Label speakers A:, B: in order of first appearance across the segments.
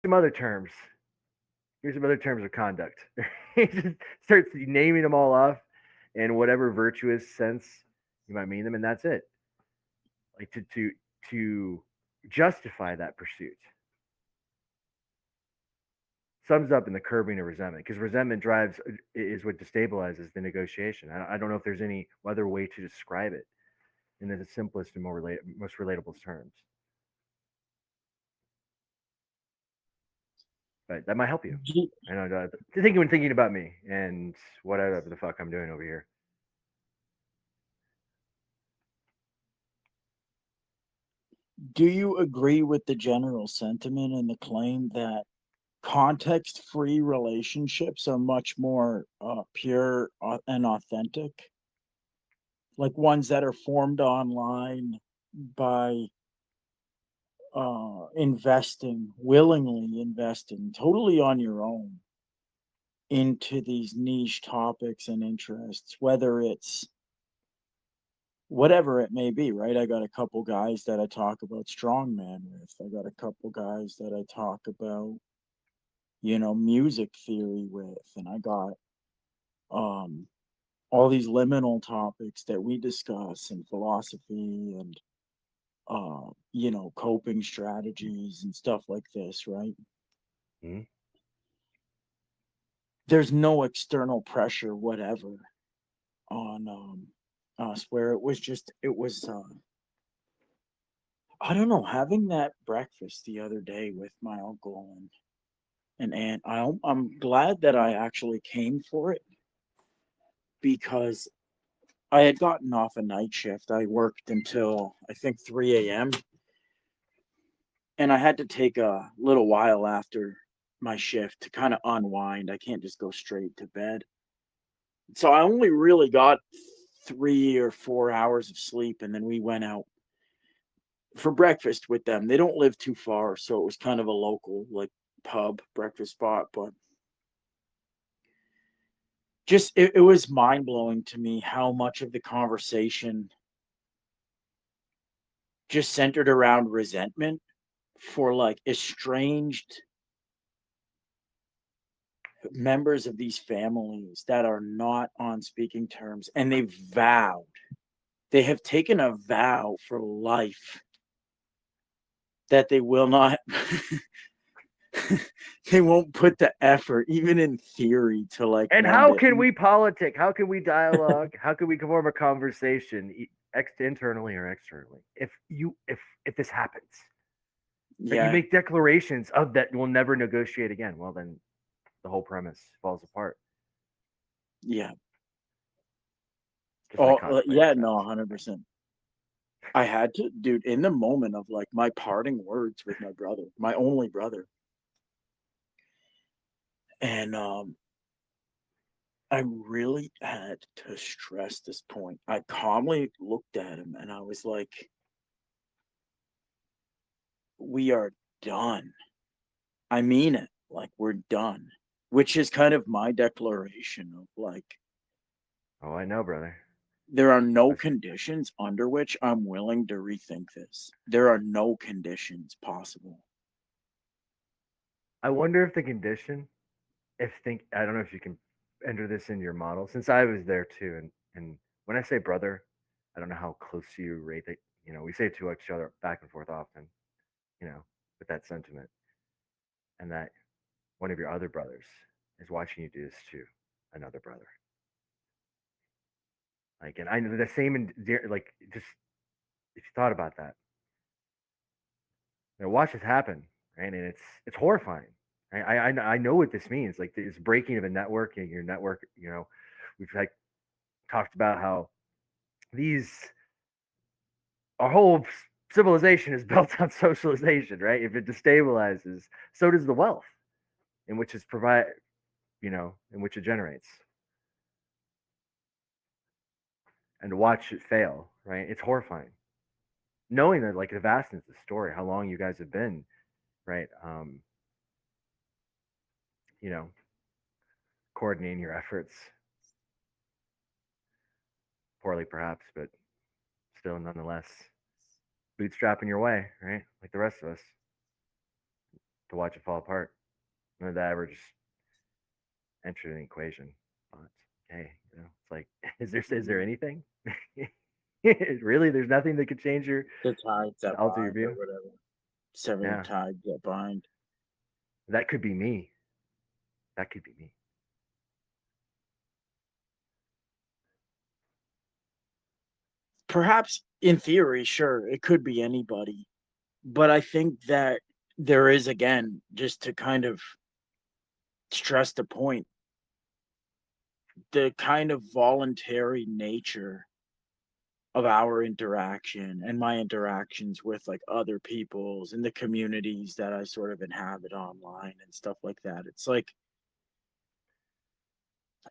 A: some other terms. Here's some other terms of conduct. He just starts naming them all off in whatever virtuous sense you might mean them, and that's it. Like to justify that pursuit sums up in the curbing of resentment, because resentment drives is what destabilizes the negotiation. I don't know if there's any other way to describe it in the simplest and most relatable terms. But that might help you.
B: Do,
A: I know thinking about me and whatever the fuck I'm doing over here.
B: do you agree with the general sentiment and the claim that context-free relationships are much more pure and authentic, like ones that are formed online by willingly investing totally on your own into these niche topics and interests, whether it's whatever it may be, right? I got a couple guys that I talk about strongman with. I got a couple guys that I talk about, music theory with, and I got um all these liminal topics that we discuss and philosophy and coping strategies and stuff like this, right?
A: Mm-hmm.
B: There's no external pressure whatever on us, where it was I don't know, having that breakfast the other day with my uncle and aunt. I'm glad that I actually came for it, because I had gotten off a night shift. I worked until I think 3 a.m. and I had to take a little while after my shift to kind of unwind. I can't just go straight to bed. So I only really got 3 or 4 hours of sleep, and then we went out for breakfast with them. They don't live too far, so it was kind of a local like pub breakfast spot, but just it was mind blowing to me how much of the conversation just centered around resentment for like estranged members of these families that are not on speaking terms, and they have taken a vow for life that they will not they won't put the effort even in theory to like
A: And
B: mend
A: how
B: it.
A: can we politic? How can we dialogue? How can we form a conversation, internally or externally? If this happens, right? You
B: Yeah,
A: make declarations of that we'll never negotiate again. Well, then the whole premise falls apart,
B: yeah.
A: just like
B: Oh,
A: contemplating
B: yeah, no,
A: vows.
B: 100%. I had to, dude, in the moment of like my parting words with my brother, my only brother. And I really had to stress this point. I calmly looked at him and I was like, we are done. I mean it. Like, we're done. Which is kind of my declaration of like,
A: Oh, I know, brother.
B: there are no
A: That's,
B: conditions under which I'm willing to rethink this. There are no conditions possible.
A: I wonder if the condition, if think, I don't know if you can enter this into your model, since I was there too, and when I say brother, I don't know how close to you rate that. We say it to each other back and forth often. You know, with that sentiment, and that one of your other brothers is watching you do this to another brother. Like, and I know the same in like just if you thought about that, watch this happen, right? And it's horrifying. I know what this means. Like this breaking of a network and your network. We've like talked about how these our whole civilization is built on socialization, right? If it destabilizes, so does the wealth in which it's provide, in which it generates, and to watch it fail, right? It's horrifying. Knowing that, like the vastness of the story, how long you guys have been, right? You know, coordinating your efforts poorly, perhaps, but still, nonetheless, bootstrapping your way, right? Like the rest of us. to watch it fall apart. None of that ever just entered an equation. But hey, it's like, is there
B: Mhm.
A: anything? Really, there's nothing that could change your
B: The tides that
A: alter your
B: bind or
A: view.
B: whatever. Seven
A: Yeah,
B: tides that bind.
A: that could be me. That could be me.
B: Perhaps in theory, sure, it could be anybody. But I think that there is, again, just to kind of stress the point, the kind of voluntary nature of our interaction and my interactions with like other people's and the communities that I sort of inhabit online and stuff like that. It's like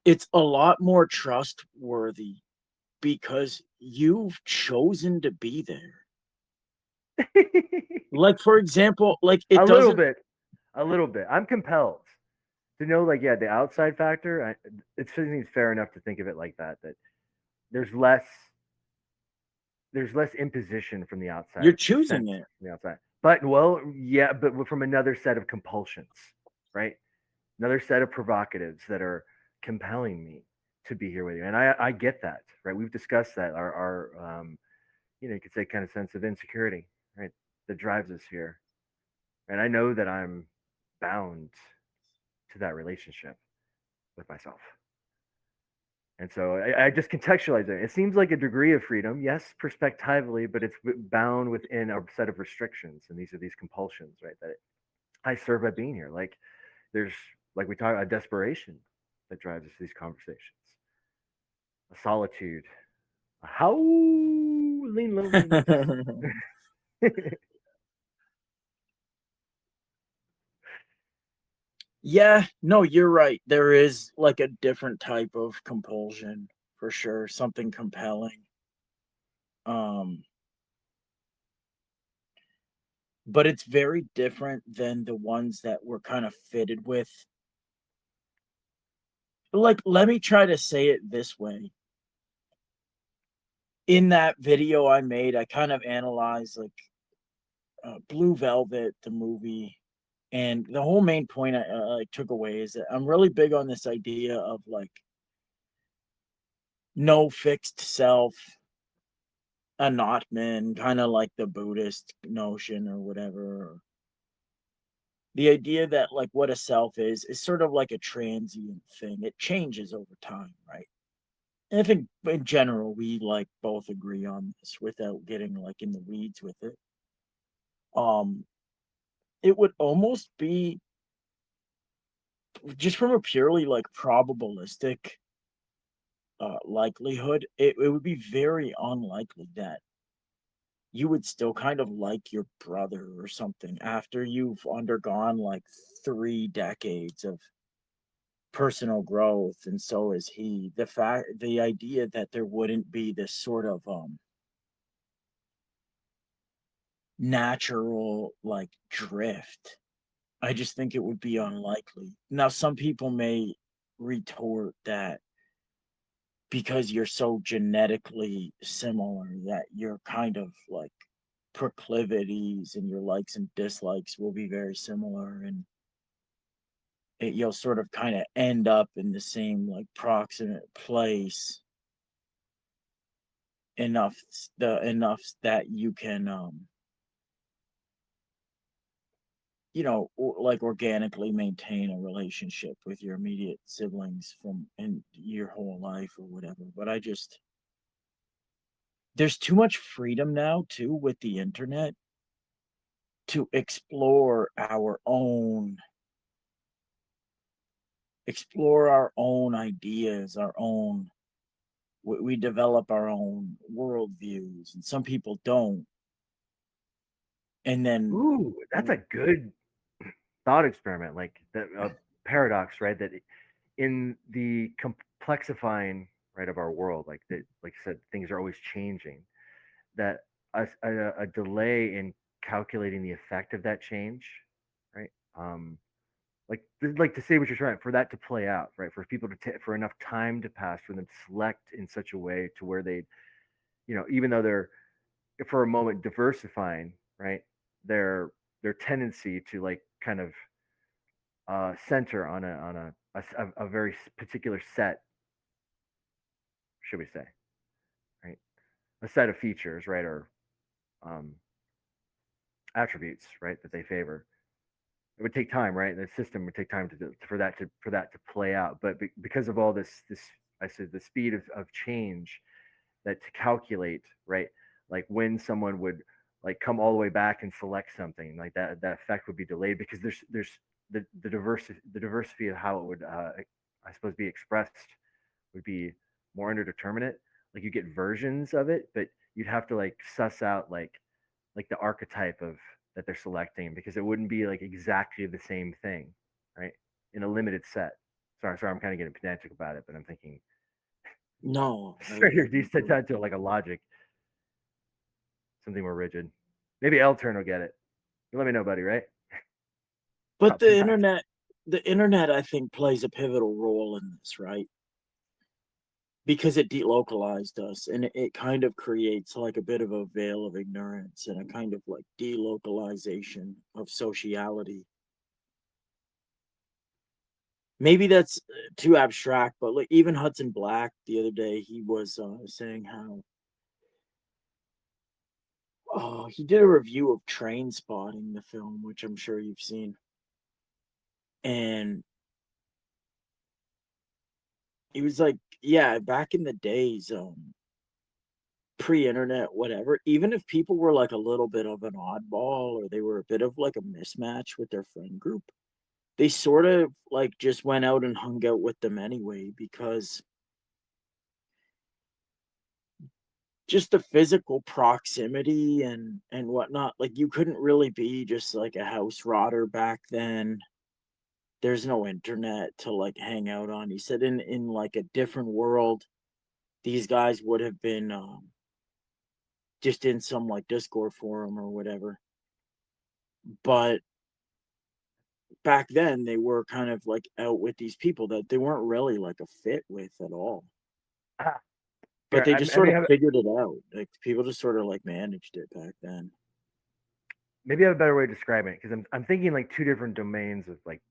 B: it's a lot more trustworthy because you've chosen to be there. Like for example, like
A: A
B: it
A: little
B: doesn't
A: bit, a little bit. I'm compelled to know, like, yeah, the outside factor. It seems fair enough to think of it like that. That there's less, there's less imposition from the
B: you're
A: outside,
B: choosing
A: consent
B: it.
A: from the outside. But well, yeah, but from another set of compulsions, right? Another set of provocatives that are compelling me to be here with you, and I get that, right? We've discussed that our you could say kind of sense of insecurity, right? That drives us here, and I know that I'm bound to that relationship with myself. And so I just contextualize it. It seems like a degree of freedom, yes, perspectively, but it's bound within a set of restrictions, and these are these compulsions, right? That I serve by being here. Like there's, like we talk about, desperation that drives us to these conversations, a solitude, a howling loneliness.
B: Yeah, no, you're right. There is like a different type of compulsion for sure, something compelling. Um, but it's very different than the ones that we're kind of fitted with. Like, let me try to say it this way. In that video I made, I kind of analyzed like Blue Velvet, the movie, and the whole main point I took away is that I'm really big on this idea of like no fixed self, Anatman, kind of like the Buddhist notion or whatever. The idea that like what a self is sort of like a transient thing. It changes over time, right? And I think in general we like both agree on this without getting like in the weeds with it. Um, it would almost be just from a purely like probabilistic likelihood, it would be very unlikely that you would still kind of like your brother or something after you've undergone like 3 decades of personal growth and so is he. The idea that there wouldn't be this sort of natural like drift, I just think it would be unlikely. Now some people may retort that because you're so genetically similar that your kind of like proclivities and your likes and dislikes will be very similar, and you'll sort of kind of end up in the same like proximate place enough that you can like organically maintain a relationship with your immediate siblings from in your whole life or whatever. But I just there's too much freedom now too with the internet to explore our own ideas, our own we develop our own worldviews, and some people don't. And then
A: Ooh, that's a good thought experiment, like the paradox, right? That in the complexifying, right, of our world, like that, like I said, things are always changing. That a delay in calculating the effect of that change, right? Like to say what you're trying for that to play out, right? For people to for enough time to pass for them to select in such a way to where they, even though they're for a moment diversifying, right? Their their tendency to like kind of center on a very particular set, should we say, right? A set of features, right, or um, attributes, right, that they favor. It would take time, right? The system would take time for that to play out. But because of all this, I said the speed of change, that to calculate, right, like when someone would like come all the way back and select something like that, that effect would be delayed because there's the diversity of how it would I suppose be expressed would be more underdeterminate. Like you get versions of it, but you'd have to like suss out like the archetype of that they're selecting because it wouldn't be like exactly the same thing, right? In a limited set. Sorry, I'm kind of getting pedantic about it, but I'm thinking
B: No,
A: straighter descent to like a logic, something more rigid. Maybe 𝘚𝘪𝘨𝘮𝘢 will get it. You let me know, buddy, right?
B: but
A: Drop some facts.
B: the internet, I think, plays a pivotal role in this, right? Because it delocalized us, and it kind of creates like a bit of a veil of ignorance and a kind of like delocalization of sociality. Maybe that's too abstract, but like even Hudson Black the other day, he was saying how he did a review of Train Spotting, the film, which I'm sure you've seen, and he was like, yeah, back in the days, pre-internet, whatever, even if people were like a little bit of an oddball or they were a bit of like a mismatch with their friend group, they sort of like just went out and hung out with them anyway because just the physical proximity and whatnot. Like you couldn't really be just like a house rotter back then. There's no internet to like hang out on. He said in like a different world, these guys would have been just in some like Discord forum or whatever. But back then they were kind of like out with these people that they weren't really like a fit with at all.
A: Ah,
B: But
A: here,
B: they just
A: I
B: sort
A: may
B: of
A: have
B: figured it out. Like people just sort of like managed it back then.
A: maybe I have a better way of describing it because I'm thinking like two different domains of like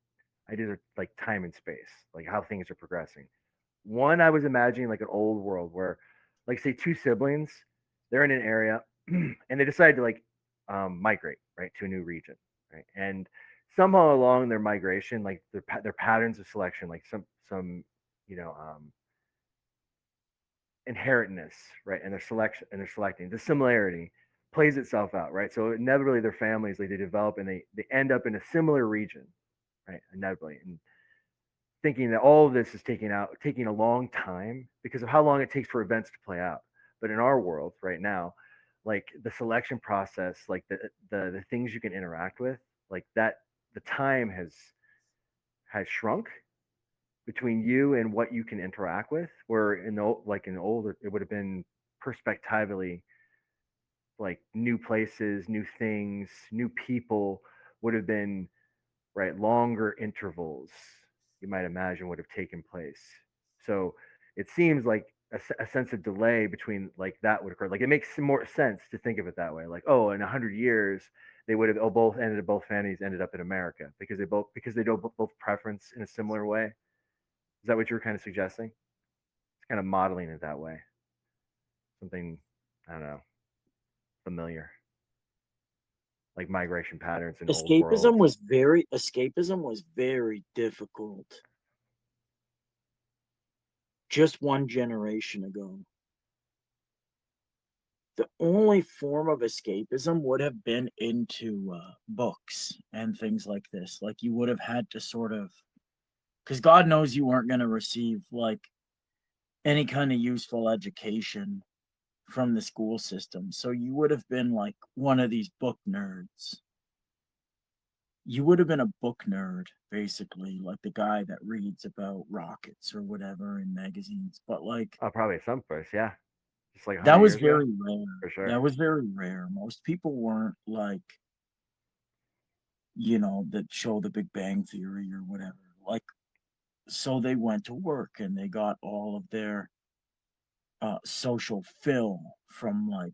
A: ideas of like time and space, like how things are progressing. One, I was imagining like an old world where, like, say, two siblings, they're in an area and they decide to like migrate right to a new region, right? And somehow along their migration, like their patterns of selection, like some you know inheritness, right? And their selection and they're selecting the similarity plays itself out, right? So inevitably their families like they develop and they end up in a similar region, right? Inevitably, and thinking that all of this is taking a long time because of how long it takes for events to play out. But in our world right now, like the selection process, like the things you can interact with, like that, the time has shrunk between you and what you can interact with. Where in the like in the older, it would have been perspectively like new places, new things, new people would have been right longer intervals you might imagine would have taken place. So it seems like a sense of delay between like that would occur. Like it makes more sense to think of it that way. Like, oh, in 100 years they would have both families ended up in America because they don't both preference in a similar way. Is that what you were kind of suggesting? It's kind of modeling it that way. Something, I don't know, familiar, like migration patterns in old worlds.
B: Escapism was very difficult just one generation ago. The only form of escapism would have been into books and things like this. Like you would have had to sort of, because God knows you weren't going to receive like any kind of useful education from the school system. So you would have been like one of these book nerds. You would have been a book nerd, basically, like the guy that reads about rockets or whatever in magazines. But like
A: Oh, probably at some place, yeah. Just like
B: that
A: 100
B: was
A: years ago,
B: very rare.
A: for sure.
B: That was very rare. Most people weren't like, that show the Big Bang Theory or whatever. Like, so they went to work and they got all of their social fill from like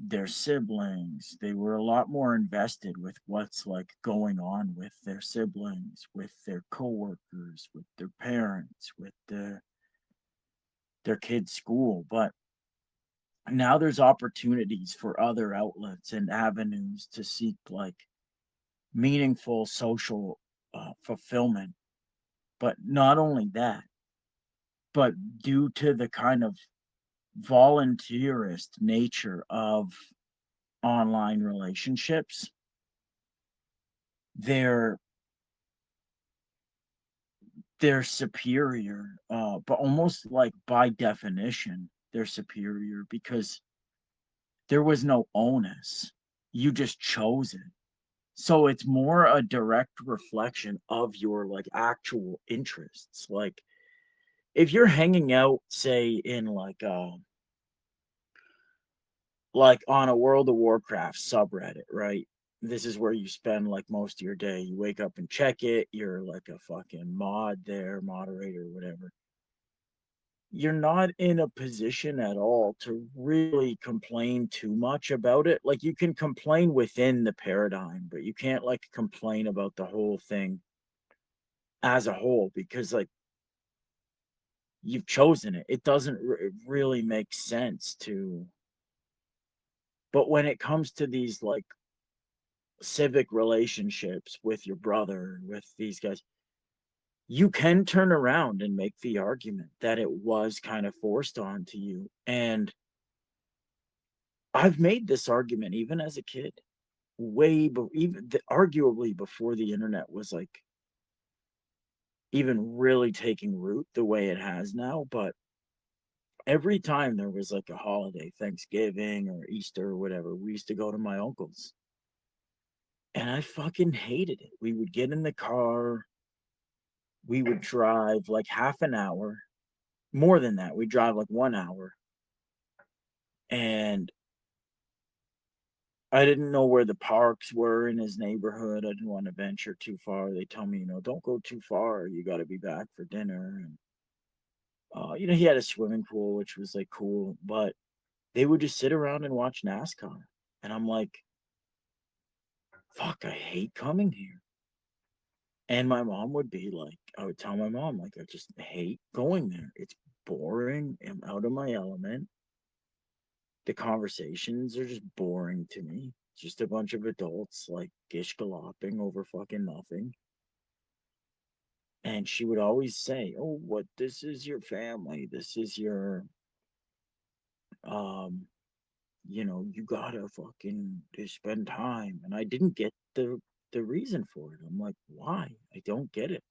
B: their siblings. They were a lot more invested with what's like going on with their siblings, with their coworkers, with their parents, with their kids' school. But now there's opportunities for other outlets and avenues to seek like meaningful social fulfillment. But not only that, but due to the kind of volunteerist nature of online relationships, they're they're superior, but almost like by definition, they're superior because there was no onus. You just chose it. So it's more a direct reflection of your like actual interests. Like if you're hanging out, say, in like on a World of Warcraft subreddit, right? This is where you spend like most of your day. You wake up and check it. You're like a fucking mod there, moderator, whatever. You're not in a position at all to really complain too much about it. Like you can complain within the paradigm, but you can't like complain about the whole thing as a whole because like you've chosen it. It doesn't really make sense to. But when it comes to these like civic relationships with your brother, with these guys, you can turn around and make the argument that it was kind of forced onto you. And I've made this argument even as a kid, arguably before the internet was like even really taking root the way it has now. But every time there was like a holiday, Thanksgiving or Easter or whatever, we used to go to my uncle's. And I fucking hated it. We would get in the car, we would drive like half an hour, more than that. We'd drive like 1 hour. And I didn't know where the parks were in his neighborhood. I didn't want to venture too far. They tell me, don't go too far. You got to be back for dinner. And, he had a swimming pool, which was like cool, but they would just sit around and watch NASCAR. And I'm like, fuck, I hate coming here. And my mom would be like, I would tell my mom, like, I just hate going there. It's boring. I'm out of my element. The conversations are just boring to me. Just a bunch of adults like gish galloping over fucking nothing. And she would always say, "Oh, what? This is your family. This is your, um, you gotta fucking spend time." And I didn't get the reason for it. I'm like, why? I don't get it.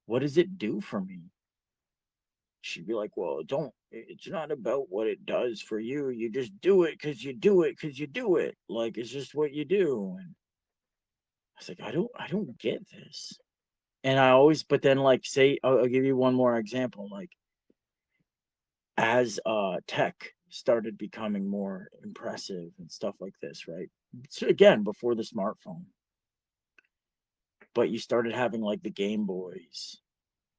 B: What does it do for me? She'd be like, well, don't, it's not about what it does for you. You just do it because you do it because you do it. Like, it's just what you do. And I was like, I don't get this. And I always, but then like, say, I'll give you one more example. Like, as tech started becoming more impressive and stuff like this, right? So again, before the smartphone, but you started having like the Game Boys.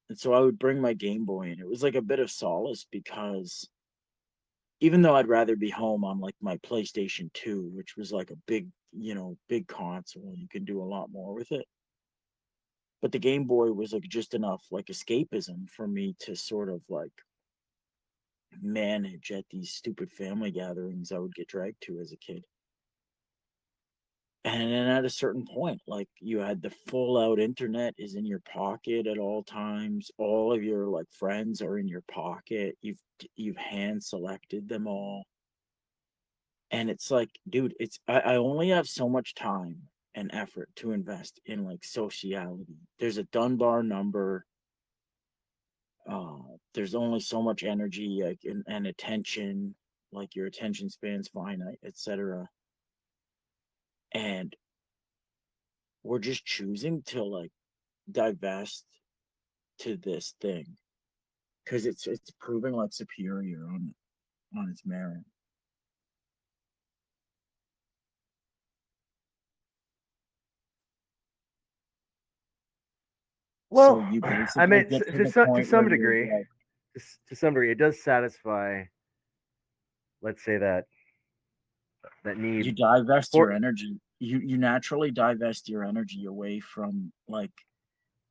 B: And so I would bring my Game Boy, and it was like a bit of solace because even though I'd rather be home on like my PlayStation 2, which was like a big console, you can do a lot more with it. But the Game Boy was like just enough like escapism for me to sort of like manage at these stupid family gatherings I would get dragged to as a kid. And then at a certain point, like you had the full out internet is in your pocket at all times. All of your like friends are in your pocket. You've hand selected them all. And it's like, dude, I only have so much time and effort to invest in like sociality. There's a Dunbar number. There's only so much energy like and attention, like your attention span's finite, etc. And we're just choosing to like divest to this thing because it's proving like superior on its merit. So
A: Well,
B: you
A: I
B: basically
A: mean,
B: get to
A: to,
B: the
A: to
B: point where
A: some
B: you're
A: degree,
B: like,
A: to some degree, it does satisfy. Let's say that. that
B: You
A: need
B: divest
A: or
B: your energy. You naturally divest your energy away from like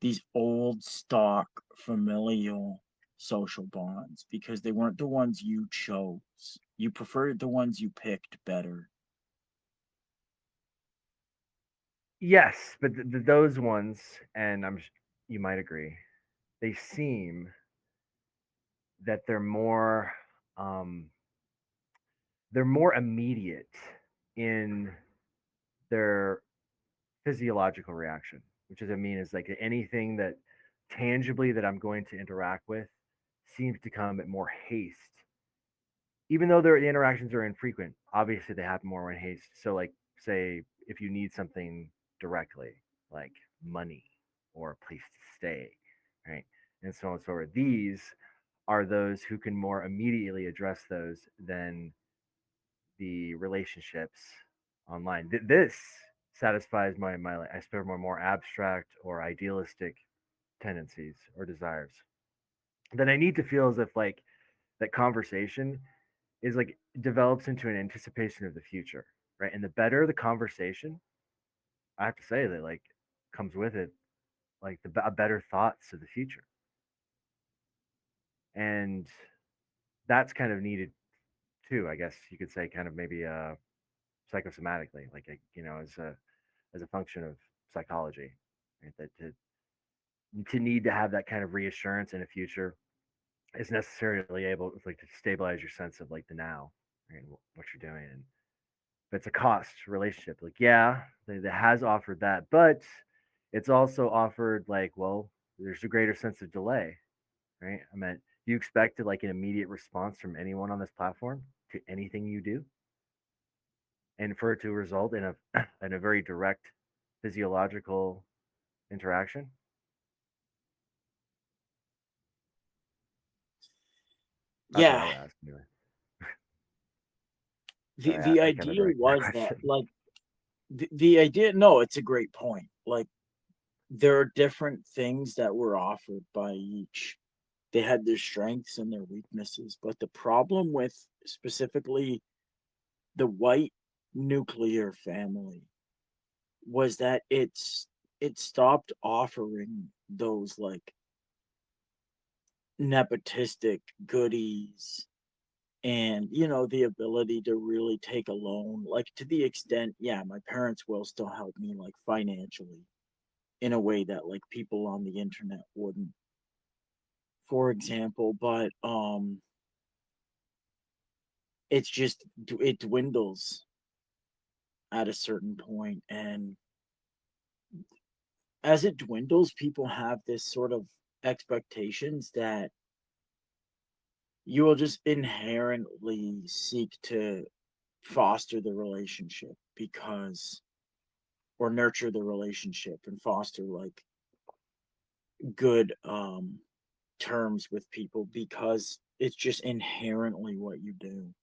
B: these old stock familial social bonds because they weren't the ones you chose. You preferred the ones you picked better.
A: yes, but those ones, and you might agree, they seem that um, they're more immediate in their physiological reaction, which is I mean is like anything that tangibly that I'm going to interact with seems to come at more haste, even though the interactions are infrequent. Obviously, they happen more in haste. So, like, say if you need something directly, like money or a place to stay, right, and so on and so forth. These are those who can more immediately address those than the relationships online. This satisfies my I suppose more abstract or idealistic tendencies or desires. Then I need to feel as if like that conversation is like develops into an anticipation of the future, right? And the better the conversation, I have to say that like comes with it like a better thoughts of the future, and that's kind of needed too. I guess you could say kind of maybe psychosomatically, like as a function of psychology, right? That to need to have that kind of reassurance in a future is necessarily able like to stabilize your sense of like the now, right? And what you're doing, and but it's a cost relationship. Like yeah, that has offered that, but it's also offered like well, there's a greater sense of delay, right? I mean, you expected like an immediate response from anyone on this platform to anything you do, and for it to result in a in a very direct physiological interaction. That's what I
B: Yeah,
A: would ask anyway.
B: the
A: Sorry,
B: the
A: I kind of
B: idea
A: directed that
B: was that
A: question.
B: like the idea. No, it's a great point. Like there are different things that were offered by each. They had their strengths and their weaknesses, but the problem with specifically the white nuclear family was that it stopped offering those like nepotistic goodies and the ability to really take a loan like to the extent, yeah, my parents will still help me like financially in a way that like people on the internet wouldn't, for example, but it's just it dwindles at a certain point, and as it dwindles people have this sort of expectations that you will just inherently seek to foster the relationship because or nurture the relationship and foster like good terms with people because it's just inherently what you do.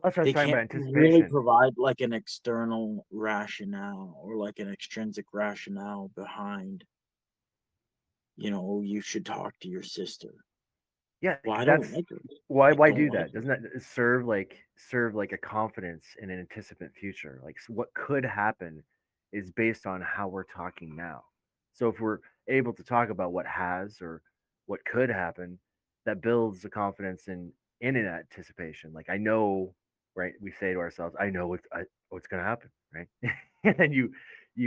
A: That's what I was
B: They
A: talking about
B: can't really
A: anticipation.
B: provide like an external rationale or like an extrinsic rationale behind, "Oh, you should talk to your sister."
A: Yeah,
B: "Well, I don't
A: that's
B: like her." "I
A: why
B: don't
A: do
B: like
A: that?
B: her."
A: Doesn't that serve like a confidence in an anticipant future? Like what could happen is based on how we're talking now. So if we're able to talk about what has or what could happen, that builds the confidence in an anticipation. Like I know, right? We say to ourselves, I know what's going to happen, right? And then you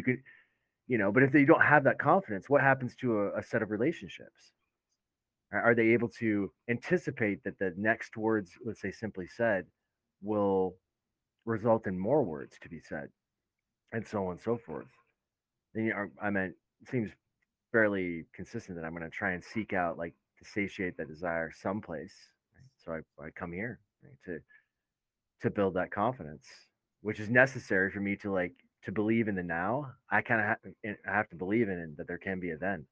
A: could but if you don't have that confidence, what happens to a set of relationships? Are they able to anticipate that the next words, let's say simply said, will result in more words to be said, and so on and so forth? Then I mean, it seems fairly consistent that I'm going to try and seek out like to satiate that desire someplace. Right? So I come here, right, to build that confidence, which is necessary for me to like to believe in the now. I kind of I have to believe in it, that there can be a then.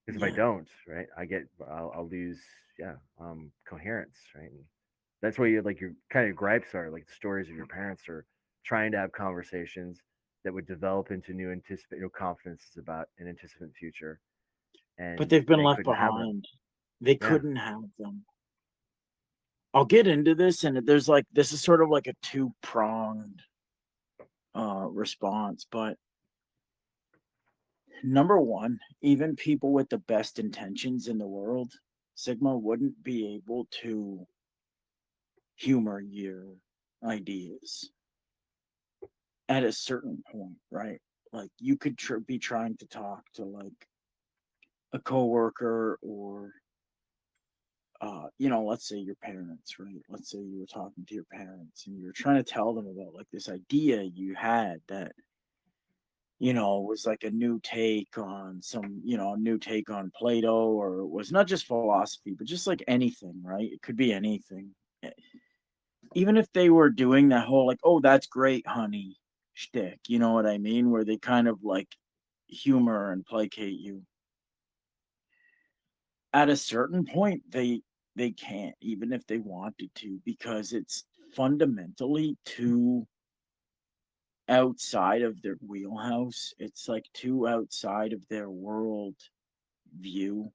A: Because if I
B: Yeah.
A: don't, right, I'll lose, yeah, coherence, right? And that's where you like your kind of gripes are like the stories of your parents are trying to have conversations that would develop into new anticipate confidences about an anticipant future,
B: But
A: and
B: they've been
A: they
B: left
A: couldn't have them.
B: behind. They
A: Yeah,
B: couldn't have them. I'll get into this, and there's like this is sort of like a two-pronged response, but number one, even people with the best intentions in the world, Sigma wouldn't be able to humor your ideas at a certain point, right? Like you could be trying to talk to like a coworker or let's say your parents, right? Let's say you were talking to your parents and you were trying to tell them about like this idea you had that was like a new take on a new take on Plato, or it was not just philosophy, but just like anything, right? It could be anything. Even if they were doing that whole like, oh, that's great, honey, shtick, you know what I mean? Where they kind of like humor and placate you. At a certain point, they can't, even if they wanted to, because it's fundamentally too outside of their wheelhouse. It's like too outside of their world view.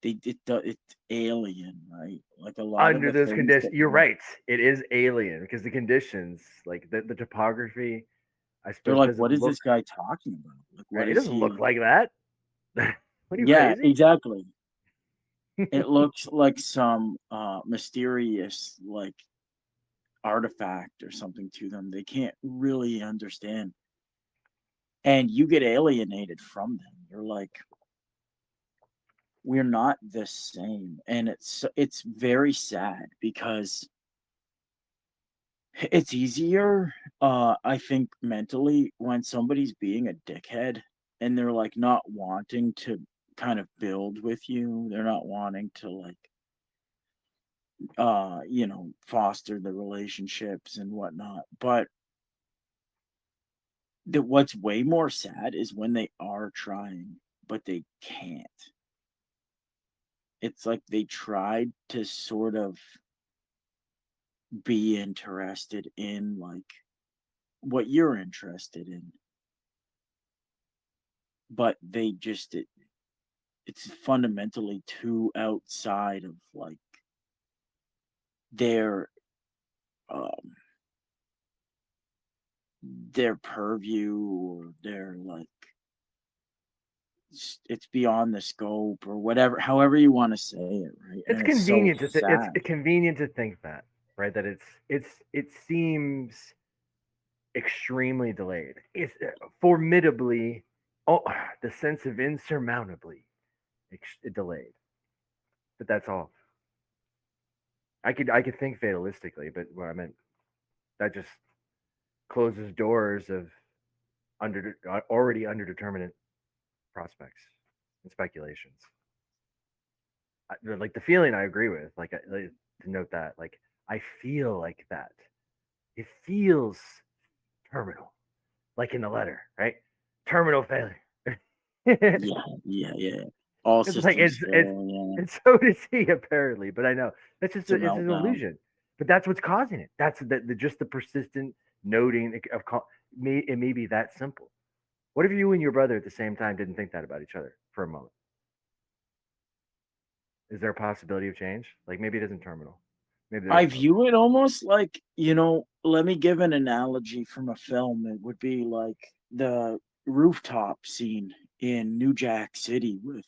B: It's alien, right? Like a lot of
A: Under
B: the
A: those
B: things
A: conditions,
B: that
A: you're right. It is alien because the conditions, like the topography, I
B: they're
A: suppose,
B: like,
A: doesn't
B: what is
A: look
B: this guy talking about? Like, what
A: right. It
B: is
A: doesn't look
B: he?
A: like that. What are you
B: Yeah,
A: crazy?
B: exactly. It looks like some mysterious like artifact or something to them. They can't really understand. And you get alienated from them. You're like, we're not the same. And it's very sad because it's easier, I think, mentally when somebody's being a dickhead and they're like not wanting to kind of build with you. They're not wanting to like foster the relationships and whatnot. But what's way more sad is when they are trying, but they can't. It's like they tried to sort of be interested in like what you're interested in, but it's fundamentally too outside of like their um their purview, or their like it's beyond the scope or whatever, however you want to say it, right?
A: It's
B: And it's so
A: convenient it's
B: sad.
A: convenient to think that, right? That it seems extremely delayed. It's formidably, oh, the sense of insurmountably delayed. But that's all. I could think fatalistically, but what I meant, that just closes doors of already underdeterminate prospects and speculations. Like the feeling, I agree with. Like to note that, like I feel like that. It feels terminal, like in the letter, right? Terminal failure. It's
B: Yeah, yeah, yeah. All
A: like
B: systems fail. Yeah,
A: and so does he apparently. But I know that's just
B: it's a
A: it's an
B: meltdown.
A: illusion. But that's what's causing it. That's the just the persistent noting of it may be that simple. What if you and your brother at the same time didn't think that about each other for a moment? Is there a possibility of change? Like maybe it isn't terminal. Maybe there
B: I
A: is hope.
B: view it almost like, let me give an analogy from a film. It would be like the rooftop scene in New Jack City with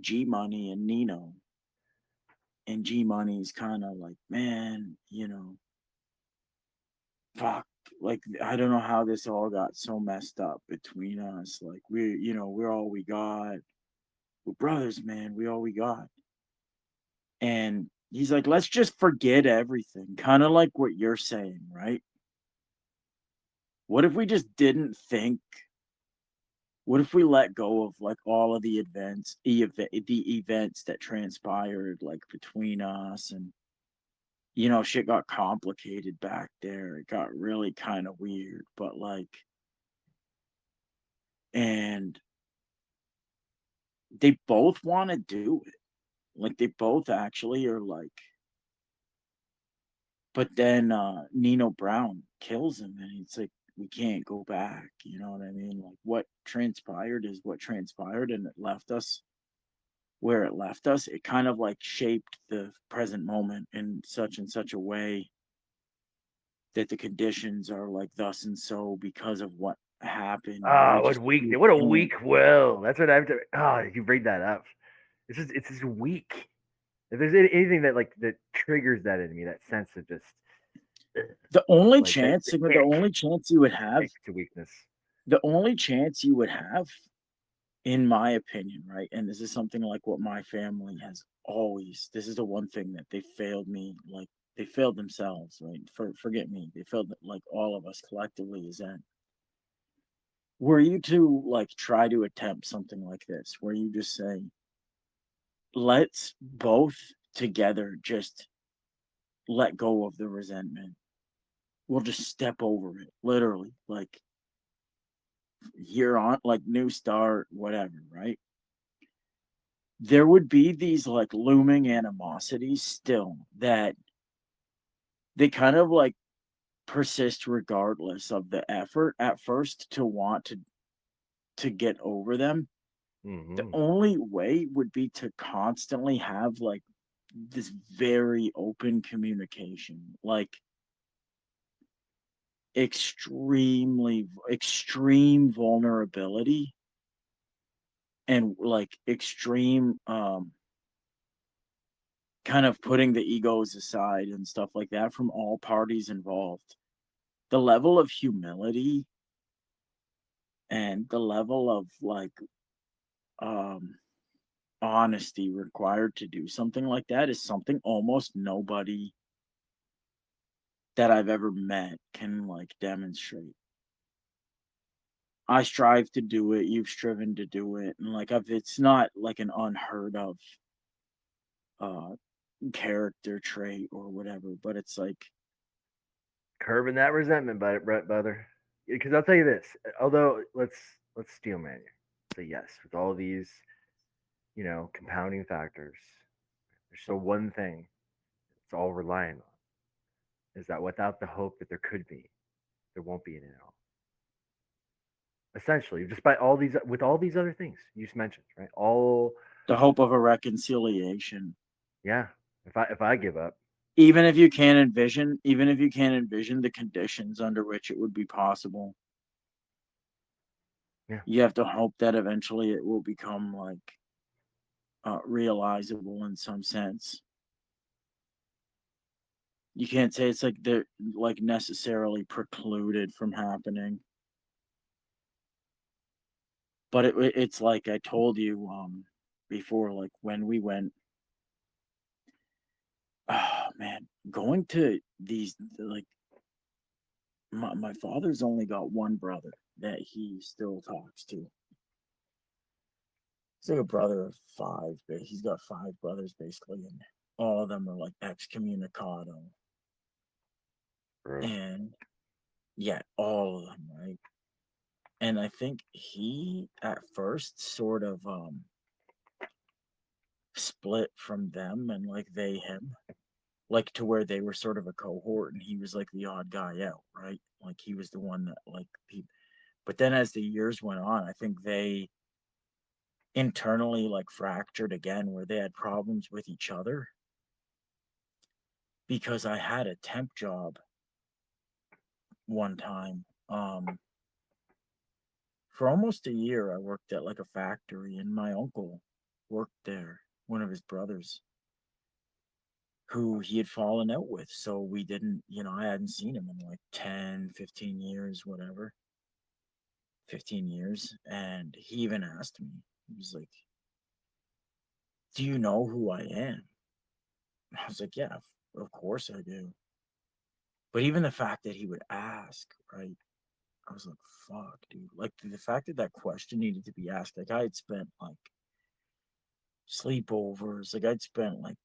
B: G Money and Nino. And G Money's kind of like, man, fuck, like I don't know how this all got so messed up between us. Like we're all we got. We're brothers, man. We all we got. And he's like, let's just forget everything. Kind of like what you're saying, right? What if we just didn't think? What if we let go of like all of the events that transpired like between us, and shit got complicated back there. It got really kind of weird, but like, and they both want to do it. Like they both actually are like, but then Nino Brown kills him, and it's like we can't go back. You know what I mean? Like what transpired is what transpired, and it left us where it left us, it kind of like shaped the present moment in such and such a way that the conditions are like thus and so because of what happened, and
A: Oh, what a weak will. That's what I've. Oh, you bring that up. It's just weak. If there's anything that like that triggers that in me, that sense of just
B: the only
A: like that
B: chance, the
A: ick,
B: only chance you would have,
A: ick to weakness.
B: the only chance you would have, in my opinion, right? And this is something like what my family has always. This is the one thing that they failed me, like they failed themselves, right? Forget me, they failed like all of us collectively. Is that were you to like try to attempt something like this, where you just say, let's both together just let go of the resentment. We'll just step over it, literally, like here on, like new start, whatever, right? There would be these like looming animosities still that they kind of like persist regardless of the effort at first to want to get over them. The
A: Hmm.
B: only way would be to constantly have like this very open communication, like extreme vulnerability, and like extreme kind of putting the egos aside and stuff like that from all parties involved. The level of humility and the level of like um honesty required to do something like that is something almost nobody that I've ever met can like demonstrate. I strive to do it, you've striven to do it, and like it's not like an unheard of uh character trait or whatever, but it's like
A: Curbing that resentment, brother. Because I'll tell you this. Although let's steel man you. Say yes with all these, compounding factors. There's still one thing it's all relying on is that without the hope that there could be, there won't be any at all. Essentially, despite all these, with all these other things you just mentioned, right? All,
B: the hope of a reconciliation.
A: yeah. If I give up,
B: Even if you can't envision the conditions under which it would be possible,
A: yeah,
B: you have to hope that eventually it will become like realizable in some sense. You can't say it's like they're like necessarily precluded from happening, but it's like I told you before, like when we went, oh man, going to these like my father's only got one brother that he still talks to. He's like a brother of five, but he's got five brothers basically, and all of them are like excommunicado.
A: bro.
B: And yeah, all of them, right? And I think he at first sort of split from them and like they him, like to where they were sort of a cohort and he was like the odd guy out, right? Like he was the one that like people. But then as the years went on, I think they internally like fractured again where they had problems with each other because I had a temp job one time. For almost a year, I worked at like a factory, and my uncle worked there, one of his brothers, who he had fallen out with. So we didn't, I hadn't seen him in like 10, 15 years, whatever, 15 years. And he even asked me, he was like, do you know who I am? I was like, yeah, of course I do. But even the fact that he would ask, right? I was like, fuck, dude. Like the fact that that question needed to be asked, like I had spent like sleepovers, like I'd spent like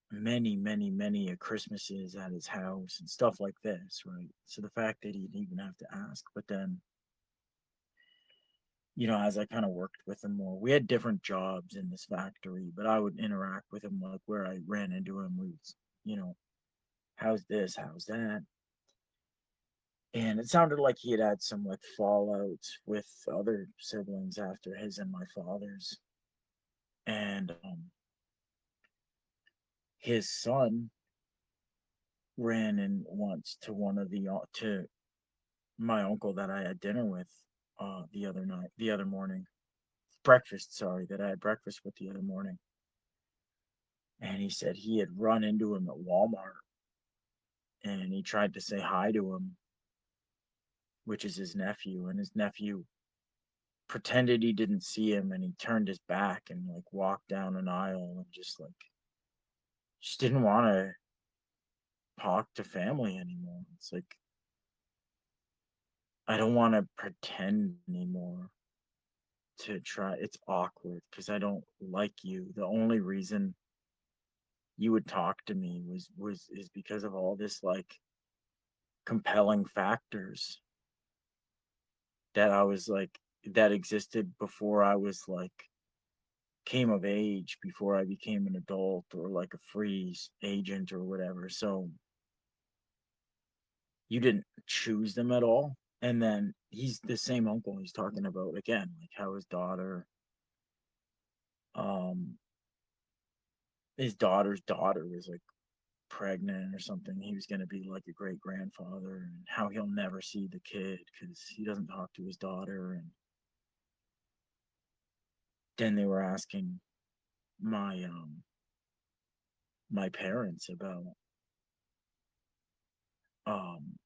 B: many Christmases at his house and stuff like this, right? So the fact that he'd even have to ask, but then, as I kind of worked with him more, we had different jobs in this factory, but I would interact with him like where I ran into him, you know, how's this, how's that? And it sounded like he had had some like fallout with other siblings after his and my father's. and his son ran in once to to my uncle that I had dinner with the other morning, breakfast, sorry, that I had breakfast with the other morning. And he said he had run into him at Walmart and he tried to say hi to him, which is his nephew, and his nephew pretended he didn't see him and he turned his back and like walked down an aisle and just didn't want to talk to family anymore. It's like, I don't want to pretend anymore to try. It's awkward because I don't like you. The only reason you would talk to me is because of all this like compelling factors that I was like that existed before I was like came of age, before I became an adult or like a free agent or whatever. So you didn't choose them at all. And then he's the same uncle he's talking about again, like how um his daughter's daughter was like pregnant or something. He was going to be like a great grandfather, and how he'll never see the kid because he doesn't talk to his daughter. And then they were asking my my parents about um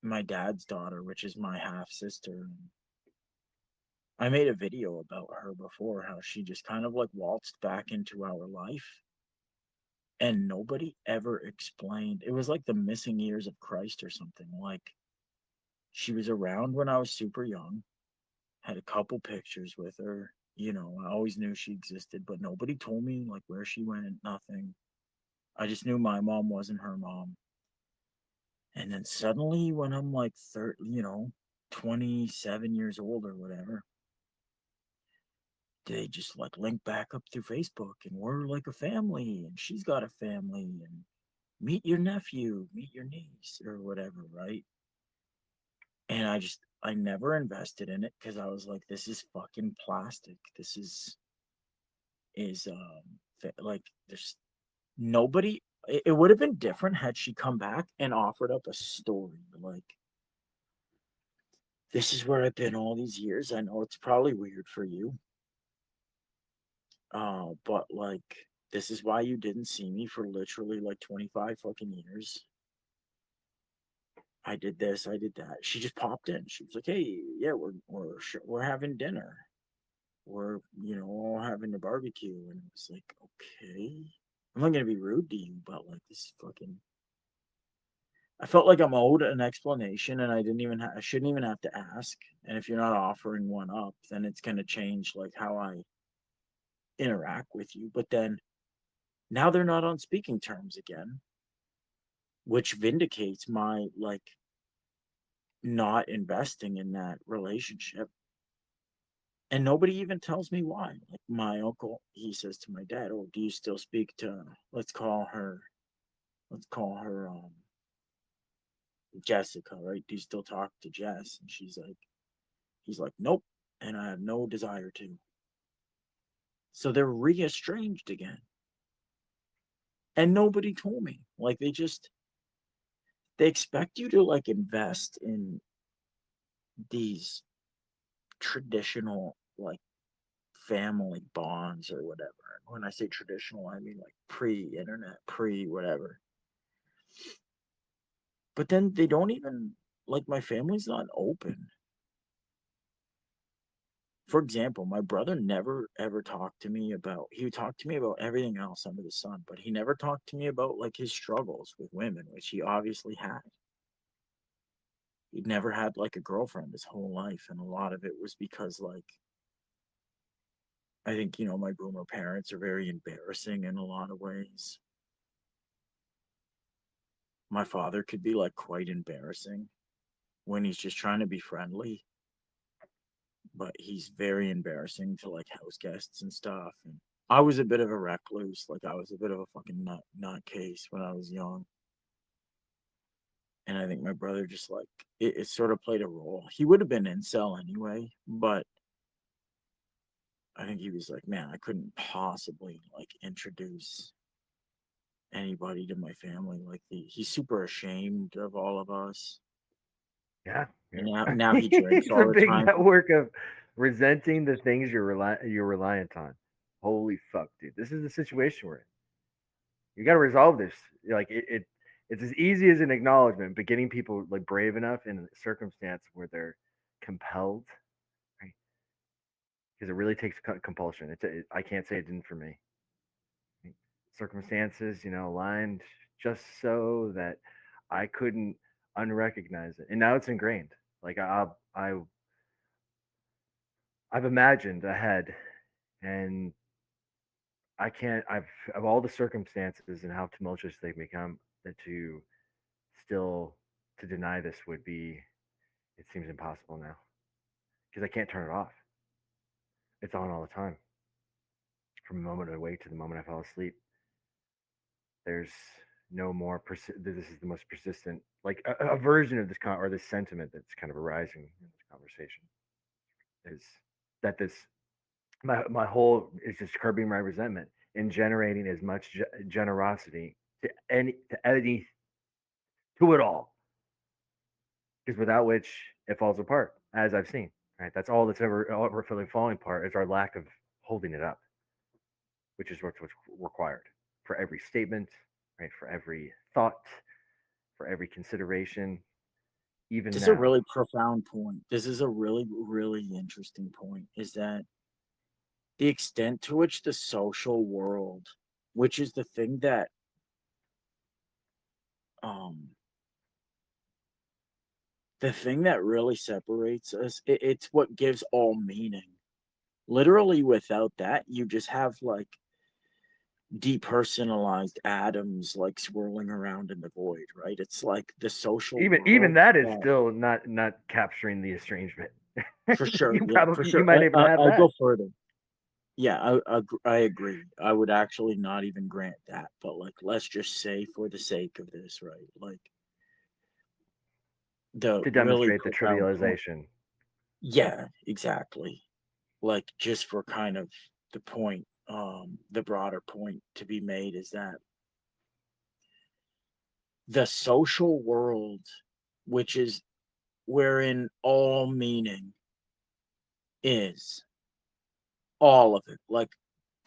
B: my dad's daughter, which is my half sister. I made a video about her before, how she just kind of like waltzed back into our life and nobody ever explained. It was like the missing years of Christ or something. Like she was around when I was super young, had a couple pictures with her. You know, I always knew she existed, but nobody told me like where she went, nothing. I just knew my mom wasn't her mom. And then suddenly when I'm like 30, 27 years old or whatever, they just like link back up through Facebook and we're like a family and she's got a family and meet your nephew, meet your niece or whatever, right? And I never invested in it because I was like, this is fucking plastic. This is like there's nobody. It would have been different had she come back and offered up a story like, this is where I've been all these years. I know it's probably weird for you, but like this is why you didn't see me for literally like 25 fucking years. I did this, I did that. She just popped in. She was like, "Hey, yeah, we're having dinner. We're all having a barbecue." And it was like, okay, I'm not gonna be rude to you, but like this fucking. I felt like I'm owed an explanation, and I shouldn't even have to ask. And if you're not offering one up, then it's gonna change like how I interact with you. But then now they're not on speaking terms again, which vindicates my like not investing in that relationship. And nobody even tells me why. Like my uncle, he says to my dad, "Oh, do you still speak to, let's call her Jessica, right? Do you still talk to Jess?" And he's like, "Nope, and I have no desire to." So they're re-estranged again. And nobody told me. Like they expect you to like invest in these traditional like family bonds or whatever. And when I say traditional, I mean like pre-internet, pre-whatever. But then they don't even like my family's not open. For example, my brother never ever talked to me about he would talk to me about everything else under the sun, but he never talked to me about like his struggles with women, which he obviously had. He'd never had like a girlfriend his whole life, and a lot of it was because like I think, my boomer parents are very embarrassing in a lot of ways. My father could be like quite embarrassing when he's just trying to be friendly, but he's very embarrassing to like house guests and stuff. And I was a bit of a recluse, like I was a bit of a fucking nutcase when I was young. And I think my brother just like it sort of played a role. He would have been incel anyway, but I think he was like, man, I couldn't possibly like introduce anybody to my family. Like he's super ashamed of all of us.
A: Yeah,
B: And
A: yeah.
B: now he drinks
A: It's a
B: all the
A: big
B: time.
A: network of resenting the things you're reliant on. Holy fuck, dude! This is the situation we're in. You got to resolve this. Like it's as easy as an acknowledgement, but getting people like brave enough in a circumstance where they're compelled, right? Because it really takes compulsion. I can't say it didn't for me. Circumstances, aligned just so that I couldn't unrecognize it, and now it's ingrained. Like I've imagined ahead, and I can't. I've of all the circumstances and how tumultuous they've become, that to still to deny this would be. It seems impossible now because I can't turn it off. It's on all the time, from the moment I wake to the moment I fall asleep. There's no more. This is the most persistent, like a version of this or this sentiment that's kind of arising in this conversation is that this my whole is just curbing my resentment and generating as much generosity to any to it all, because without which it falls apart, as I've seen. Right, that's all that's ever falling apart is our lack of holding it up, which is what's required for every statement, right, for every thought, for every consideration, even
B: This is a
A: now.
B: really profound point. This is a really, really interesting point. Is that the extent to which the social world, which is um the thing that really separates us, it's what gives all meaning. Literally, without that, you just have like depersonalized atoms like swirling around in the void, right? It's like the social
A: Even
B: world
A: that is
B: that,
A: still not capturing the estrangement.
B: for sure,
A: you
B: yeah, for
A: probably you
B: sure.
A: might even have
B: I'll go
A: that.
B: further. Yeah, I agree. I would actually not even grant that, but like, let's just say for the sake of this, right? Like the
A: To
B: really
A: demonstrate the
B: profound point.
A: trivialization.
B: Yeah, exactly. Like just for kind of the broader point to be made is that the social world, which is wherein all meaning is, all of it, like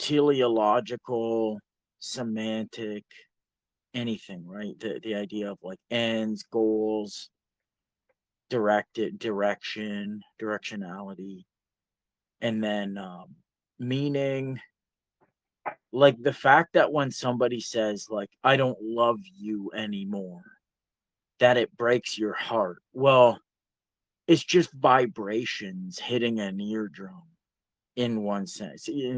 B: teleological, semantic, anything, right? The idea of like ends, goals, directionality, and then meaning, like the fact that when somebody says like I don't love you anymore, that it breaks your heart. Well, it's just vibrations hitting an eardrum in one sense, you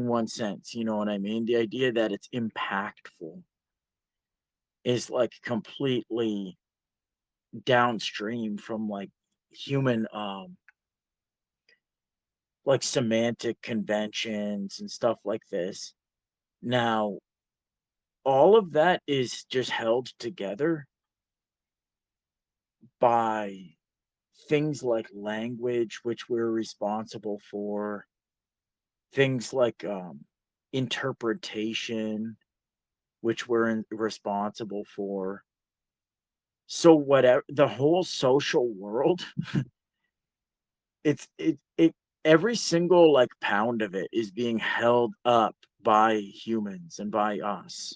B: know what I mean? The idea that it's impactful is like completely downstream from like human like semantic conventions and stuff like this. Now, all of that is just held together by things like language, which we're responsible for, things like interpretation, which responsible for. So whatever the whole social world, it every single like pound of it is being held up by humans and by us.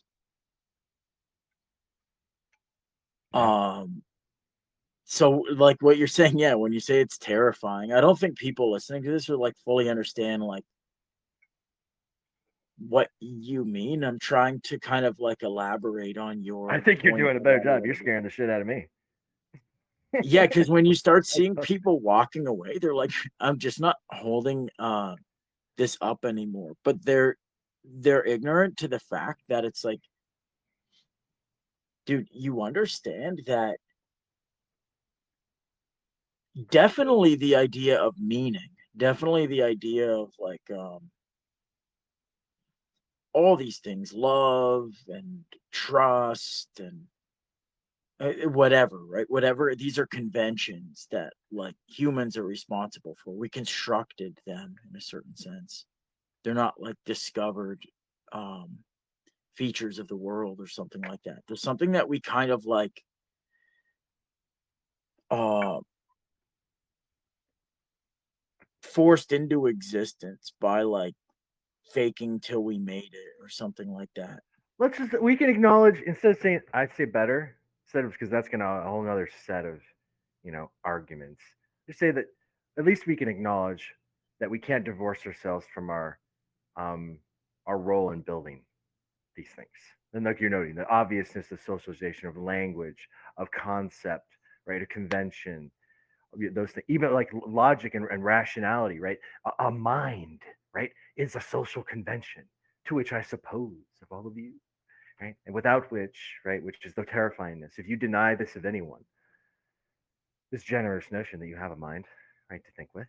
A: Yeah.
B: Um so like what you're saying, yeah, when you say it's terrifying, I don't think people listening to this would like fully understand like what you mean. I'm trying to kind of like elaborate on
A: I
B: your
A: think you're
B: point
A: doing a
B: of that
A: better
B: a
A: job. You're
B: little bit.
A: scaring the shit out of me.
B: Yeah, because when you start seeing people walking away, they're like, I'm just not holding this up anymore. But they're ignorant to the fact that it's like, dude, you understand that definitely the idea of meaning, definitely the idea of like all these things, love and trust and whatever, right? Whatever, these are conventions that like humans are responsible for. We constructed them in a certain sense. They're not like discovered features of the world or something like that. There's something that we kind of like uh forced into existence by like faking till we made it or something like that.
A: We can acknowledge, instead of saying, I'd say better, instead of, because that's gonna a whole nother set of, arguments. Just say that at least we can acknowledge that we can't divorce ourselves from um our role in building these things. And like you're noting, the obviousness of socialization, of language, of concept, right, of convention, those things, even like logic and rationality, right? A mind, right, is a social convention to which I suppose of all of you, right? And without which, right, which is the terrifyingness, if you deny this of anyone, this generous notion that you have a mind, right, to think with,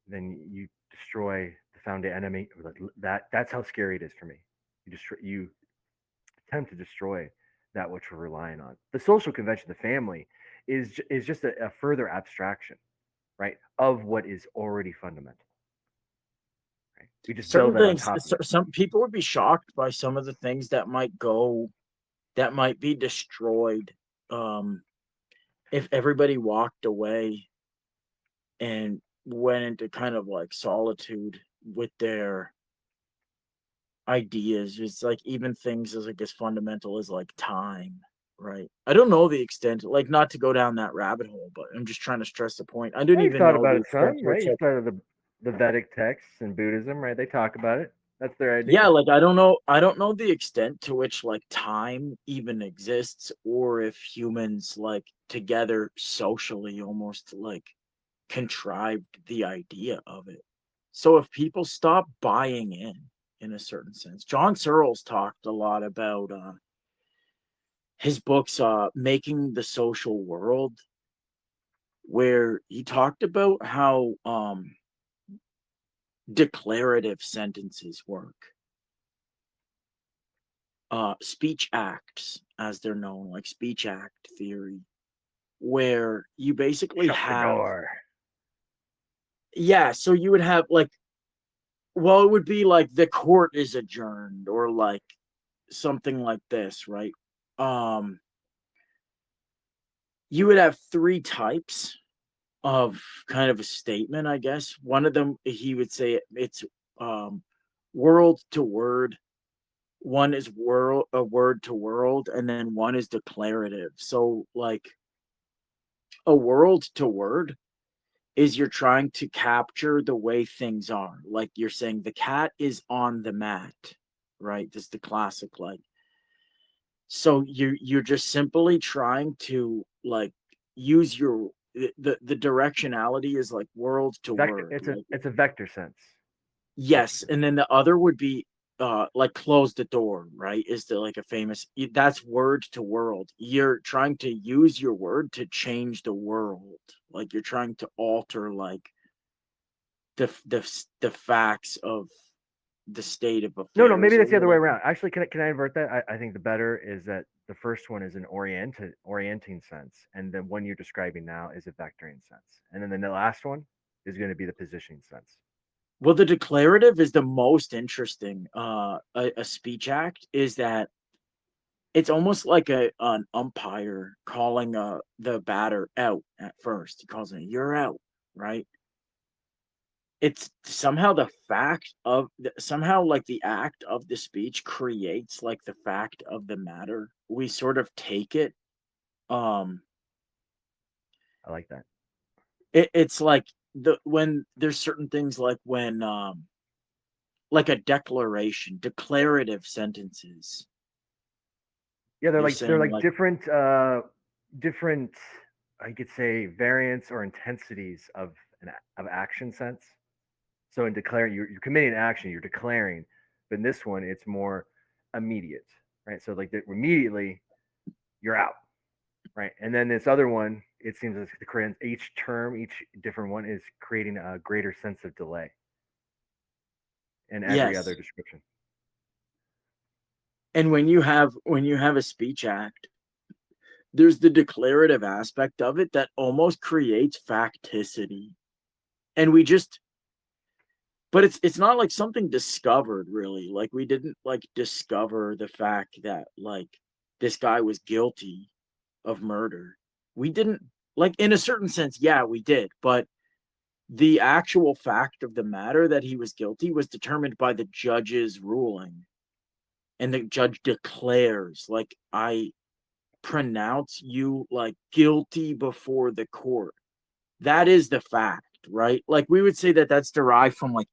A: then you destroy the found enemy. That's how scary it is for me. You attempt to destroy that which we're relying on. The social convention, the family, is just a further abstraction, right, of what is already fundamental. Right? We just build
B: Certain
A: that on
B: things,
A: top of it.
B: some people would be shocked by some of the things that might be destroyed if everybody walked away and went into kind of like solitude with their ideas. It's like even things as like as fundamental as like time, right? I don't know the extent, like not to go down that rabbit hole, but I'm just trying to stress the point. I don't
A: Well, you've
B: even
A: thought
B: know
A: about
B: the
A: it
B: extent
A: some,
B: to
A: right?
B: which
A: You've
B: like,
A: thought of the Vedic texts and Buddhism, right? They talk about it. That's their
B: yeah,
A: idea.
B: like I don't know the extent to which like time even exists, or if humans like together socially almost like contrived the idea of it. So if people stop buying in a certain sense, John Searles talked a lot about his books, Making the Social World, where he talked about how declarative sentences work, speech acts, as they're known, like speech act theory, where you basically
A: Shut the
B: have,
A: door.
B: yeah, so you would have like, well, it would be like the court is adjourned or like something like this, right? Um, you would have three types of kind of a statement, I guess. One of them, he would say it's um, world to word. One is word to world, and then one is declarative. So, like a world to word is you're trying to capture the way things are. Like you're saying the cat is on the mat, right? This is the classic like. So you're just simply trying to like use your the directionality is like world to
A: Vector.
B: word.
A: It's a
B: Like
A: it's a vector sense. Social
B: yes, and
A: convention.
B: then the other would be like close the door, right? Is the like a famous that's word to world. You're trying to use your word to change the world. Like you're trying to alter like the facts of the state of
A: No, maybe
B: affairs or
A: that's the other way
B: whatever.
A: around. Actually, can I invert that? I think the better is that the first one is an orienting sense, and the one you're describing now is a vectoring sense, and then the last one is going to be the positioning sense.
B: Well, the declarative is the most interesting. A speech act is that it's almost like an umpire calling the batter out at first. He calls it, "You're out," right? It's somehow the fact of somehow like the act of the speech creates like the fact of the matter. We sort of take it. Um,
A: I like that.
B: it's like the when there's certain things like a declaration, declarative sentences.
A: Yeah,
B: You're
A: they're
B: saying
A: like
B: like
A: different. I could say variants or intensities of action sense. So in declaring, you're committing an action, you're declaring, but in this one, it's more immediate, right? So like immediately you're out, right? And then this other one, it seems as each term, each different one is creating a greater sense of delay in every other
B: yes.
A: description.
B: And when you have a speech act, there's the declarative aspect of it that almost creates facticity. And we just but it's not like something discovered, really. Like, we didn't like discover the fact that like this guy was guilty of murder. We didn't, like, in a certain sense, yeah, we did, but the actual fact of the matter that he was guilty was determined by the judge's ruling. And the judge declares, like, I pronounce you like guilty before the court. That is the fact, right? Like, we would say that that's derived from like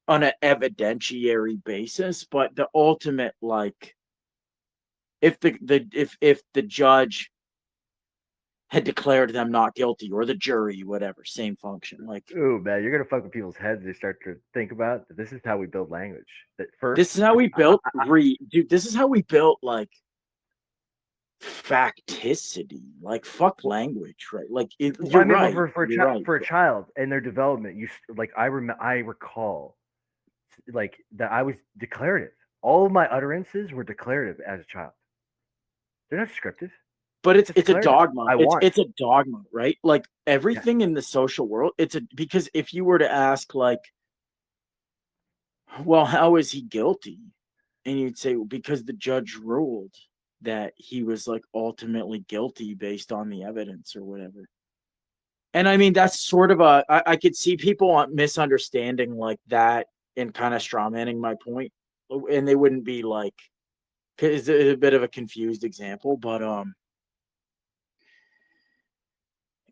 B: on an evidentiary basis, but the ultimate, like, if the judge had declared them not guilty, or the jury, whatever, same function. Like,
A: Ooh, man, you're gonna fuck with people's heads. They start to think about that. This is how we build language. That
B: this
A: first,
B: is how we built dude, this is how we built like facticity. Like, fuck language, right? Like,
A: well,
B: you're
A: I mean, but
B: right. You're right.
A: for a child and their development, like I recall like that I was declarative. All of my utterances were declarative as a child. They're not descriptive.
B: But
A: It's just
B: it's a
A: declarative.
B: dogma.
A: I want.
B: It's a dogma, right? Like,
A: Yeah.
B: everything in the social world, it's a because if you were to ask, like, well, how is he guilty? And you'd say, well, because the judge ruled that he was like ultimately guilty based on the evidence or whatever. And I mean, that's sort of I could see people misunderstanding like that and kind of strawmanning my point. And they wouldn't be like, 'cause it's a bit of a confused example, but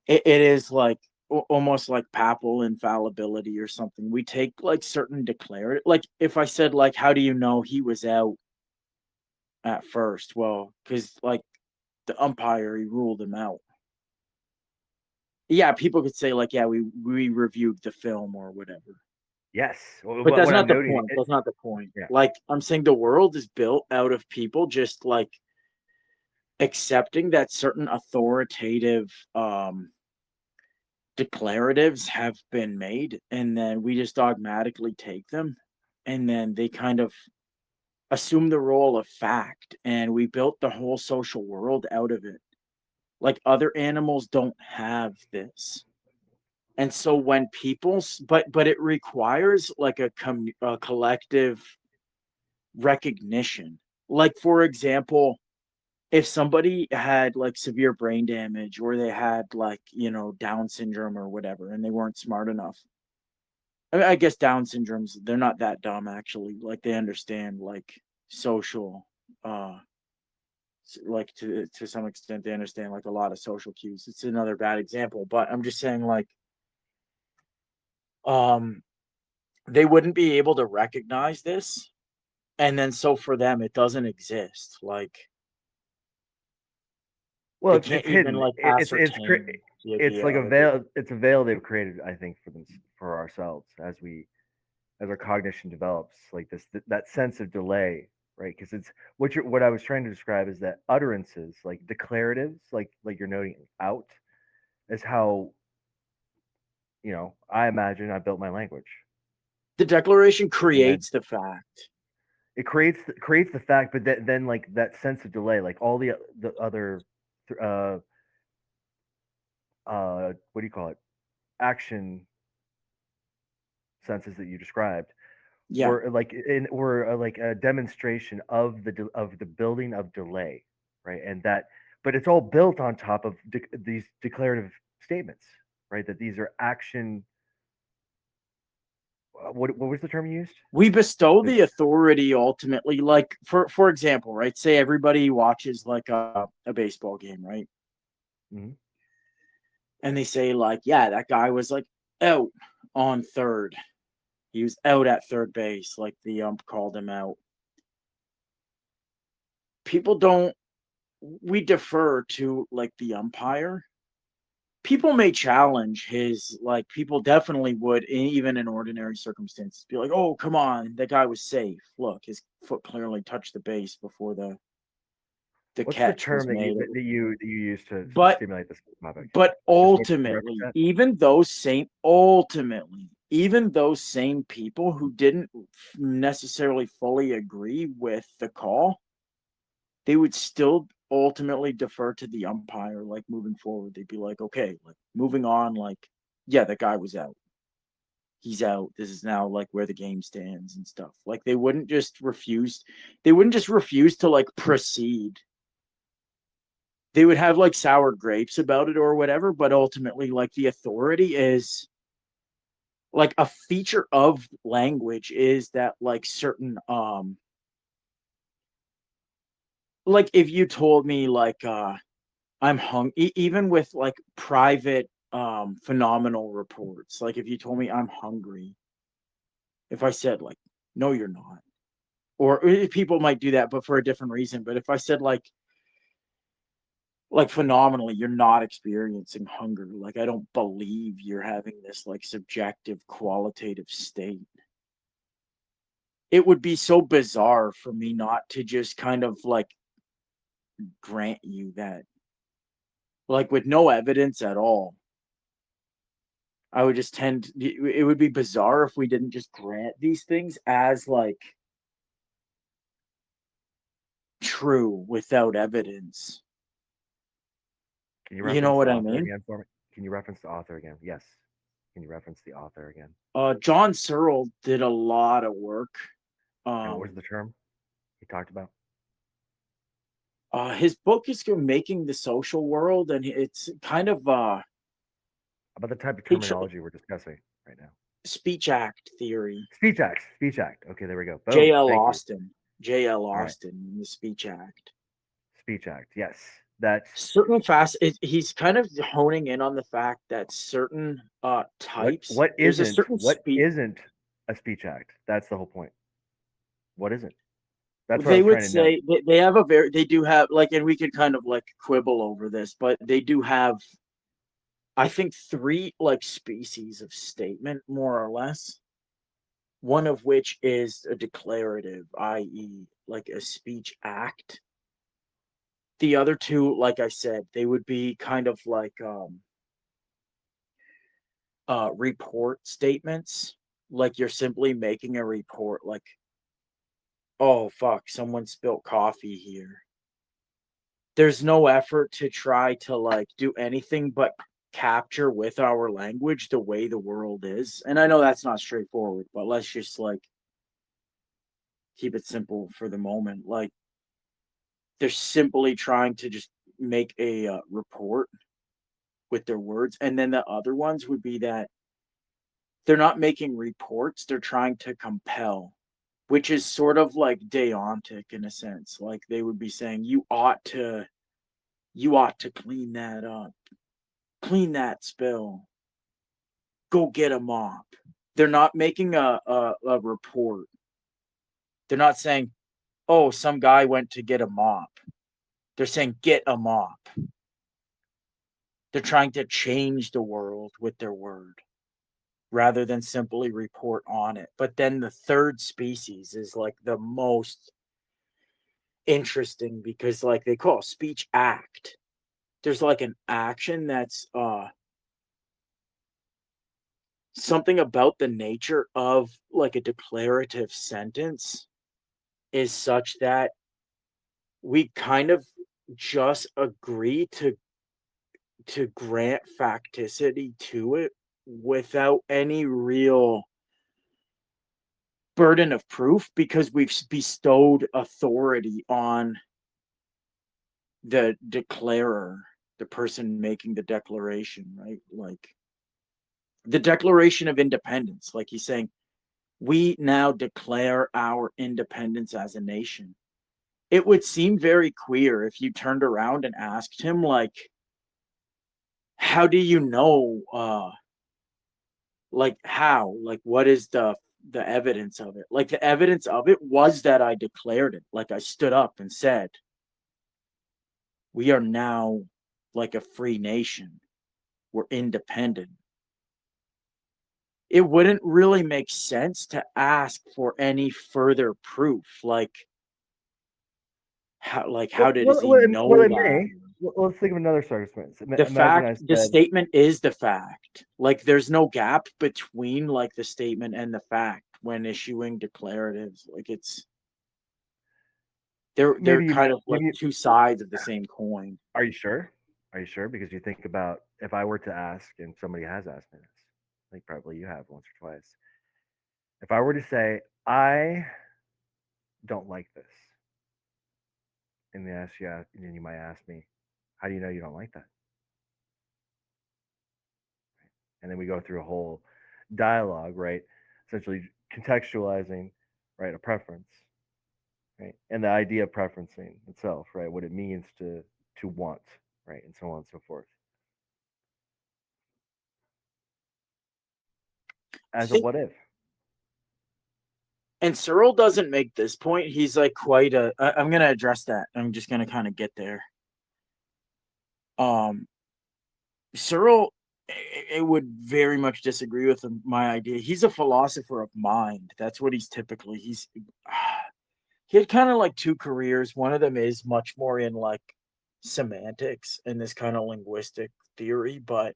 B: it is like almost like papal infallibility or something. We take like certain declarative, like if I said like, how do you know he was out at first? Well, because like the umpire, he ruled him out. Yeah, people could say like, yeah, we reviewed the film or whatever.
A: Yes. Well,
B: But that's
A: what
B: not
A: I'm
B: the
A: noting,
B: point. That's not the point.
A: yeah.
B: Like, I'm saying the world is built out of people just like accepting that certain authoritative declaratives have been made, and then we just dogmatically take them, and then they kind of assume the role of fact, and we built the whole social world out of it. Like, other animals don't have this. And so when but it requires like a collective recognition. Like, for example, if somebody had like severe brain damage, or they had like, Down syndrome or whatever, and they weren't smart enough. I mean, I guess Down syndromes, they're not that dumb actually. Like, they understand like social, uh like, to some extent they understand like a lot of social cues. It's another bad example, but I'm just saying, like, um they wouldn't be able to recognize this, and then so for them it doesn't exist. Like,
A: Well,
B: they
A: it's
B: can't even
A: hidden.
B: like ascertain the
A: It's
B: idea
A: like a
B: of it.
A: veil. It's a veil they've created, I think, for ourselves as our cognition develops. Like that sense of delay, right? Because it's what I was trying to describe is that utterances, like declaratives, like you're noting out, is how I imagine I built my language,
B: The declaration
A: and then
B: creates the fact.
A: it creates the fact, but then like that sense of delay, like all the other uh what do you call it, action senses that you described
B: Yeah.
A: were like a demonstration of of the building of delay, right? And that, but it's all built on top of these declarative statements, right? That these are action. What was the term you used?
B: We bestow
A: This.
B: the authority ultimately, like, for example, right? Say everybody watches like a baseball game, right?
A: Mhm.
B: And they say like, yeah, that guy was like out on third. He was out at third base, like the ump called him out. People don't We defer to like the umpire. People may challenge his, like, people definitely would, even in ordinary circumstances, be like, oh, come on, that guy was safe. Look, his foot clearly touched the base before the
A: What's the
B: catch
A: term
B: was made.
A: that you use to
B: But
A: stimulate this topic?
B: but
A: Just what to
B: ultimately,
A: represent?
B: even those same people who didn't necessarily fully agree with the call, they would still ultimately defer to the umpire, like, moving forward. They'd be like, okay, like, moving on, like, yeah, the guy was out. he's out. This is now like where the game stands and stuff. Like they wouldn't just refuse. They wouldn't just refuse to like proceed. They would have like sour grapes about it or whatever, but ultimately, like the authority is like a feature of language is that like certain like if you told me like I'm hungry, even with like private phenomenal reports, like if you told me I'm hungry, if I said like no you're not, or people might do that but for a different reason, but if I said like phenomenally you're not experiencing hunger, like I don't believe you're having this like subjective qualitative state, it would be so bizarre for me not to just kind of like grant you that, like with no evidence at all. I would just tend it would be bizarre if we didn't just grant these things as like true without evidence.
A: Can you
B: You know
A: reference
B: what
A: the
B: I
A: author
B: mean?
A: again for me? Can you reference the author again? Yes. Can you reference the author again?
B: John Searle did a lot of work.
A: And what was the term he talked about?
B: His book is Making the Social World, and it's kind of
A: About the type of
B: it's
A: terminology we're discussing right now.
B: speech act theory.
A: Speech Act. Speech Act. Okay, there we go. Boom.
B: J.L.
A: Thank you.
B: Austin. J.L.
A: All right.
B: Austin in the Speech Act.
A: Speech Act. Yes. That's
B: Certain he's kind of honing in on the fact that certain types,
A: what
B: there's a
A: isn't
B: certain
A: what
B: speech.
A: isn't a speech act. That's the whole point. What isn't? That's what I
B: They
A: was
B: would
A: trying to note.
B: say they have a very, they do have like, and we could kind of like quibble over this, but they do have, I think, three like species of statement, more or less. One of which is a declarative, i.e., like a speech act. The other two, like I said, they would be kind of like report statements. Like you're simply making a report, like, oh fuck, someone spilt coffee here. There's no effort to try to like do anything but capture with our language the way the world is. And I know that's not straightforward, but let's just like keep it simple for the moment. Like they're simply trying to just make a report with their words. And then the other ones would be that they're not making reports, they're trying to compel, which is sort of like deontic in a sense. Like they would be saying, you ought to clean that up, clean that spill, go get a mop. They're not making a report. They're not saying, oh, some guy went to get a mop. They're saying, get a mop. They're trying to change the world with their word rather than simply report on it. But then the third species is like the most interesting because like they call speech act. There's like an action that's something about the nature of like a declarative sentence is such that we kind of just agree to grant facticity to it without any real burden of proof because we've bestowed authority on the declarer, the person making the declaration, right? Like the Declaration of Independence, like he's saying, we now declare our independence as a nation. It would seem very queer if you turned around and asked him, like, how do you know like how, like what is the evidence of it? Like the evidence of it was that I declared it. Like I stood up and said, we are now like a free nation. We're independent. It wouldn't really make sense to ask for any further proof. How does he know
A: It
B: that?
A: may. Let's think of another circumstance.
B: The
A: Imagine
B: fact,
A: I
B: the
A: said,
B: statement is the fact. Like there's no gap between like the statement and the fact when issuing declaratives. Like it's they're kind of like
A: maybe.
B: two sides of the same coin.
A: Are you sure? Are you sure? Because you think about if I were to ask, and somebody has asked me this, think probably you have once or twice. If I were to say, I don't like this, and then you might ask me, how do you know you don't like that? And then we go through a whole dialogue, right? Essentially contextualizing, right, a preference, right, and the idea of preferencing itself, right, what it means to want, right, and so on and so forth. As a
B: think,
A: what if?
B: and Searle doesn't make this point. He's like quite a. I'm gonna address that. I'm just gonna kind of get there. Um, Searle, it would very much disagree with my idea. He's a philosopher of mind. That's what he's typically. He had kind of like two careers. One of them is much more in like semantics and this kind of linguistic theory, but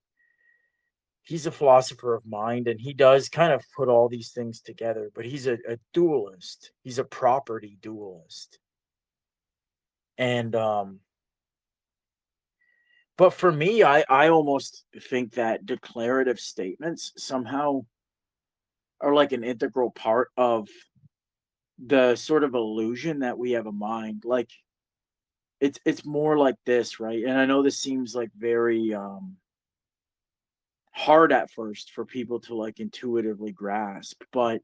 B: he's a philosopher of mind and he does kind of put all these things together, but he's a dualist. He's a property dualist. And but for me, I almost think that declarative statements somehow are like an integral part of the sort of illusion that we have a mind. Like it's more like this, right? And I know this seems like very hard at first for people to like intuitively grasp, but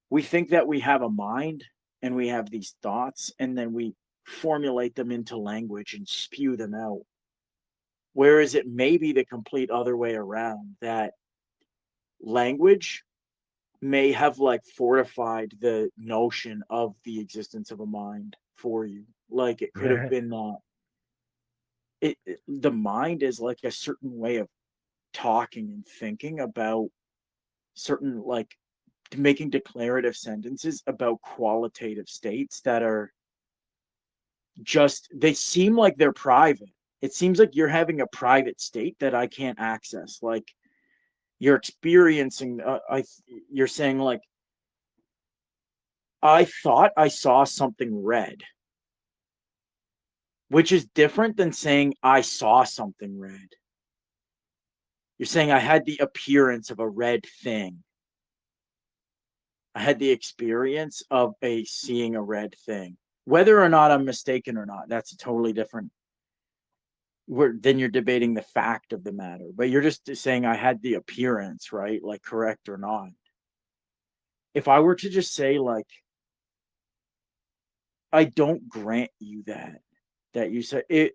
B: we think that we have a mind and we have these thoughts and then we formulate them into language and spew them out. Whereas it may be the complete other way around, that language may have like fortified the notion of the existence of a mind for you. Like it could have been the mind is like a certain way of talking and thinking about certain like making declarative sentences about qualitative states that are just they seem like they're private. It seems like you're having a private state that I can't access. Like you're experiencing you're saying like I thought I saw something red, which is different than saying I saw something red. You're saying I had the appearance of a red thing. I had the experience of seeing a red thing. Whether or not I'm mistaken or not, that's a totally different. Then you're debating the fact of the matter, but you're just saying I had the appearance, right? Like correct or not. If I were to just say like, I don't grant you that you said it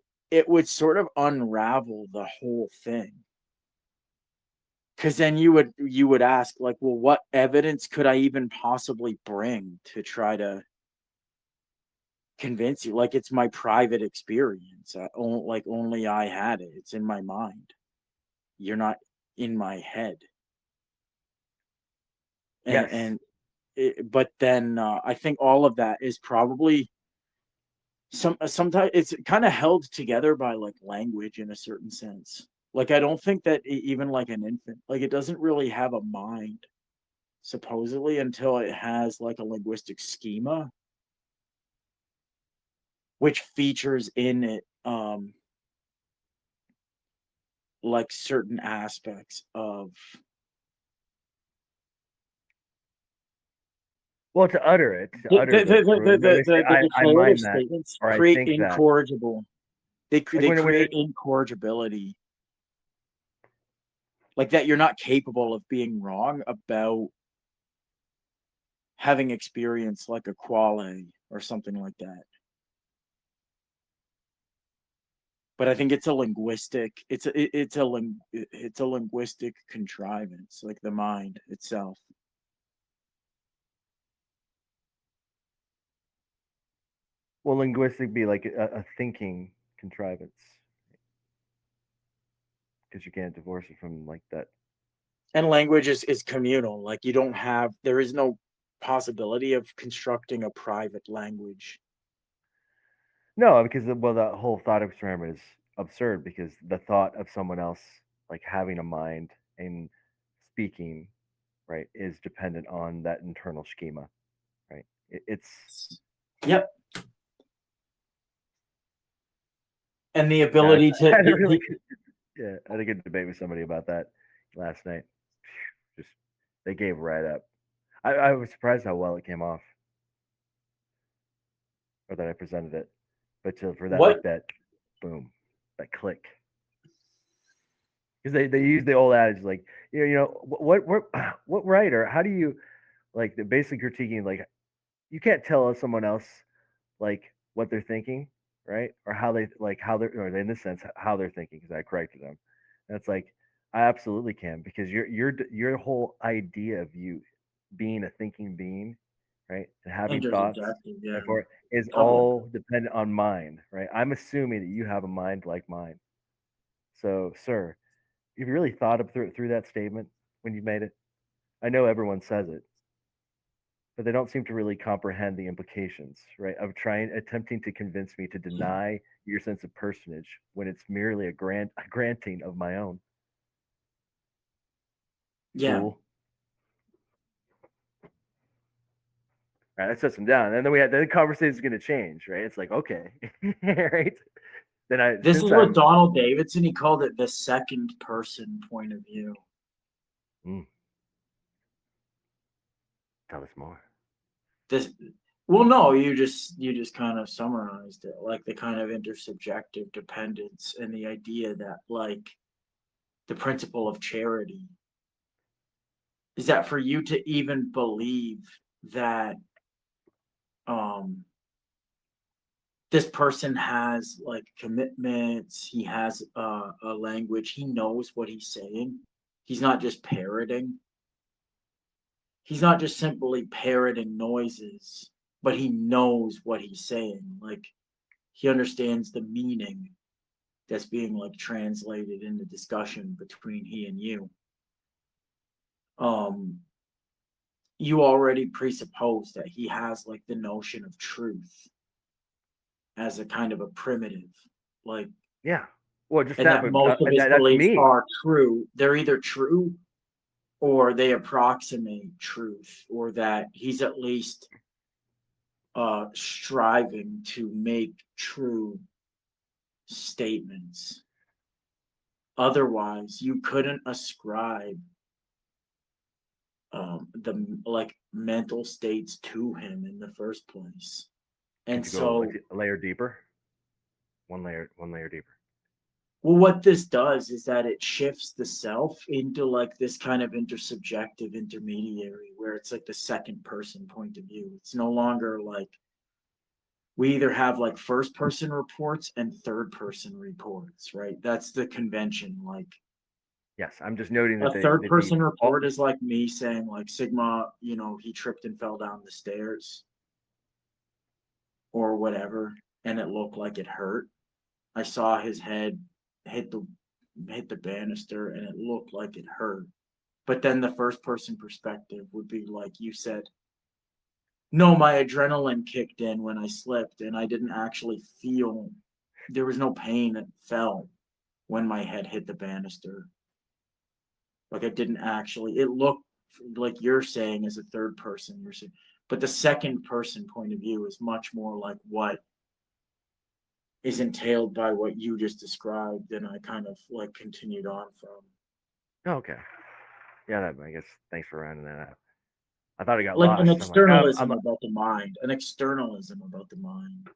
B: would sort of unravel the whole thing. Because then you would ask like, well, what evidence could I even possibly bring to try to convince you? Like it's my private experience. Like only I had it. It's in my mind. You're not in my head.
A: Yes.
B: But then I think all of that is probably sometimes it's kind of held together by like language in a certain sense. Like I don't think that even like an infant, like it doesn't really have a mind supposedly until it has like a linguistic schema which features in it like certain aspects of
A: Well, to utter it, to utter the when we say,
B: the
A: I
B: declarative
A: mind that,
B: statements
A: or I
B: create
A: think that,
B: incorrigible.
A: like
B: They
A: when
B: create incorrigibility, like that you're not capable of being wrong about having experience like a quale or something like that. But I think it's a linguistic it's a linguistic contrivance, like the mind itself.
A: will linguistic be like a thinking contrivance? Because you can't divorce it from like that.
B: And language is communal. Like you don't have there is no possibility of constructing a private language.
A: No, because well, that whole thought experiment is absurd because the thought of someone else like having a mind and speaking, right, is dependent on that internal schema, right? It's
B: Yep. And the
A: yeah,
B: ability to
A: I had a really good, yeah, I had a good debate with somebody about that last night. just they gave right up. I was surprised how well it came off, or that I presented it. But for that,
B: What?
A: like that, boom, that click, because they use the old adage like, what right, or how do you, like, the basic critiquing, like, you can't tell someone else, like, what they're thinking, right, or how they, like, how they're, or in this sense how they're thinking, because I corrected them. And it's like, I absolutely can, because your whole idea of you being a thinking being, right, and having thoughts,
B: Intersubjective, yeah.
A: therefore, is
B: Public.
A: all dependent on mind, right? I'm assuming that you have a mind like mine. So, sir, you've really thought up through that statement when you made it. I know everyone says it, but they don't seem to really comprehend the implications, right, of attempting to convince me to deny your sense of personage when it's merely a granting of my own.
B: Yeah.
A: Fool. Right, that sets them down. And then the conversation is going to change, right? It's like, okay, right?
B: This is
A: Since
B: what
A: I'm,
B: Donald Davidson, he called it the second person point of view.
A: mm, tell us more.
B: This, well, no, you just kind of summarized it, like the kind of intersubjective dependence and the idea that, like, the principle of charity is that for you to even believe that um this person has like commitments, he has a language, he knows what he's saying, he's not just parroting, he's not just simply parroting noises, but he knows what he's saying, like he understands the meaning that's being like translated in the discussion between he and you. um you already presuppose that he has like the notion of truth as a kind of a primitive, like,
A: Yeah. Well, just
B: and
A: that,
B: that
A: but
B: most of his
A: that's
B: beliefs
A: me.
B: are true. They're either true or they approximate truth, or that he's at least striving to make true statements. Otherwise, you couldn't ascribe the like mental states to him in the first place.
A: Could
B: And
A: you go
B: so,
A: a layer deeper? One layer deeper.
B: well, what this does is that it shifts the self into like this kind of intersubjective intermediary where it's like the second person point of view. It's no longer like we either have like first person reports and third person reports, right? That's the convention. Like
A: Yes, I'm just noting
B: a
A: that
B: third
A: the
B: person
A: all,
B: report is like me saying like Sigma, he tripped and fell down the stairs or whatever, and it looked like it hurt. I saw his head hit the hit the banister and it looked like it hurt. But then the first person perspective would be like you said, no, my adrenaline kicked in when I slipped and I didn't actually feel, there was no pain that felt when my head hit the banister. Like I didn't actually, it looked like you're saying as a third person, you're saying, but the second person point of view is much more like what is entailed by what you just described, and I kind of like continued on from.
A: oh, okay. Yeah, I guess thanks for rounding that out. I thought I got
B: Like an
A: lost. I'm like,
B: externalism about the mind, an externalism about the mind.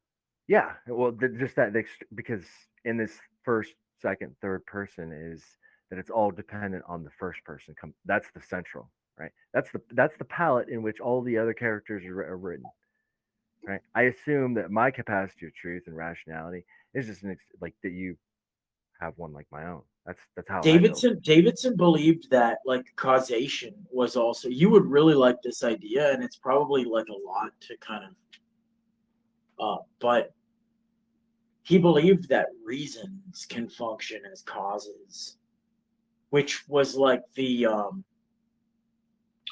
A: yeah. Well, just that because in this first, second, third person is that it's all dependent on the first person. That's the central, right? That's the palette in which all the other characters are written, right? I assume that my capacity of truth and rationality is just like that you have one like my own. That's how I built it.
B: Davidson believed that like causation was also, you would really like this idea, and it's probably like a lot to kind of but he believed that reasons can function as causes, which was like the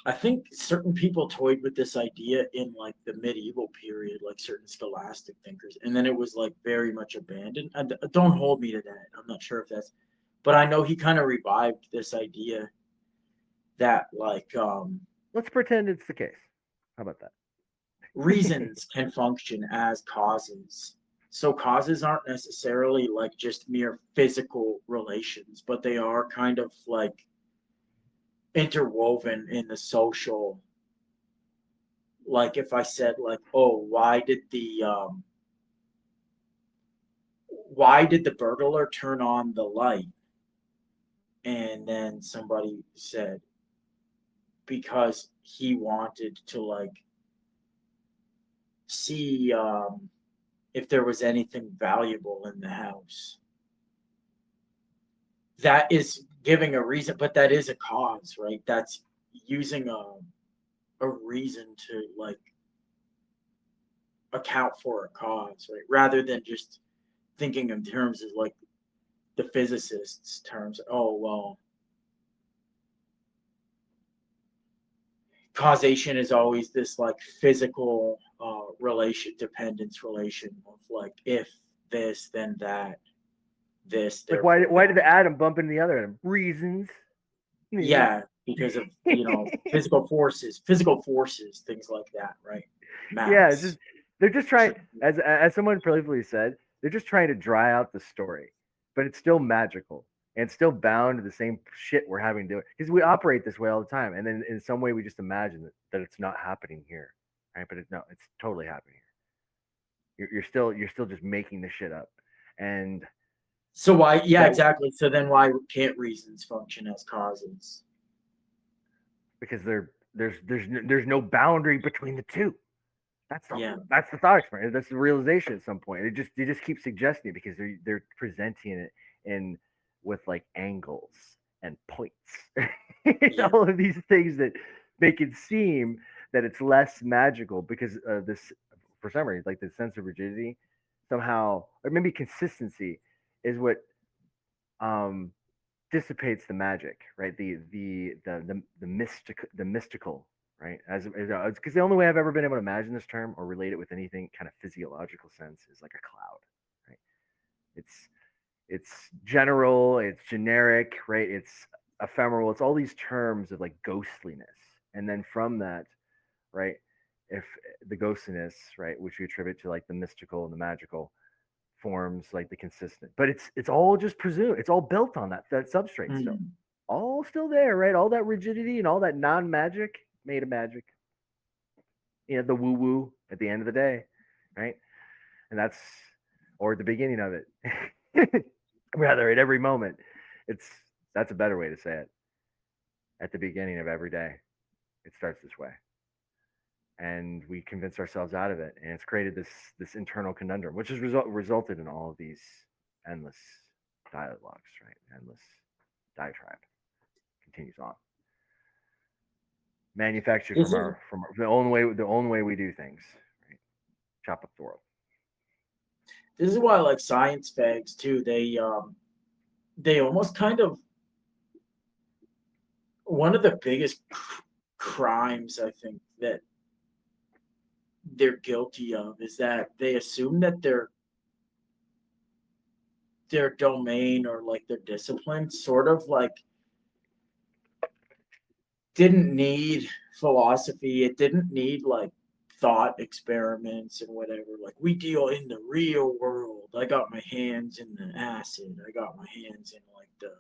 B: I think certain people toyed with this idea in like the medieval period, like certain scholastic thinkers, and then it was like very much abandoned. And don't hold me to that. I'm not sure if that's, but I know he kind of revived this idea that like
A: Let's pretend it's the case. How about that?
B: reasons can function as causes. So causes aren't necessarily like just mere physical relations, but they are kind of like interwoven in the social. Like if I said like, oh, why did the burglar turn on the light? And then somebody said, because he wanted to like see if there was anything valuable in the house. That is giving a reason, but that is a cause, right? That's using a reason to like account for a cause, right? Rather than just thinking in terms of like the physicists' terms. Oh well, causation is always this like physical relation, dependence relation of like if this then that, this
A: Like
B: therefore
A: why did
B: that.
A: the atom bump into the other atom? Reasons.
B: Yeah, because of physical forces, things like that, right?
A: Yeah, it's just
B: Mass.
A: they're just trying, as someone previously said, they're just trying to dry out the story, but it's still magical and it's still bound to the same shit we're having to do it because we operate this way all the time, and then in some way we just imagine that it's not happening here, right? But no, it's totally happening here. You're still just making the shit up, and
B: So why? Yeah,
A: that
B: exactly. So then why can't reasons function as causes?
A: because there's no boundary between the two.
B: Yeah.
A: That's the thought experiment. That's the realization at some point. They just keep suggesting it because they're presenting it in with like angles and points,
B: Yeah.
A: all of these things that make it seem that it's less magical because this for some reason like the sense of rigidity somehow or maybe consistency is what um dissipates the magic, right? The mystical, right? As because the only way I've ever been able to imagine this term or relate it with anything kind of physiological sense is like a cloud, right? It's it's general, it's generic, right? It's ephemeral. It's all these terms of like ghostliness, and then from that, right? If the ghostliness, right, which we attribute to like the mystical and the magical, forms like the consistent, but it's all just presumed, it's all built on that substrate still,
B: Mm.
A: all still there, right? All that rigidity and all that non-magic made of magic, the woo woo at the end of the day, right? And that's or at the beginning of it, rather at every moment. It's that's a better way to say it. At the beginning of every day, it starts this way, and we convince ourselves out of it, and it's created this internal conundrum, which has resulted in all of these endless dialogues, right? Endless diatribe continues on, manufactured
B: This is
A: from the only way we do things, right? Chop up the world.
B: this is why I like science fags too. They almost kind of one of the biggest crimes I think that they're guilty of is that they assume that their domain or like their discipline sort of like didn't need philosophy. It didn't need like thought experiments and whatever. Like we deal in the real world. I got my hands in the acid. I got my hands in like the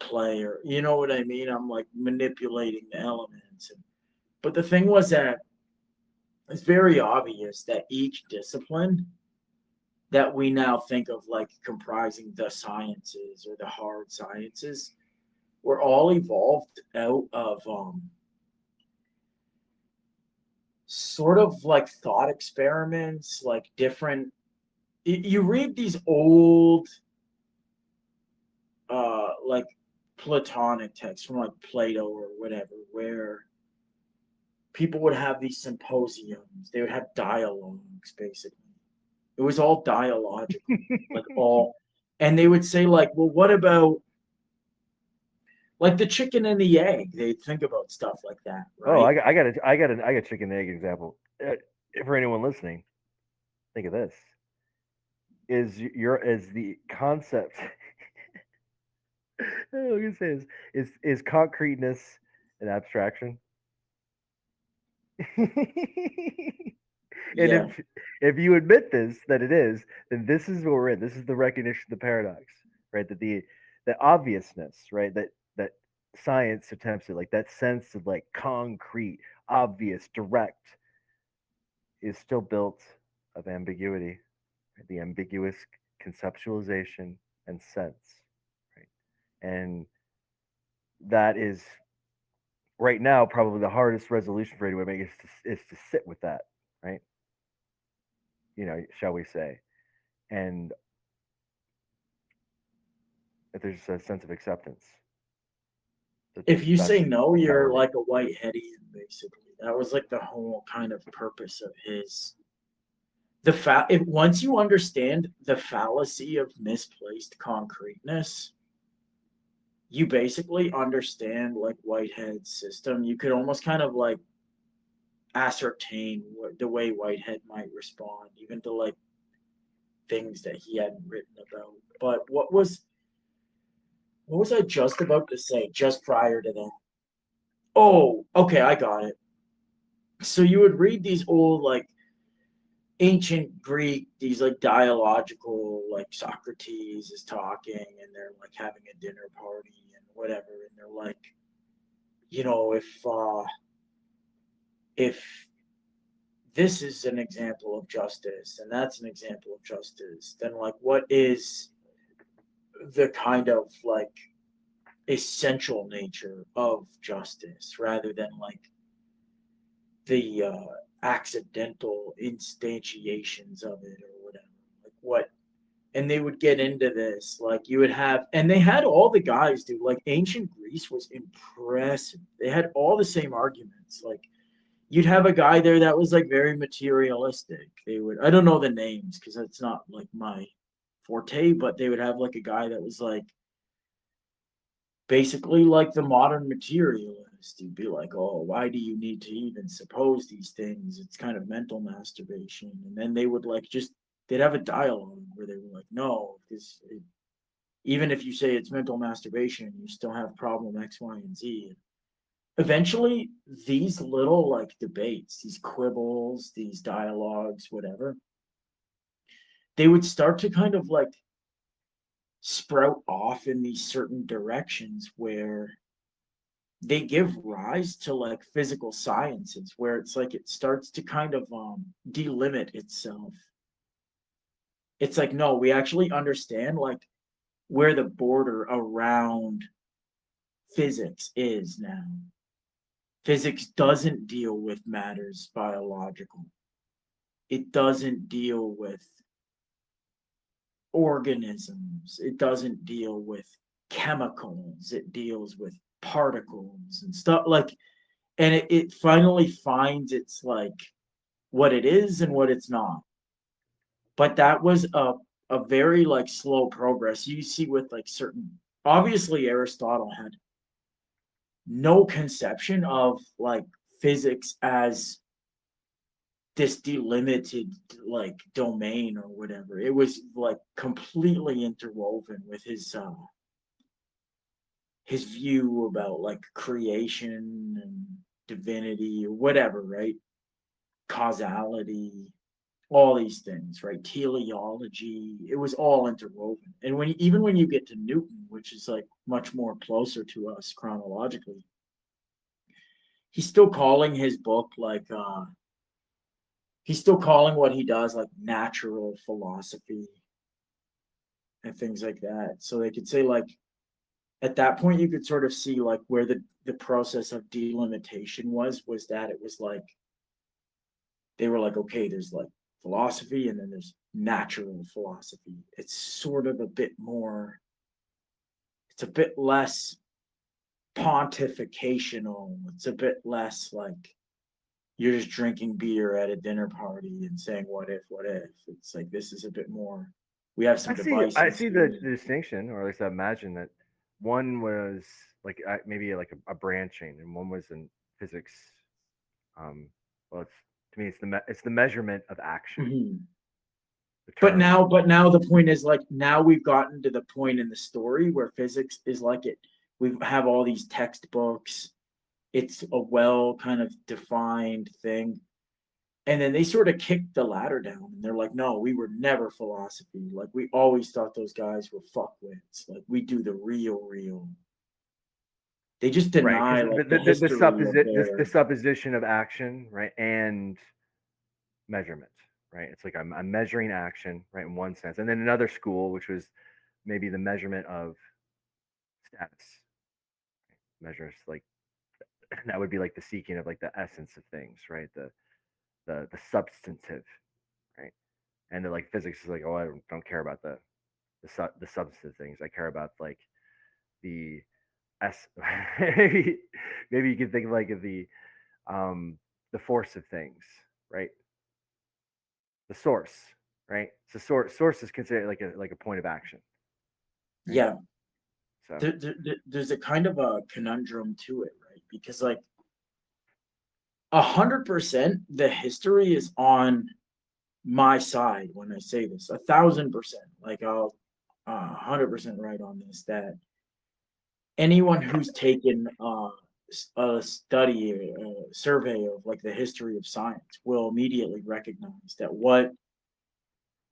B: clay, or you know what I mean. I'm like manipulating the elements. But the thing was that it's very obvious that each discipline that we now think of like comprising the sciences or the hard sciences were all evolved out of sort of like thought experiments, like different. You read these old, like Platonic texts from like Plato or whatever, where people would have these symposiums. They would have dialogues, basically. It was all dialogical, like all, and they would say like, well, what about like the chicken and the egg? They'd think about stuff like that,
A: Oh,
B: right?
A: I got chicken and egg example. For anyone listening, think of this: is the concept. I'm gonna say is concreteness an abstraction? And
B: Yeah.
A: if you admit this that it is, then this is what we're in. This is the recognition of the paradox, right? That the obviousness, right? That science attempts it, like that sense of like concrete, obvious, direct, is still built of ambiguity, right? The ambiguous conceptualization and sense, right? And that is right now probably the hardest resolution for anyone to make is to sit with that, right? Shall we say? And that there's a sense of acceptance that
B: If you
A: that's
B: say no,
A: not
B: you're
A: working.
B: like a Whiteheadian, basically. That was like the whole kind of purpose of his. If once you understand the fallacy of misplaced concreteness, you basically understand like Whitehead's system. You could almost kind of like ascertain the way Whitehead might respond, even to like things that he hadn't written about. But what was I just about to say just prior to that? Oh, okay, I got it. So you would read these old like ancient Greek, these like dialogical, like Socrates is talking and they're like having a dinner party and whatever, and they're like, if this is an example of justice and that's an example of justice, then like what is the kind of like essential nature of justice rather than like the accidental instantiations of it or whatever. Like what, and they would get into this. Like you would have, and they had all the guys do. Like ancient Greece was impressive. They had all the same arguments. Like you'd have a guy there that was like very materialistic. They would, I don't know the names because that's not like my forte, but they would have like a guy that was like basically like the modern materialist. You'd be like, oh, why do you need to even suppose these things? It's kind of mental masturbation. And then they would like just, they'd have a dialogue where they were like, no, because even if you say it's mental masturbation, you still have problem X, Y, and Z. Eventually, these little like debates, these quibbles, these dialogues, whatever, they would start to kind of like sprout off in these certain directions where they give rise to like physical sciences where it's like it starts to kind of delimit itself. It's like no, we actually understand like where the border around physics is now. Physics doesn't deal with matters biological. It doesn't deal with organisms. It doesn't deal with chemicals. It deals with particles and stuff like, and it finally finds its like what it is and what it's not. But that was a very like slow progress. You see with like certain, obviously Aristotle had no conception of like physics as this delimited like domain or whatever. It was like completely interwoven with his view about like creation and divinity or whatever, right? Causality, all these things, right? Teleology, it was all interwoven. And even when you get to Newton, which is like much more closer to us chronologically, he's still calling his book like he's still calling what he does like natural philosophy and things like that. So they could say like at that point you could sort of see like where the process of delimitation was that it was like they were like, okay, there's like philosophy and then there's natural philosophy. It's sort of a bit more, it's a bit less pontificational. It's a bit less like you're just drinking beer at a dinner party and saying what if, what if. It's like this is a bit more, we have some
A: I
B: devices
A: see
B: here.
A: the distinction, or at least I imagine that one was like maybe like a branching, and one was in physics. Um, well, it's to me, it's the measurement of action.
B: Mhm.
A: The
B: But
A: term.
B: now the point is like now we've gotten to the point in the story where physics is like it. We have all these textbooks. It's a well kind of defined thing. And then they sort of kicked the ladder down and they're like, no, we were never philosophy. Like we always thought those guys were fuckwits. Like we do the real. They just
A: Right,
B: deny
A: because
B: like the history of
A: the
B: their.
A: supposition of action, right, and measurement, right? It's like I'm measuring action, right, in one sense, and then another school, which was maybe the measurement of status, measures like that would be like the seeking of like the essence of things, right? The substantive, right? And then like physics is like, oh, I don't care about the substantive things. I care about like the s. Maybe you can think of like of the force of things, right? The source, right? So source is considered like a point of action, right?
B: Yeah,
A: So
B: there's a kind of a conundrum to it, right? Because like 100% the history is on my side when I say this. 1,000%. Like I'll 100% right on this. That anyone who's taken a study, a survey of like the history of science will immediately recognize that what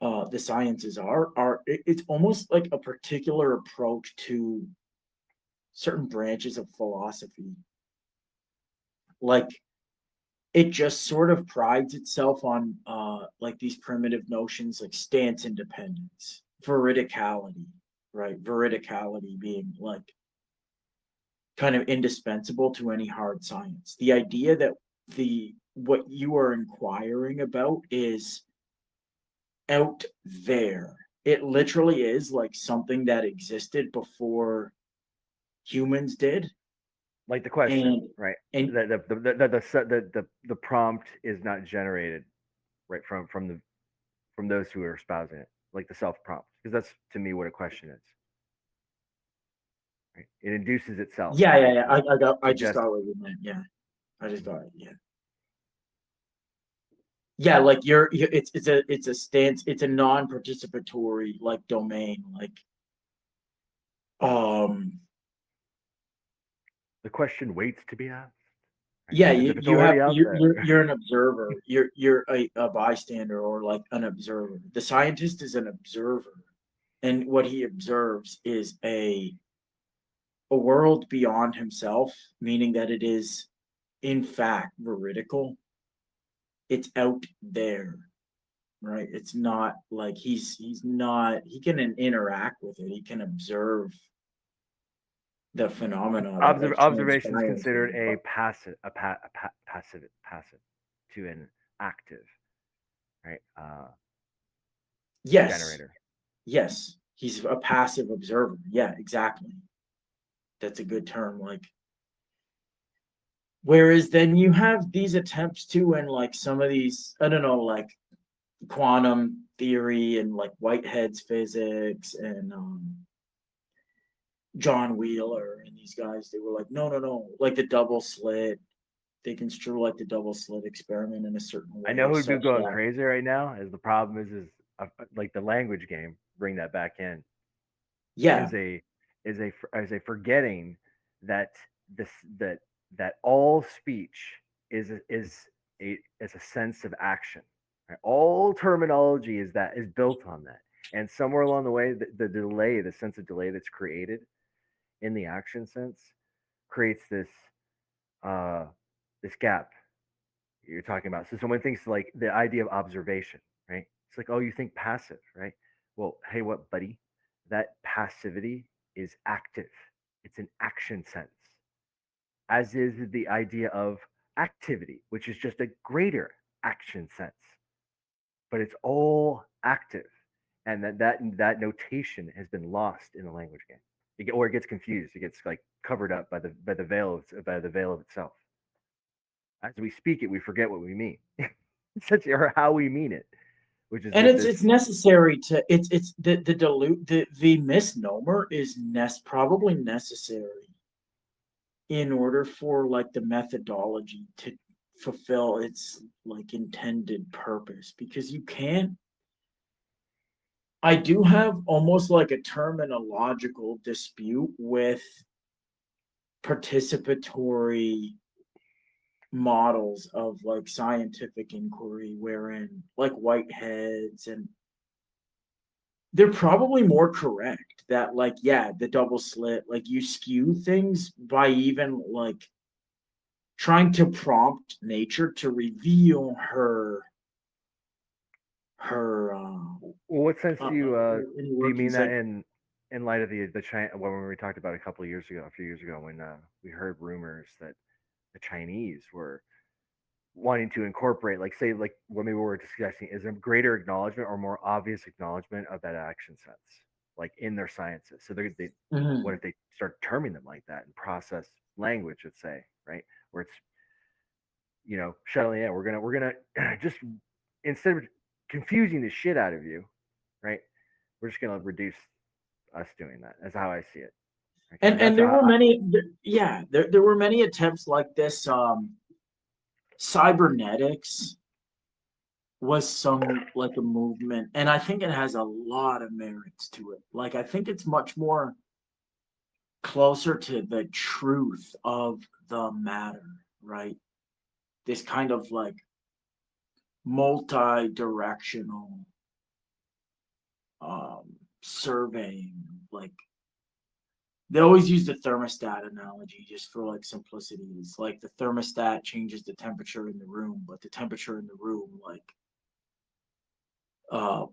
B: the sciences it's almost like a particular approach to certain branches of philosophy. Like it just sort of prides itself on like these primitive notions like stance independence, veridicality, right? Veridicality being like kind of indispensable to any hard science. The idea that the what you are inquiring about is out there. It literally is like something that existed before humans did.
A: like the question,
B: And
A: right?
B: and
A: The prompt is not generated right from those who are espousing it, like the self prompt, because that's to me what a question is. Right? It induces itself,
B: yeah, yeah,
A: right?
B: yeah. I just
A: Suggest
B: got what you meant. Yeah. I just got it. Yeah. Yeah, like it's a stance, it's a non-participatory like domain. Like um
A: the question waits to be asked, right?
B: yeah,
A: As if it's
B: you have
A: already out there.
B: you're an observer. You're a bystander or like an observer. The scientist is an observer, and what he observes is a world beyond himself, meaning that it is in fact veridical. It's out there, right? It's not like he's not he can interact with it. He can observe the phenomena that like
A: Observation is
B: transpires
A: considered
B: there.
A: a
B: But
A: passive to an active, right?
B: yes,
A: Generator.
B: yes, he's a passive observer. Yeah, exactly. That's a good term. Like, whereas then you have these attempts too, and like some of these, I don't know, like quantum theory and like Whitehead's physics and John Wheeler and these guys, they were like, no, no, no, like the double slit. They construe like the double slit experiment in a certain
A: I know
B: way,
A: who'd be
B: such
A: going
B: that
A: crazy right now. Is the problem like the language game. Bring that back in.
B: yeah,
A: Is a is a forgetting that this that that all speech is a sense of action. Right? All terminology is built on that, and somewhere along the way, the delay, the sense of delay that's created in the action sense, creates uh, this gap you're talking about. So someone thinks like the idea of observation, right? It's like, oh, you think passive, right? Well, hey, what, buddy? That passivity is active. It's an action sense, as is the idea of activity, which is just a greater action sense, but it's all active. And that notation has been lost in the language game. Or it gets confused. It gets like covered up by the veil of itself. As we speak it, we forget what we mean, such or how we mean it, which is
B: and
A: just this.
B: it's necessary to it's the dilute the misnomer is probably necessary in order for like the methodology to fulfill its like intended purpose, because you can't. I do have almost like a terminological dispute with participatory models of like scientific inquiry wherein like Whiteheads and they're probably more correct that, like, yeah, the double slit, like, you skew things by even, like, trying to prompt nature to reveal her,
A: Well, what sense
B: inner
A: do you mean
B: workings,
A: that
B: like.
A: in light of the China when we talked about a couple of years ago, a few years ago, when we heard rumors that the Chinese were wanting to incorporate, like, say, like what maybe we were discussing, is a greater acknowledgement or more obvious acknowledgement of that action sense, like in their sciences. So they what
B: Mhm.
A: if they start terming them like that and process language, let's say, right, where it's, shuttling, yeah, we're gonna just, instead of confusing the shit out of you, right, we're just gonna reduce us doing that. That's how I see it. Okay,
B: And
A: that's
B: there were
A: how.
B: many, yeah, there were many attempts like this. Cybernetics was some like a movement, and I think it has a lot of merits to it. Like, I think it's much more closer to the truth of the matter, right? This kind of like multi-directional surveying. Like, they always use the thermostat analogy just for like simplicity. It's like the thermostat changes the temperature in the room, but the temperature in the room like uh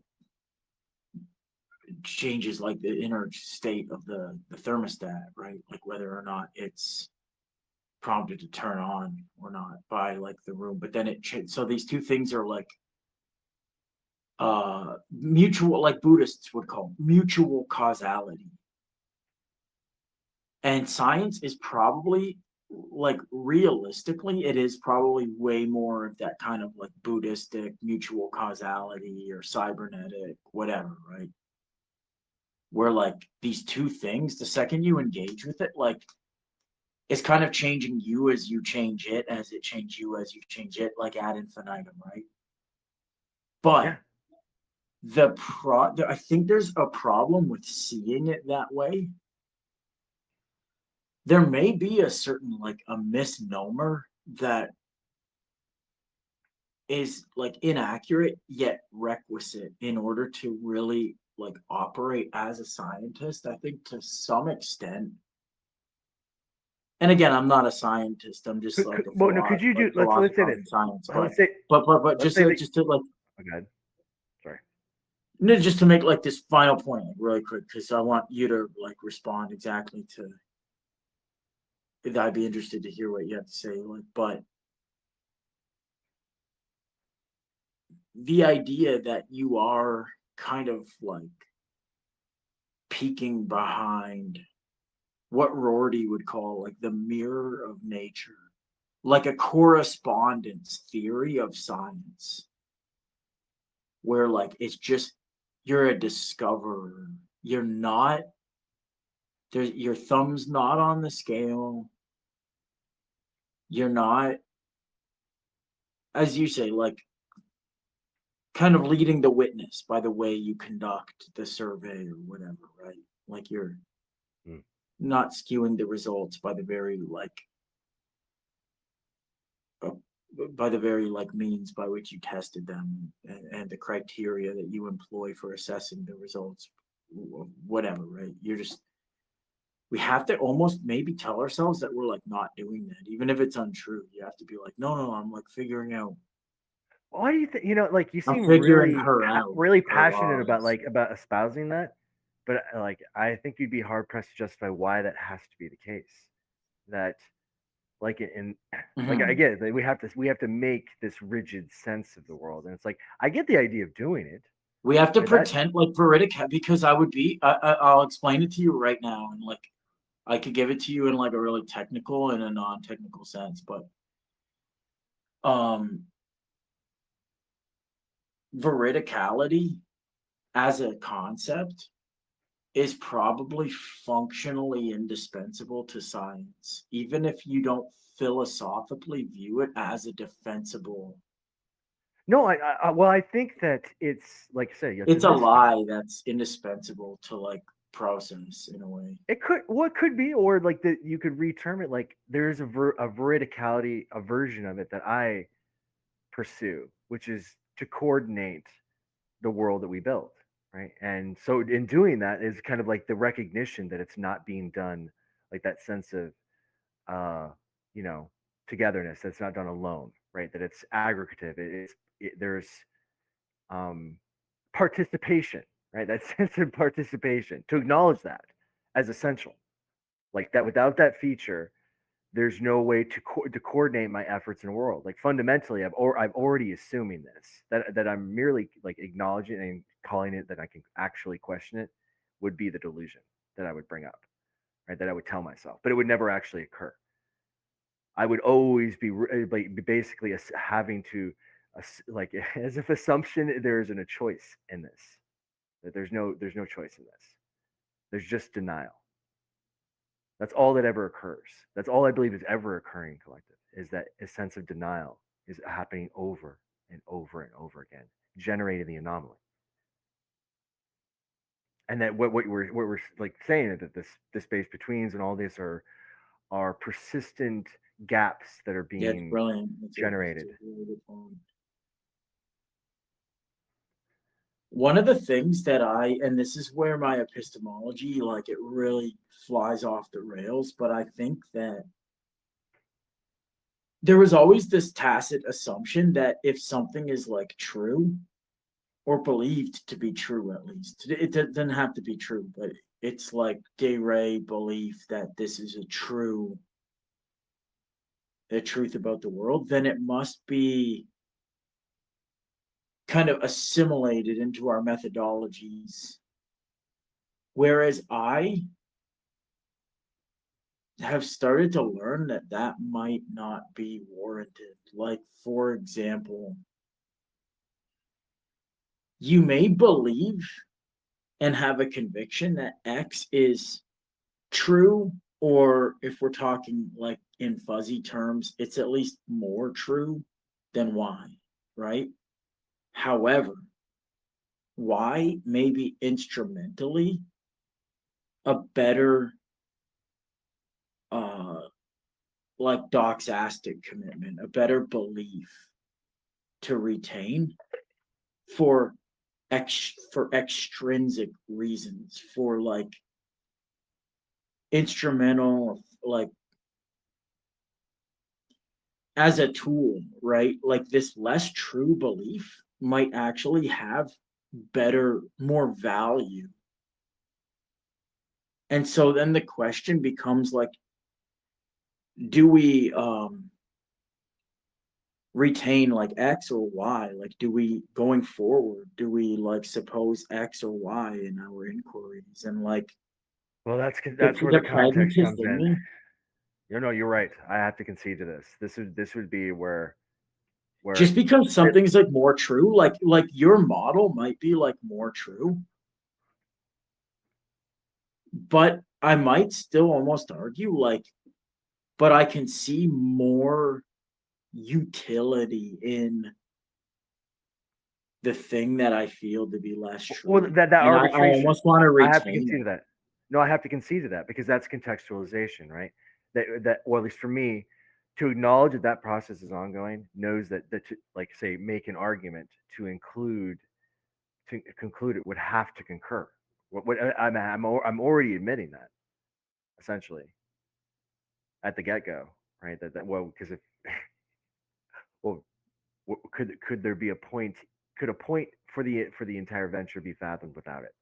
B: changes like the inner state of the thermostat, right? Like whether or not it's prompted to turn on or not by like the room. But then so these two things are like mutual, like Buddhists would call mutual causality. And science is probably, like, realistically, it is probably way more of that kind of like Buddhistic mutual causality or cybernetic, whatever, right? Where like these two things, the second you engage with it, like it's kind of changing you as you change it, as it changes you as you change it, like ad infinitum, right? But
A: Yeah.
B: I think there's a problem with seeing it that way. There may be a certain like a misnomer that is like inaccurate yet requisite in order to really like operate as a scientist. I think to some extent, and again, I'm not a scientist, I'm just like a
A: Well, no, could you do, let's say this.
B: philosophizing science,
A: Let's say
B: but
A: let's say that.
B: just to like,
A: Oh, God, sorry.
B: no, just to make like this final point like really quick, because I want you to like respond exactly to, I'd be interested to hear what you have to say, like, but the idea that you are kind of like peeking behind what Rorty would call like the mirror of nature, like a correspondence theory of science, where like it's just you're a discoverer. You're not there's your thumb's not on the scale. You're not, as you say, like kind of leading the witness by the way you conduct the survey or whatever, right? Like you're
A: Mm.
B: not skewing the results by the very like uh, means by which you tested them, and the criteria that you employ for assessing the results, whatever, right? You're just, we have to almost maybe tell ourselves that we're like not doing that, even if it's untrue. You have to be like, no, no, I'm like figuring out,
A: Why do you think, like, you
B: I'm
A: seem
B: figuring
A: really
B: her out,
A: really
B: her
A: passionate about,
B: laws.
A: like, about espousing that, but like I think you'd be hard pressed to justify why that has to be the case. That, like, in like, I
B: Mhm.
A: get it, that we have to make this rigid sense of the world, and it's like I get the idea of doing it,
B: We have to
A: right? That
B: pretend like veridic, because I would be, I'll explain it to you right now, and like I could give it to you in like a really technical and a non-technical sense, but um veridicality as a concept is probably functionally indispensable to science, even if you don't philosophically view it as a defensible.
A: No, well, I think that it's like I say, it's a
B: It's a
A: misnomer.
B: lie that's indispensable to like process in a way.
A: It could, what could be, or like that you could reterm it, like there's a veridicality, a version of it that I pursue, which is to coordinate the world that we built. right? And so in doing that is kind of like the recognition that it's not being done, like that sense of uh you know togetherness, that's not done alone, right? That it's aggregative, there's um participation, right? That sense of participation, to acknowledge that as essential, like that without that feature there's no way to coordinate my efforts in the world. Like fundamentally, I've already assuming this, that I'm merely like acknowledging and calling it, that I can actually question it, would be the delusion that I would bring up, right? That I would tell myself, but it would never actually occur. I would always be like basically having to like as if assumption there isn't a choice in this, that there's no choice in this. There's just denial. That's all that ever occurs. That's all I believe is ever occurring in collective, is that a sense of denial is happening over and over and over again, generating the anomaly. And that what we're like saying, that this space betweens and all this are persistent gaps that are
B: Yeah, it's
A: being
B: brilliant. It's
A: generated.
B: a really good point. One of the things that and this is where my epistemology, like, it really flies off the rails, but I think that there was always this tacit assumption that if something is like true, or believed to be true, at least it doesn't have to be true, but it's like 𝘚𝘪𝘨 belief that this is a truth about the world, then it must be kind of assimilated into our methodologies. Whereas I have started to learn that that might not be warranted. Like, for example, you may believe and have a conviction that X is true, or if we're talking like in fuzzy terms, it's at least more true than Y, right? However, Y may be instrumentally a better uh like doxastic commitment, a better belief to retain for for extrinsic reasons, for like instrumental, like as a tool, right? Like this less true belief might actually have better, more value. And so then the question becomes like, do we retain like X or Y? Like, do we, going forward, do we like suppose X or Y in our inquiries? And like
A: Well, that's where
B: the
A: the context
B: pragmatist
A: comes
B: in
A: in.
B: me,
A: No, you're right. I have to concede to this. This would be where
B: just because
A: it,
B: something's like more true, like your model might be like more true, but I might still almost argue like, but I can see more utility in the thing that I feel to be less
A: well,
B: true.
A: that
B: And I
A: arbitration,
B: almost want to
A: I have to
B: retain
A: concede to
B: it.
A: that. No, I have to concede to that because that's contextualization, right? That, or at least for me, to acknowledge that that process is ongoing, knows that to, like, say, make an argument to include, to conclude it, would have to concur. I'm already admitting that, essentially, at the get go, right? That well, because if well, could there be a point? Could a point for the entire venture be fathomed without it?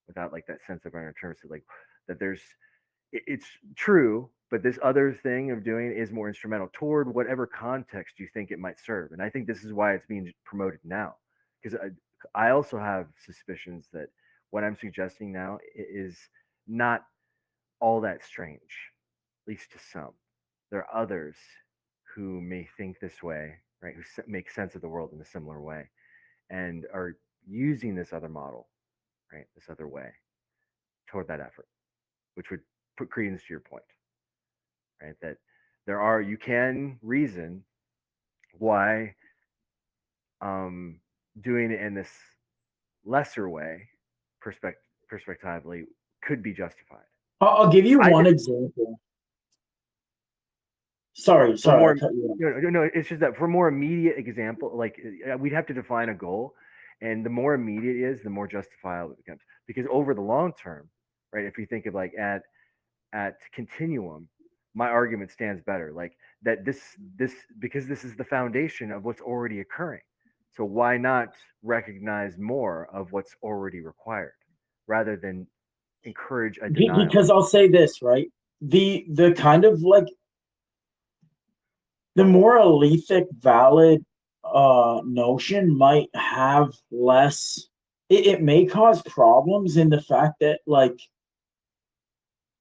A: Without like that sense of interest, like that there's, it's true, but this other thing of doing is more instrumental toward whatever context you think it might serve. And I think this is why it's being promoted now, because I also have suspicions that what I'm suggesting now is not all that strange, at least to some. There are others who may think this way, right? Who make sense of the world in a similar way and are using this other model, right? This other way toward that effort, which would put credence to your point, right? That you can reason why um, doing it in this lesser way, perspectively, could be justified.
B: I'll give you
A: I
B: one
A: just,
B: example. Sorry,
A: for
B: sorry, I
A: more,
B: cut you off.
A: no, it's just that for more immediate example, like we'd have to define a goal, And the more immediate it is, the more justifiable it becomes. Because over the long term, right? If you think of like at continuum, my argument stands better. Like that this because this is the foundation of what's already occurring. So why not recognize more of what's already required rather than encourage a denial?
B: Because I'll say this, right? The kind of like the more alethic valid notion might have less, it may cause problems in the fact that like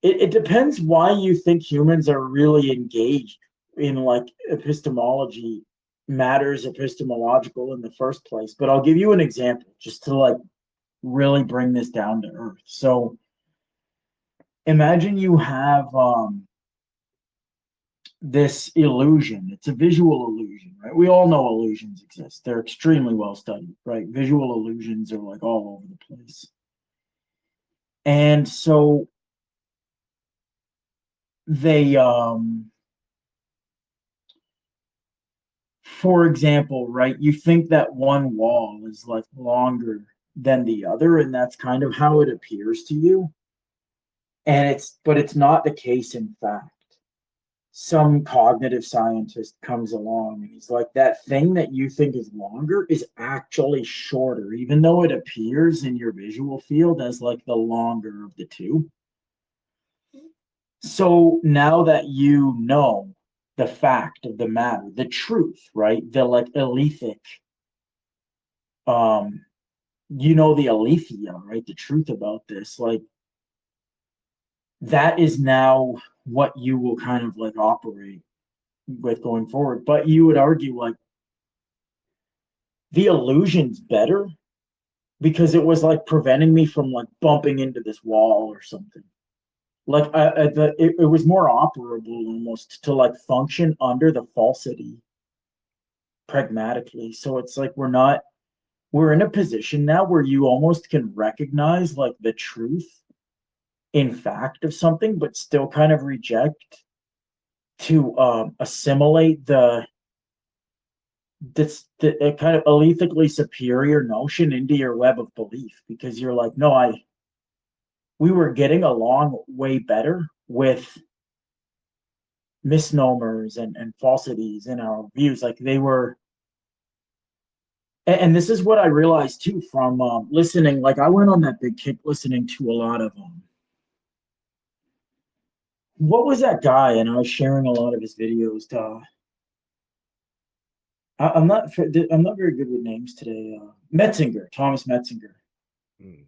B: it depends why you think humans are really engaged in like epistemology, matters epistemological in the first place. But I'll give you an example just to like really bring this down to earth. So imagine you have this illusion. It's a visual illusion, right? We all know illusions exist. They're extremely well studied, right? Visual illusions are like all over the place. And so they for example, right, you think that one wall is like longer than the other, and that's kind of how it appears to you. And it's not the case in fact. Some cognitive scientist comes along and he's like, that thing that you think is longer is actually shorter, even though it appears in your visual field as like the longer of the two. So now that you know the fact of the matter, the truth, right? The like alethic, you know, the aletheia, right? The truth about this, like that is now what you will kind of like operate with going forward. But you would argue like the illusion's better because it was like preventing me from like bumping into this wall or something. Like it was more operable almost to like function under the falsity pragmatically. So it's like we're in a position now where you almost can recognize like the truth in fact of something, but still kind of reject to assimilate the kind of alethically superior notion into your web of belief, because you're like, no, we were getting along way better with misnomers and falsities in our views. Like they were, and this is what I realized too from listening. Like I went on that big kick listening to a lot of what was that guy, and I was sharing a lot of his videos to I'm not very good with names today. Metzinger, Thomas Metzinger.
A: Mm.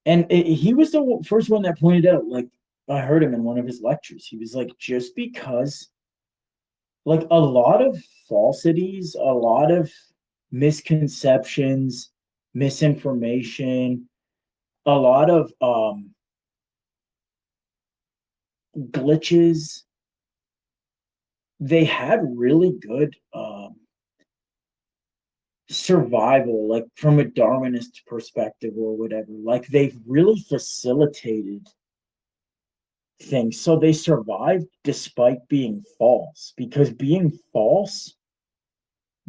B: And he was the first one that pointed out, like, I heard him in one of his lectures. He was like, just because, like, a lot of falsities, a lot of misconceptions, misinformation, a lot of glitches, they had really good survival, like from a Darwinist perspective or whatever. Like they've really facilitated things, so they survived despite being false, because being false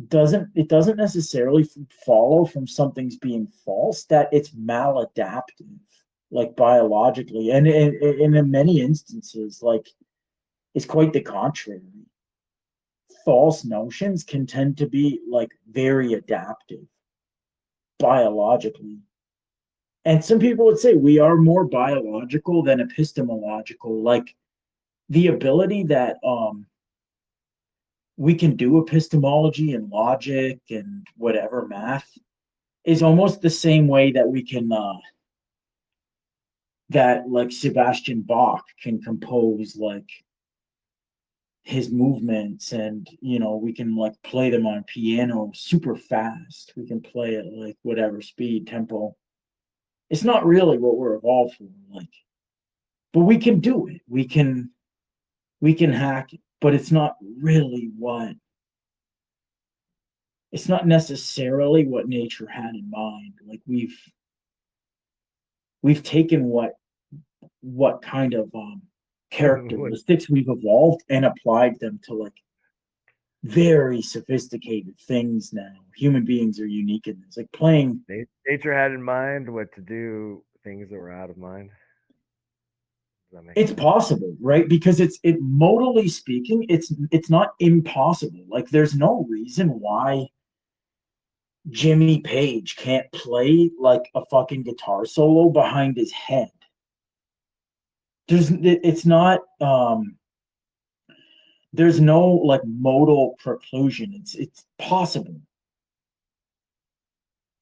B: doesn't necessarily follow from something's being false that it's maladaptive, like biologically, and in many instances, like it's quite the contrary. False notions can tend to be like very adaptive biologically. And some people would say we are more biological than epistemological. Like the ability that we can do epistemology and logic and whatever math is almost the same way that we can that like Sebastian Bach can compose like his movements, and we can like play them on piano super fast. We can play at like whatever speed, tempo. It's not really what we're evolved for, like, but we can do it. We can hack it, but it's not really what it's not necessarily what nature had in mind. Like we've taken what kind of characteristics we've evolved and applied them to like very sophisticated things now. Human beings are unique in this. Like playing,
A: Nature had in mind what to do, things that were out of mind. Does that make
B: it's
A: sense?
B: possible, right? Because it modally speaking, it's not impossible. Like there's no reason why Jimmy Page can't play like a fucking guitar solo behind his head. It's not there's no like modal preclusion. It's possible.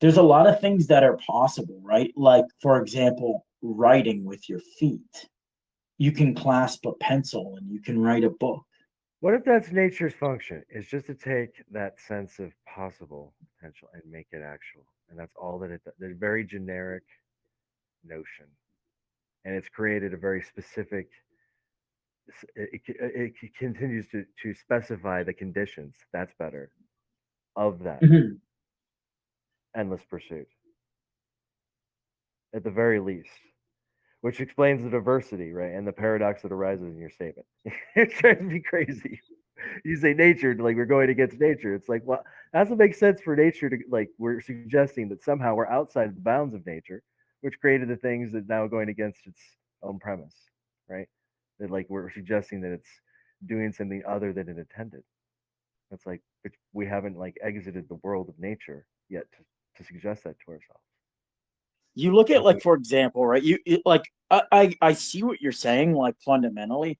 B: There's a lot of things that are possible, right? Like for example, writing with your feet. You can clasp a pencil and you can write a book.
A: What if that's nature's function? Is just to take that sense of possible potential and make it actual, and that's all that it does. They're very generic notion, and it's created a very specific. It continues to specify the conditions. That's better of that
B: Mhm.
A: endless pursuit, at the very least, which explains the diversity, right, and the paradox that arises in your statement. It drives me crazy. You say nature, like we're going against nature. It's like, well, that doesn't make sense for nature to like. We're suggesting that somehow we're outside of the bounds of nature, which created the things that now are going against its own premise, right? That like we're suggesting that it's doing something other than it intended. It's like we haven't like exited the world of nature yet to suggest that to ourselves.
B: You look at
A: That's
B: like
A: what,
B: for example, right? Like I see what you're saying like fundamentally.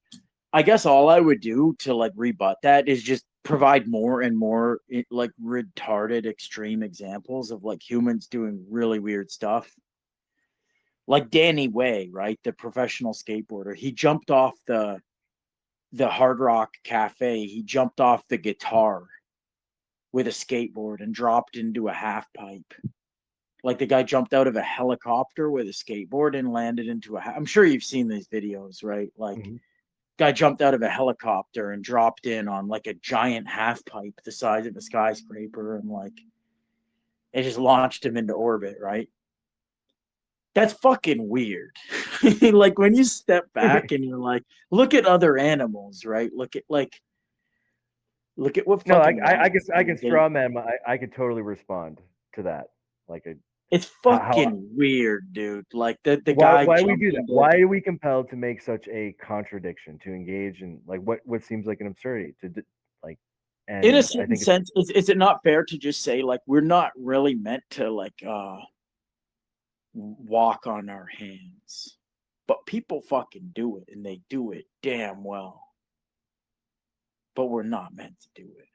B: I guess all I would do to like rebut that is just provide more and more like retarded extreme examples of like humans doing really weird stuff. Like Danny Way, right? The professional skateboarder. He jumped off the Hard Rock Cafe. He jumped off the guitar with a skateboard and dropped into a half pipe. Like the guy jumped out of a helicopter with a skateboard and landed into a. I'm sure you've seen these videos, right? Like
A: mm-hmm.
B: guy jumped out of a helicopter and dropped in on like a giant half pipe the size of a skyscraper, and like it just launched him into orbit, right? That's fucking weird. Like when you step back and you're like, look at other animals, right? Look at what
A: No,
B: fucking rats
A: I
B: do.
A: can straw man. I could totally respond to that. Like a
B: It's
A: how
B: fucking weird, dude. Like the guy
A: why we do
B: jumped
A: that?
B: into.
A: Why are we compelled to make such a contradiction to engage in like what seems like an absurdity like?
B: In a
A: And I
B: certain
A: think it's
B: sense, is it not fair to just say like we're not really meant to like walk on our hands, but people fucking do it and they do it damn well, but we're not meant to do it.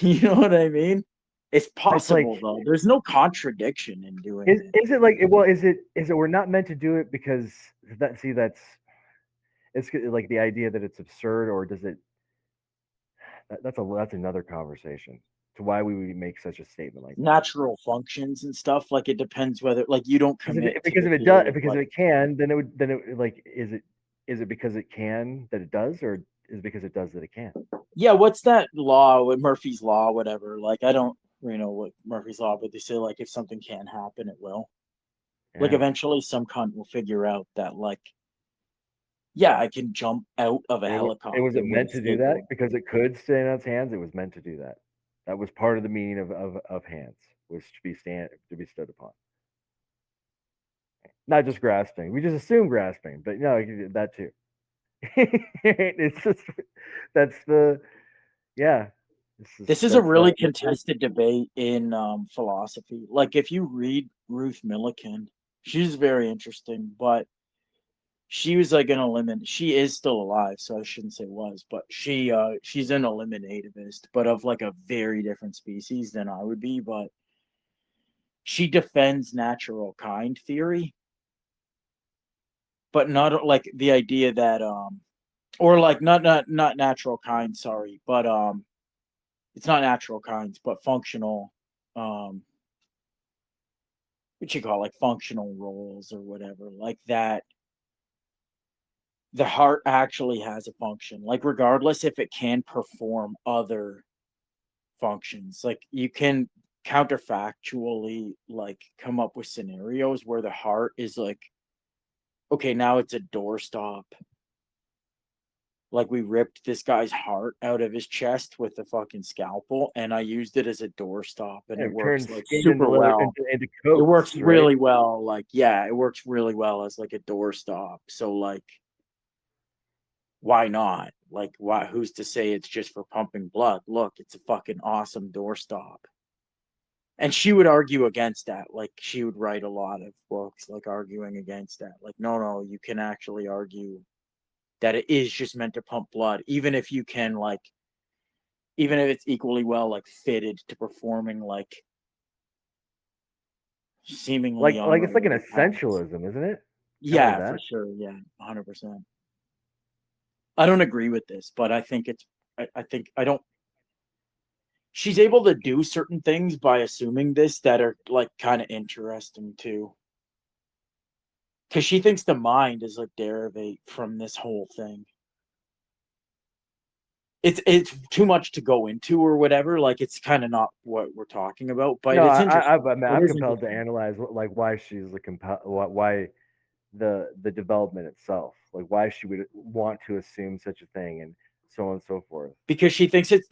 B: You know what I mean? It's
A: it's like
B: possible though. There's no contradiction in doing it.
A: is it like well is it we're not meant to do it because that see that's it's like the idea that it's absurd or does it that's another conversation to why we would make such a statement like that.
B: Natural functions and stuff, like it depends whether like you don't commit to
A: Because
B: the
A: if it does
B: theory of
A: because if
B: like,
A: it can then it like is it because it can that it does or is it because it does that it can?
B: yeah, what's that law with Murphy's law, whatever. Like I don't really know what Murphy's law, but they say like if something can happen, it will. Like
A: Yeah.
B: eventually some cunt will figure out that like, yeah, I can jump out of a
A: Was it
B: helicopter with a
A: meant to do that
B: skateboard.
A: because it could stay in its hands? It was meant to do that. That was part of the meaning of hands was to be stood upon, not just grasping. We just assume grasping, but no, that too. It's just that's the yeah.
B: This is a
A: That's
B: really
A: the
B: contested debate in philosophy. Like if you read Ruth Millikan, she's very interesting, but she was like an eliminate. She is still alive, so I shouldn't say was, but she's an eliminativist, but of like a very different species than I would be. But she defends natural kind theory, but not like the idea that or like not natural kind, sorry, but it's not natural kinds, but functional what you call like functional roles or whatever, like that the heart actually has a function, like regardless if it can perform other functions. Like you can counterfactually like come up with scenarios where the heart is like, okay, now it's a doorstop Like we ripped this guy's heart out of his chest with a fucking scalpel, and I used it as a doorstop, and
A: Yeah,
B: it works
A: turn
B: like
A: skin into
B: super
A: leather
B: well.
A: into
B: It works
A: coats, right?
B: really well. Like, yeah, it works really well as like a doorstop. So like, why not? Like, why? Who's to say it's just for pumping blood? Look, it's a fucking awesome doorstop. And she would argue against that. Like, she would write a lot of books like arguing against that. Like, no, no, you can actually argue that it is just meant to pump blood, even if you can like, even if it's equally well like fitted to performing like seemingly
A: Like it's like an
B: unrelated tasks.
A: essentialism, isn't it? Kind of like
B: Yeah, for
A: that.
B: sure. Yeah, 100%. I don't agree with this, but I think it's. I think I don't. She's able to do certain things by assuming this that are like kind of interesting too, because she thinks the mind is like derivate from this whole thing. It's too much to go into or whatever. Like it's kind of not what we're talking about, but
A: No,
B: it's interesting.
A: I mean,
B: It
A: I'm
B: is
A: compelled to
B: interesting
A: analyze like why she's the why the development itself, like why she would want to assume such a thing, and so on and so forth.
B: because she thinks it's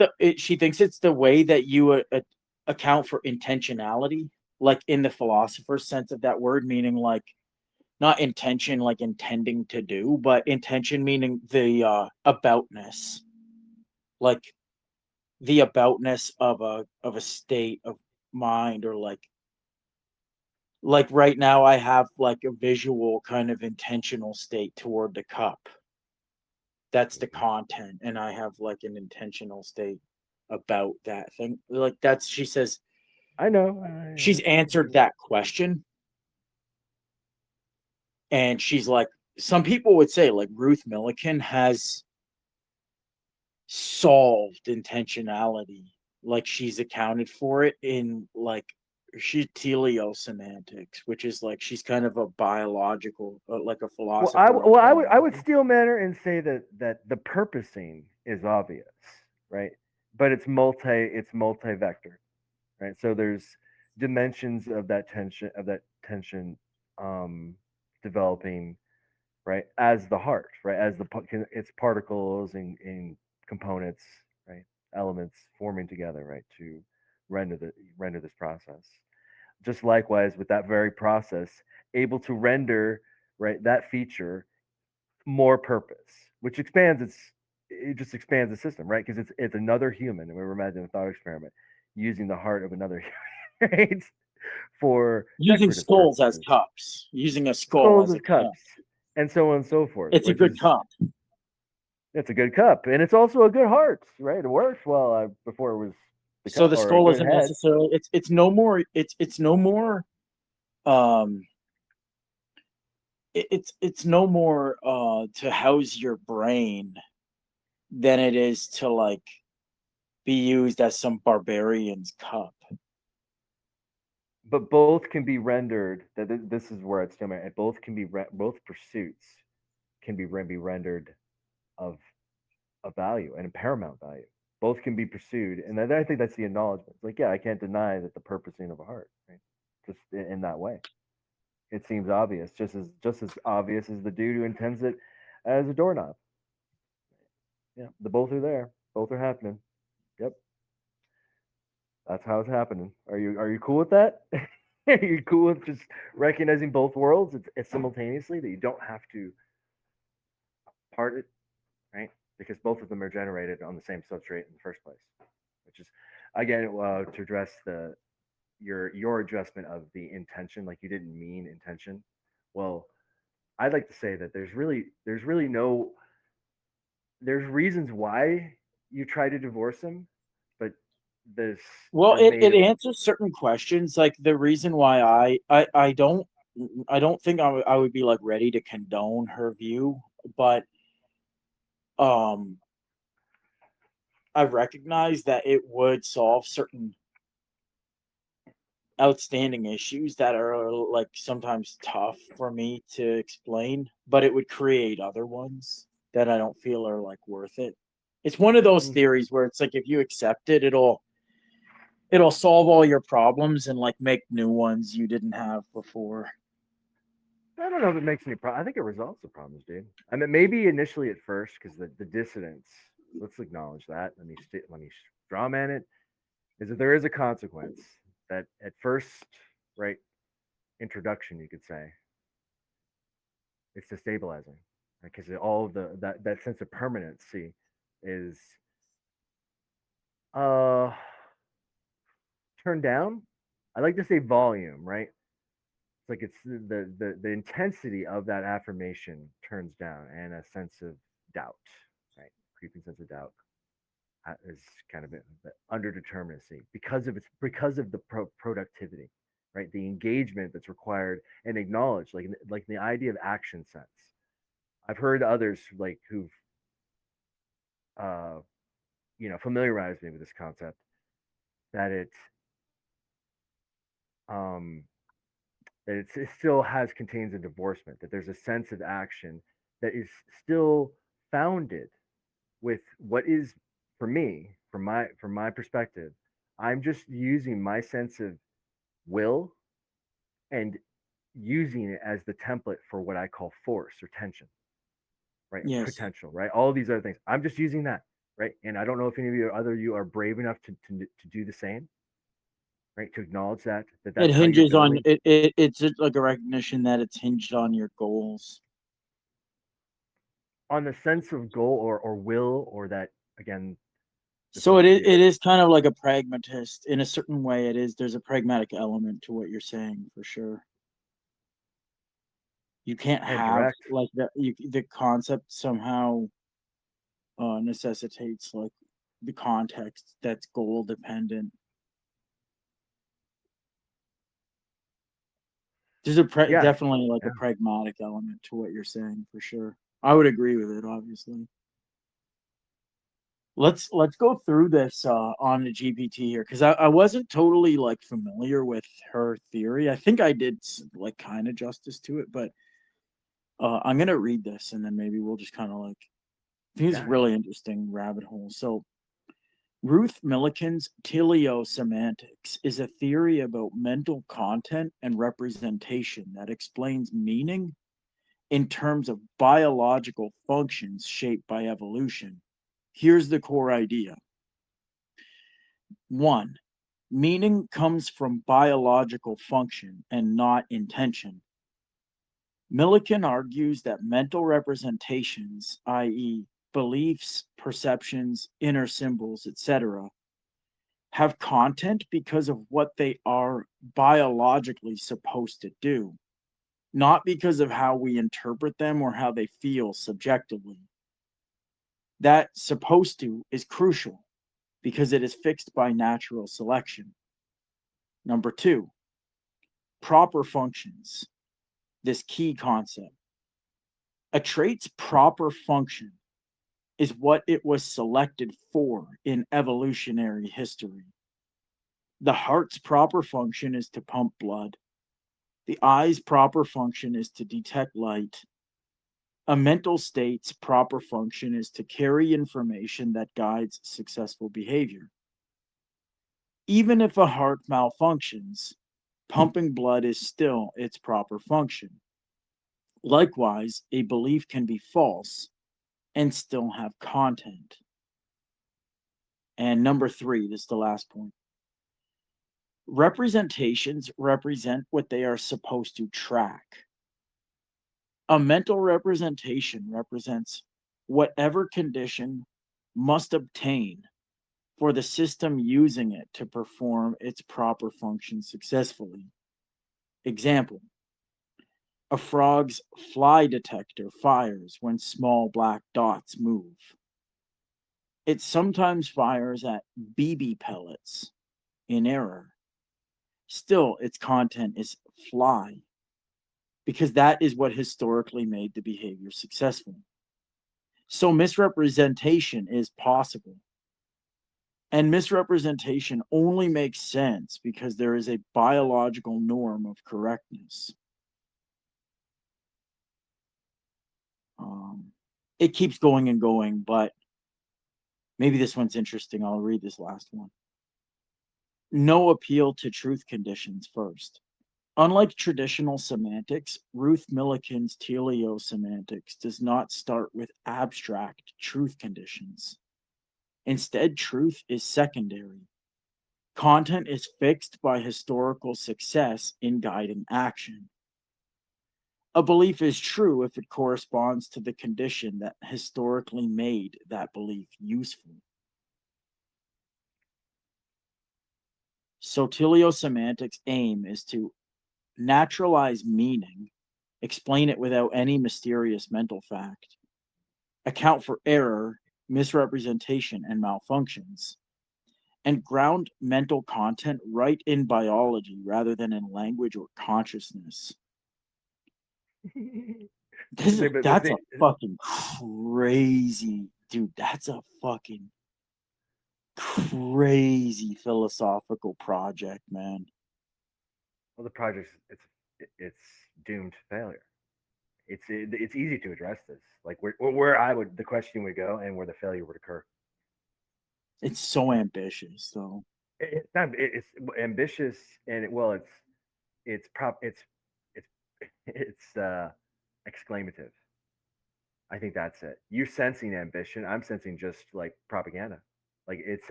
B: the way that you account for intentionality, like in the philosopher's sense of that word, meaning like not intention like intending to do, but intention meaning the aboutness, like the aboutness of a state of mind, or like right now I have like a visual kind of intentional state toward the cup. That's the content, and I have like an intentional state about that thing. Like that's she says
A: I know.
B: she's answered that question, and she's like some people would say like Ruth Millikan has solved intentionality, like she's accounted for it in like she's teleosemantics, which is like she's kind of a biological like a philosopher on
A: I would
B: teleology.
A: steal manner and say that the purposing is obvious, right? But it's multi vector, right? So there's dimensions of that tension um, developing, right, as the heart, right, as its particles and components, right, elements forming together, right, to render this process. Just likewise with that very process, able to render, right, that feature more purpose, which expands it just expands the system, right? Because it's another human, and we were imagining a thought experiment using the heart of another human, right, for
B: Using
A: decorative
B: skulls as
A: purposes,
B: cups, using a skull
A: skulls
B: as
A: as
B: a cup.
A: cups, and so on and so forth,
B: It's a
A: which
B: good
A: is
B: cup.
A: it's a good cup, and it's also a good heart, right? It works well before it was the
B: So
A: cup
B: the
A: or a
B: skull
A: good
B: isn't
A: head.
B: necessarily it's no more it's no more um it's no more to house your brain than it is to like be used as some barbarian's cup.
A: But both can be rendered. This is where it's still. Both can be both pursuits can be rendered of a value and a paramount value. Both can be pursued, and I think that's the acknowledgement. It's like, yeah, I can't deny that the purposing of a heart, right? Just in that way, it seems obvious, just as obvious as the dude who intends it as a doorknob. Yeah, the both are there, both are happening. Yep, that's how it's happening. Are you cool with that? Are you cool with just recognizing both worlds it's simultaneously, that you don't have to part it, right? Because both of them are generated on the same substrate in the first place, which is again to address your adjustment of the intention, like you didn't mean intention. Well, I'd like to say that there's really no there's reasons why you try to divorce him, but this
B: Well,
A: is made
B: it
A: of
B: answers certain questions. Like the reason why I don't think I would be like ready to condone her view, but um I recognize that it would solve certain outstanding issues that are like sometimes tough for me to explain, but it would create other ones that I don't feel are like worth it. It's one of those theories where it's like if you accept it, it'll solve all your problems and like make new ones you didn't have before.
A: I don't know if it makes any problem. I think it resolves the problems, dude. I mean, maybe initially at first, because the dissonance. Let's acknowledge that. Let me straw man it. Is that there is a consequence that at first, right, introduction, you could say, it's destabilizing because all of that sense of permanency is uh turned down. I like to say volume, right? It's like it's the intensity of that affirmation turns down, and a sense of doubt, right? Creeping sense of doubt is kind of the underdeterminacy because of the productivity, right? The engagement that's required and acknowledged, like the idea of action sense. I've heard others like who've uh, familiarized me with this concept that um, it still has contains a divorcement, that there's a sense of action that is still founded with what is, for me, from my perspective, I'm just using my sense of will and using it as the template for what I call force or tension, right? And
B: Yes.
A: potential, right? All these other things. I'm just using that, right? And I don't know if any of you or other you are brave enough to do the same, right? To acknowledge that
B: It
A: that's how you're
B: hinges on
A: building
B: it's just like a recognition that it's hinged on your goals.
A: on the sense of goal or will, or that again, this
B: So
A: is
B: it is kind of like a pragmatist in a certain way. It is there's a pragmatic element to what you're saying for sure. You can't
A: and
B: have
A: direct.
B: like the concept somehow necessitates like the context that's goal dependent. There's
A: Yeah,
B: definitely like a
A: yeah,
B: pragmatic element to what you're saying for sure. I would agree with it, obviously. Let's go through this on the GPT here because I wasn't totally like familiar with her theory. I think I did like kind of justice to it, but I'm gonna read this and then maybe we'll just kind of like I think it's a
A: yeah.
B: really interesting rabbit hole. So Ruth Millikan's teleosemantics is a theory about mental content and representation that explains meaning in terms of biological functions shaped by evolution. Here's the core idea. One, meaning comes from biological function and not intention. Millikan argues that mental representations, i.e., beliefs, perceptions, inner symbols, etc., have content because of what they are biologically supposed to do, not because of how we interpret them or how they feel subjectively. That supposed to is crucial because it is fixed by natural selection. Number two, proper functions. This key concept. A trait's proper function is what it was selected for in evolutionary history. The heart's proper function is to pump blood. The eye's proper function is to detect light. A mental state's proper function is to carry information that guides successful behavior. Even if a heart malfunctions, pumping blood is still its proper function. Likewise, a belief can be false and still have content. And number three, this is the last point. Representations represent what they are supposed to track. A mental representation represents whatever condition must obtain for the system using it to perform its proper function successfully. Example, a frog's fly detector fires when small black dots move. It sometimes fires at BB pellets in error. Still, its content is fly because that is what historically made the behavior successful. So misrepresentation is possible. And misrepresentation only makes sense because there is a biological norm of correctness. It keeps going and going, but maybe this one's interesting. I'll read this last one. No appeal to truth conditions first. Unlike traditional semantics, Ruth Millikan's teleosemantics does not start with abstract truth conditions. Instead, truth is secondary. Content is fixed by historical success in guiding action. A belief is true if it corresponds to the condition that historically made that belief useful. So teleosemantics' aim is to naturalize meaning, explain it without any mysterious mental fact, account for error, misrepresentation, and malfunctions, and ground mental content right in biology rather than in language or consciousness. That's a fucking crazy, dude. That's a fucking crazy philosophical project, man.
A: Well, the project's it's doomed to failure. It's easy to address this, like where I would the question would go and where the failure would occur.
B: It's so ambitious, though.
A: It's not. It's ambitious, and it's prop. It's exclamative. I think that's it. You're sensing ambition. I'm sensing just like propaganda. Like it's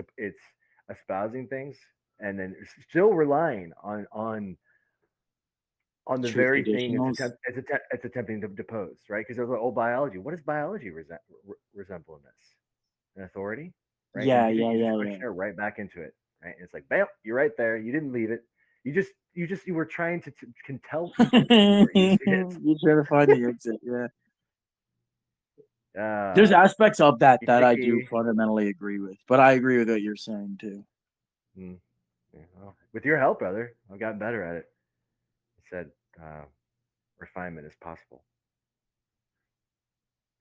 A: espousing things and then still relying on the
B: Truth
A: very thing
B: conditionals.
A: it's attempting to depose, right? Because there's old biology. What does biology resemble in this? An authority, right? And
B: Yeah,
A: you
B: yeah,
A: just
B: yeah,
A: push
B: yeah.
A: her right back into it, right? And it's like, bam, you're right there. You didn't leave it. You were trying to can tell people where you see it.
B: You're trying to find the exit, yeah. There's
A: Uh,
B: aspects of that
A: you
B: that I do
A: picky.
B: fundamentally agree with, but I agree with what you're saying too.
A: Mm, yeah, well, with your help, brother, I've gotten better at it. I said uh, refinement is possible.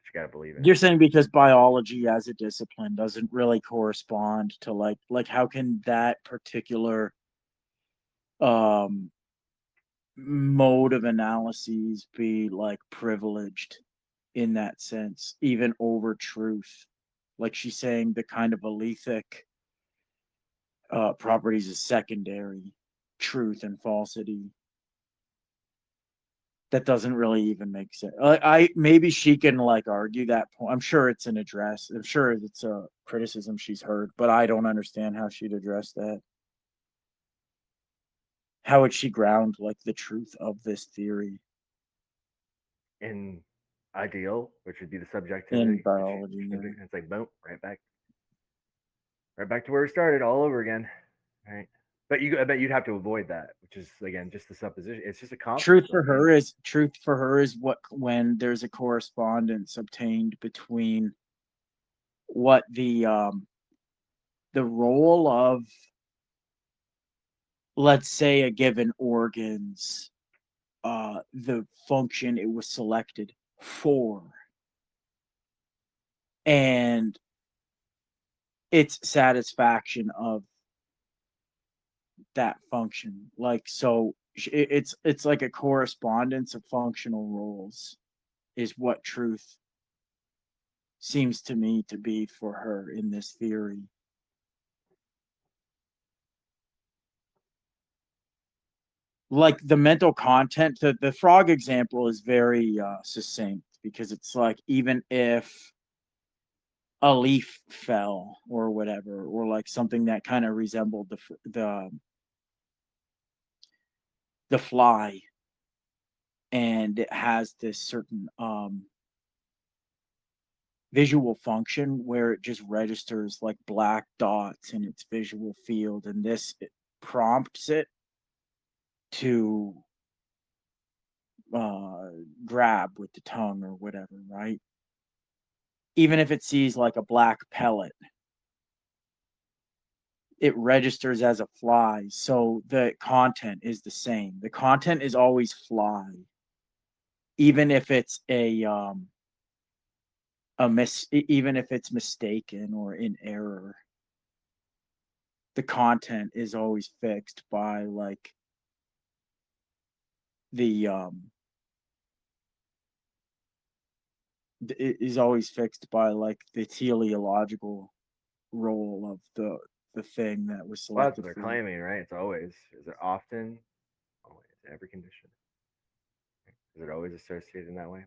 A: But you got to believe in
B: You're
A: it.
B: saying because biology as a discipline doesn't really correspond to like how can that particular um mode of analyses be like privileged in that sense, even over truth? Like she's saying the kind of alethic properties is secondary, truth and falsity. That doesn't really even make sense. I maybe she can like argue that point. I'm sure it's an address. I'm sure it's a criticism she's heard, but I don't understand how she'd address that. How would she ground like the truth of this theory
A: In ideal, which would be the
B: in
A: subjectivity,
B: biology? Yeah.
A: it's like boom, right back to where we started, all over again, right? But I bet you'd have to avoid that, which is again just the supposition. It's just a conflict, right? And
B: Truth for her is what when there's a correspondence obtained between what the role of, let's say, a given organ's the function it was selected for and its satisfaction of that function. Like so it's like a correspondence of functional roles is what truth seems to me to be for her in this theory. Like the mental content, the frog example is very succinct because it's like even if a leaf fell or whatever, or like something that kind of resembled the fly, and it has this certain visual function where it just registers like black dots in its visual field, and this it prompts it to grab with the tongue or whatever, right? Even if it sees like a black pellet, it registers as a fly. So the content is the same. The content is always fly, even if it's even if it's mistaken or in error. The content is always fixed by like the it is always fixed by like the teleological role of the thing that was
A: well, that's what
B: selected
A: they're
B: for it.
A: claiming, right? It's always. Is it often? Always. to every condition. Is it always associated in that way?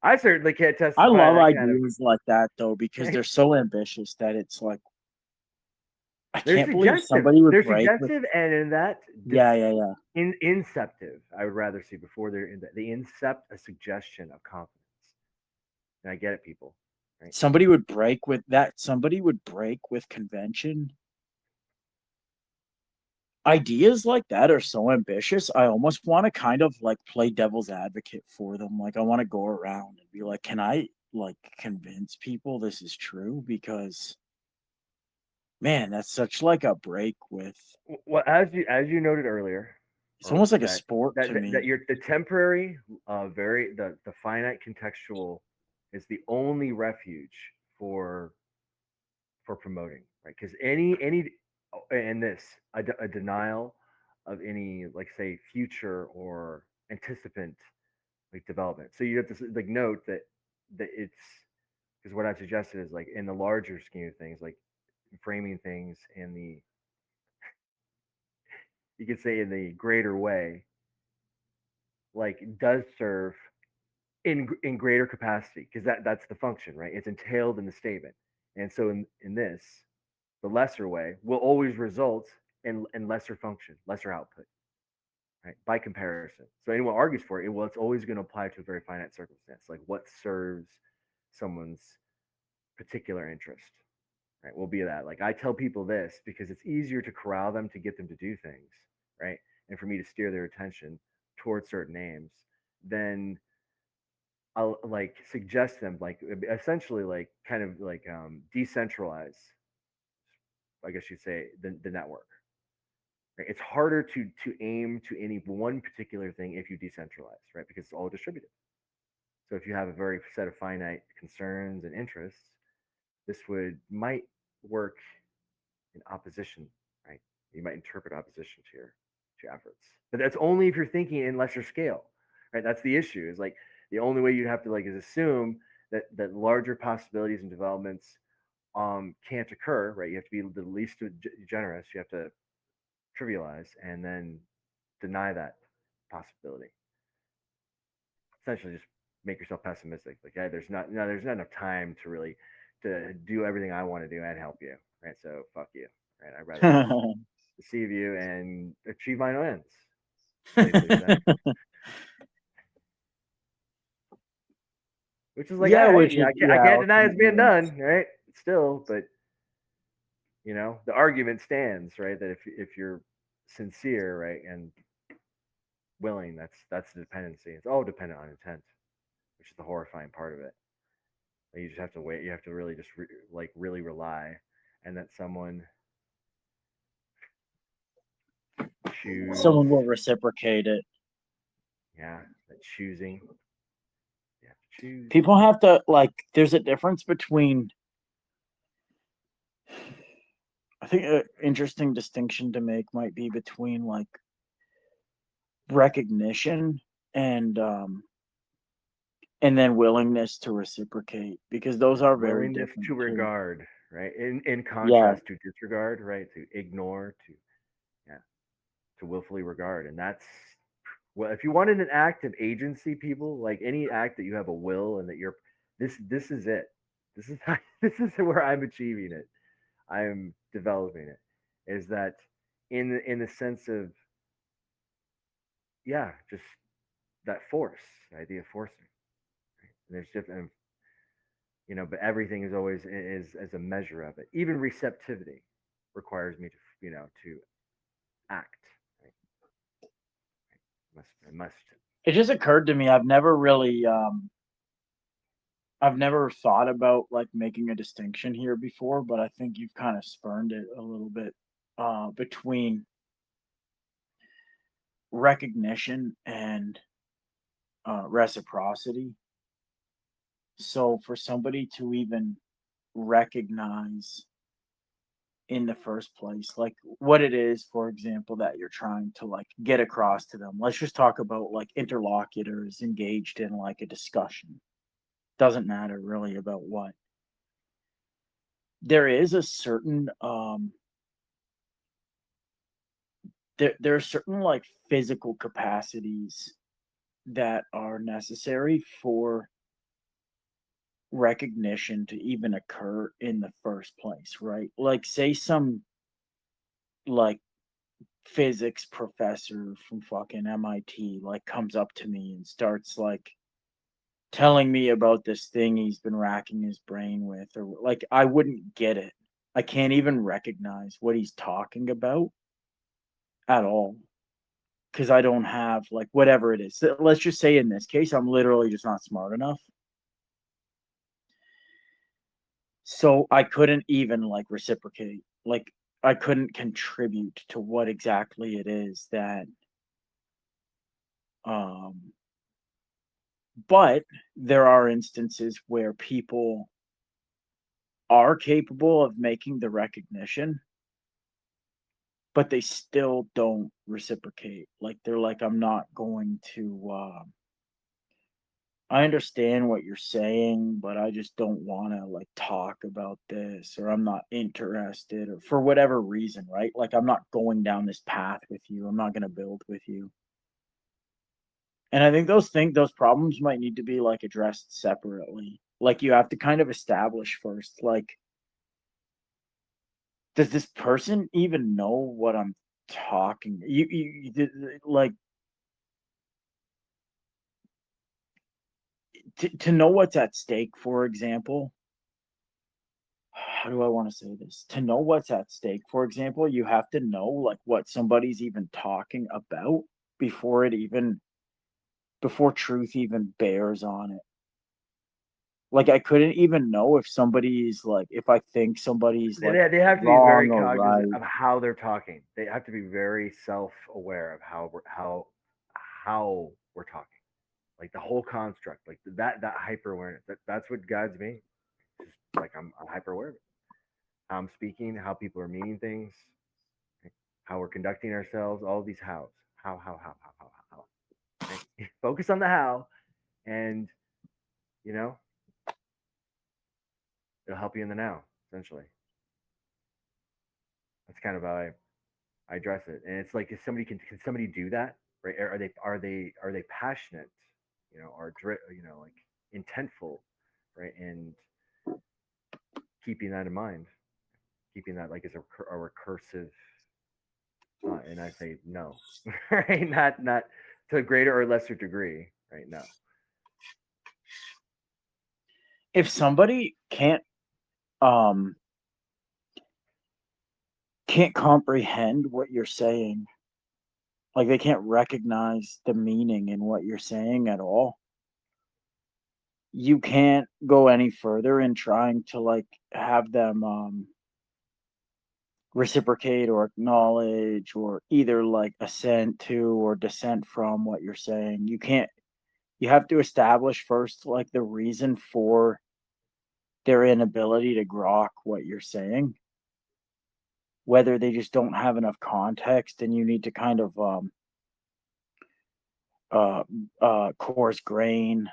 A: I certainly can't
B: I
A: testify
B: love
A: that kind of.
B: ideas like that though, because they're so ambitious that it's like I
A: They're
B: can't believe
A: suggestive.
B: somebody would
A: They're
B: break with.
A: suggestive, and in that
B: Yeah, yeah, yeah.
A: inceptive, I would rather see before they're in the incept a suggestion of confidence. And I get it, people, right?
B: Somebody would break with that. Somebody would break with convention. Ideas like that are so ambitious. I almost want to kind of like play devil's advocate for them. Like I want to go around and be like, can I like convince people this is true? Because man, that's such like a break with.
A: Well, as you noted earlier,
B: It's almost like a
A: that
B: sport to
A: that
B: me.
A: you're the temporary, very the finite contextual is the only refuge for promoting, right? Because any and this a denial of any, like, say, future or anticipant, like, development. So you have to like note that it's because what I've suggested is, like, in the larger scheme of things, like framing things in the, you could say, in the greater way, like, does serve in greater capacity, because that's the function, right? It's entailed in the statement. And so in this, the lesser way will always result in lesser function, lesser output, right? By comparison. So anyone argues for it, well, it's always going to apply to a very finite circumstance, like what serves someone's particular interest, right? Will be that. Like, I tell people this because it's easier to corral them, to get them to do things, right? And for me to steer their attention towards certain aims than I'll, like, suggest them, like, essentially, like, kind of like decentralize, I guess you'd say, the network. Right? It's harder to aim to any one particular thing if you decentralize, right? Because it's all distributed. So if you have a very set of finite concerns and interests, this would might work in opposition, right? You might interpret opposition to your efforts, but that's only if you're thinking in lesser scale, right? That's the issue. Is like the only way you'd have to, like, is assume that larger possibilities and developments can't occur, right? You have to be the least generous. You have to trivialize and then deny that possibility. Essentially, just make yourself pessimistic. Like, hey, there's not enough time to really to do everything I want to do and help you, right? So fuck you, right? I'd rather just deceive you and achieve my own ends. Basically, exactly. Which is like, all
B: Yeah,
A: right,
B: which
A: yeah,
B: is
A: I
B: yeah,
A: can't deny it's
B: ultimately
A: being
B: that's
A: done, right? Still, but the argument stands, right? That if you're sincere, right, and willing, that's the dependency. It's all dependent on intent, which is the horrifying part of it. Like, you just have to wait. You have to really just like really rely, and that someone choose.
B: someone will reciprocate it.
A: Yeah, that choosing. You have to choose.
B: People have to like. There's a difference between. I think an interesting distinction to make might be between like recognition and then willingness to reciprocate, because those are very
A: Willingness
B: different
A: to
B: too.
A: regard, right? In
B: Yeah.
A: contrast to disregard, right? To ignore, to, yeah, to willfully regard, and that's, well, if you wanted an act of agency, people, like any act that you have a will and that you're, this is it. This is how, this is where I'm achieving it. I'm developing it. Is that in the sense of, yeah, just that force, the idea of forcing. Right? And there's different, but everything is always is as a measure of it. Even receptivity requires me to, to act. Right? I must.
B: It just occurred to me I've never thought about like making a distinction here before, but I think you've kind of spurned it a little bit between recognition and reciprocity. So for somebody to even recognize in the first place, like what it is, for example, that you're trying to like get across to them. Let's just talk about like interlocutors engaged in like a discussion. Doesn't matter really about what. There is a certain there are certain like physical capacities that are necessary for recognition to even occur in the first place, right? Like, say some like physics professor from fucking MIT like comes up to me and starts like telling me about this thing he's been racking his brain with, or like I wouldn't get it. I can't even recognize what he's talking about at all because I don't have like whatever it is. So let's just say in this case, I'm literally just not smart enough. So I couldn't even like reciprocate. Like I couldn't contribute to what exactly it is that um but there are instances where people are capable of making the recognition, but they still don't reciprocate. Like they're like, I'm not going to I understand what you're saying, but I just don't want to like talk about this, or I'm not interested, or for whatever reason, right? Like I'm not going down this path with you. I'm not going to build with you. And I think those problems might need to be like addressed separately. Like you have to kind of establish first, like, does this person even know what I'm talking? Like to know what's at stake, for example. How do I want to say this? To know what's at stake, for example, you have to know like what somebody's even talking about before it even before truth even bears on it. Like I couldn't even know if somebody's like if I think somebody's like
A: They have to be very
B: wrong or
A: cognizant
B: right.
A: of how they're talking. They have to be very self-aware of how we're talking, like the whole construct, like that hyper awareness. That's what guides me. Just like I'm hyper aware of it. How I'm speaking, how people are meaning things, how we're conducting ourselves. All of these hows. How. Right? Focus on the how, and you know it'll help you in the now. Essentially, that's kind of how I address it. And it's like, if somebody can somebody do that, right? Are they passionate, are like intentful, right? And keeping that in mind, keeping that like as a recursive, and I say no, right? Not to a greater or lesser degree, right? No.
B: If somebody um can't comprehend what you're saying, like they can't recognize the meaning in what you're saying at all, you can't go any further in trying to like have them reciprocate or acknowledge or either like assent to or dissent from what you're saying. You can't, you have to establish first like the reason for their inability to grok what you're saying, whether they just don't have enough context and you need to kind of uh coarse grain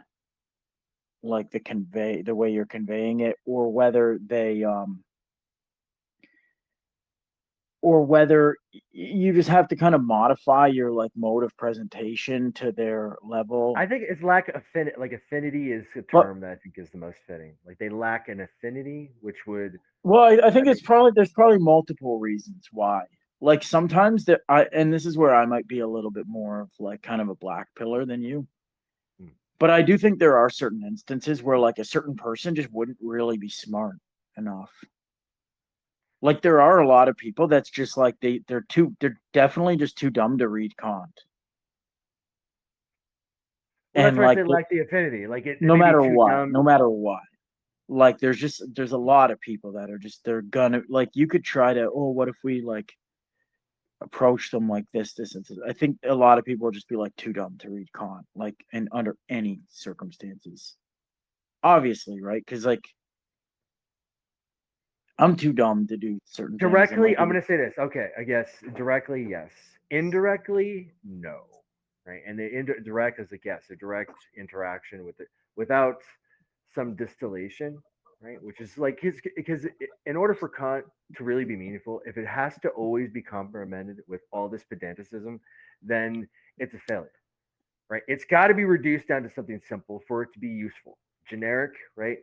B: like the way you're conveying it, or whether you just have to kind of modify your like mode of presentation to their level.
A: I think it's lack of affinity. Like affinity is a
B: But
A: term that I think is the most fitting. Like they lack an affinity, which would,
B: well, I
A: I
B: think
A: mean,
B: there's probably multiple reasons why. Like sometimes that I and this is where I might be a little bit more of like kind of a black pillar than you.
A: hmm.
B: But I do think there are certain instances where like a certain person just wouldn't really be smart enough. Like there are a lot of people that's just like they're definitely just too dumb to read Kant.
A: Well, that's
B: And
A: why I
B: like
A: say lack the affinity. Like it
B: no
A: may be
B: matter
A: too
B: what,
A: dumb.
B: no matter what. Like there's a lot of people that are just they're gonna like you could try to, oh, what if we like approach them like this. I think a lot of people will just be like too dumb to read Kant, like and under any circumstances. Obviously, right? Because like I'm too dumb to do certain things and
A: Directly,
B: like
A: I'm going to say this. Okay, I guess directly, yes. Indirectly, no. Right, and the indirect is like, yes, a direct interaction with it without some distillation, right? Which is like his, because in order for Kant to really be meaningful, if it has to always be complemented with all this pedanticism, then it's a failure, right? It's got to be reduced down to something simple for it to be useful. Generic, right?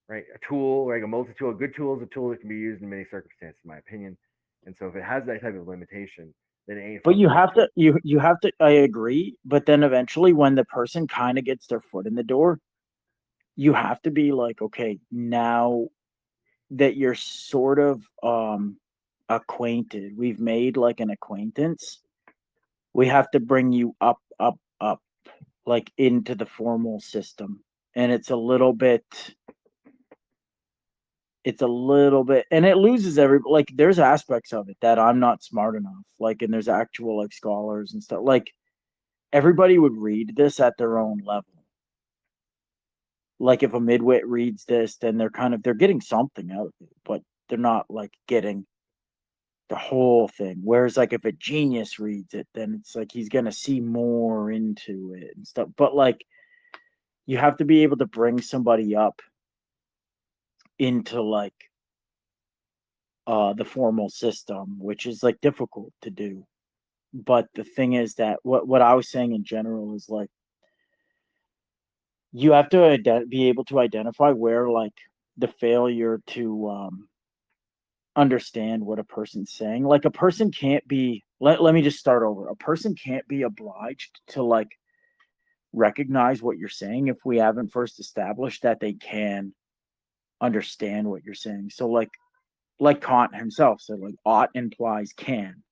A: Right? A tool, like a multi-tool, a good tool is a tool that can be used in many circumstances, in my opinion. And so if it has that type of limitation, then it ain't
B: But you
A: fucking good
B: have
A: tool.
B: to you have to, I agree, but then eventually when the person kind of gets their foot in the door, you have to be like, okay, now that you're sort of acquainted, we've made like an acquaintance, we have to bring you up like into the formal system. And it's a little bit and it loses every, like there's aspects of it that I'm not smart enough, like, and there's actual like scholars and stuff, like everybody would read this at their own level. Like if a midwit reads this, then they're getting something out of it, but they're not like getting the whole thing. Whereas like if a genius reads it, then it's like he's gonna see more into it and stuff. But like you have to be able to bring somebody up into like the formal system, which is like difficult to do. But the thing is that what I was saying in general is like you have to be able to identify where like the failure to understand what a person's saying. Like a person can't be, let me just start over. A person can't be obliged to like recognize what you're saying if we haven't first established that they can understand what you're saying. So like Kant himself said, like ought implies can.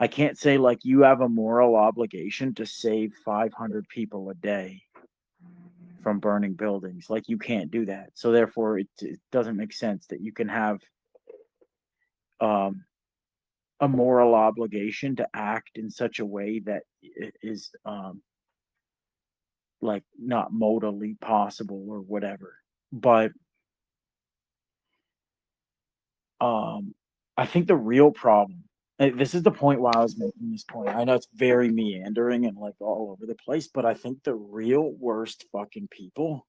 B: I can't say like you have a moral obligation to save 500 people a day from burning buildings. Like you can't do that. So therefore it doesn't make sense that you can have um a moral obligation to act in such a way that is like not modally possible or whatever. But um I think the real problem, this is the point why I was making this point. I know it's very meandering and like all over the place, but I think the real worst fucking people,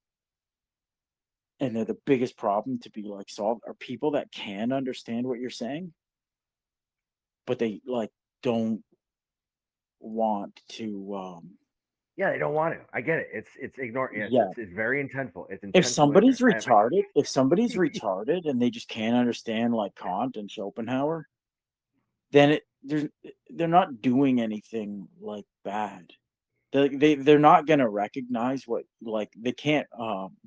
B: and they're the biggest problem to be like solved, are people that can understand what you're saying, but they like don't want to
A: Yeah, they don't want to. I get it. It's ignore. Yeah,
B: yeah,
A: it's very intentful. It's
B: if
A: intentful
B: somebody's
A: ignorance.
B: retarded, and they just can't understand like Kant and Schopenhauer, then they're not doing anything like bad. They're not gonna recognize what, like they can't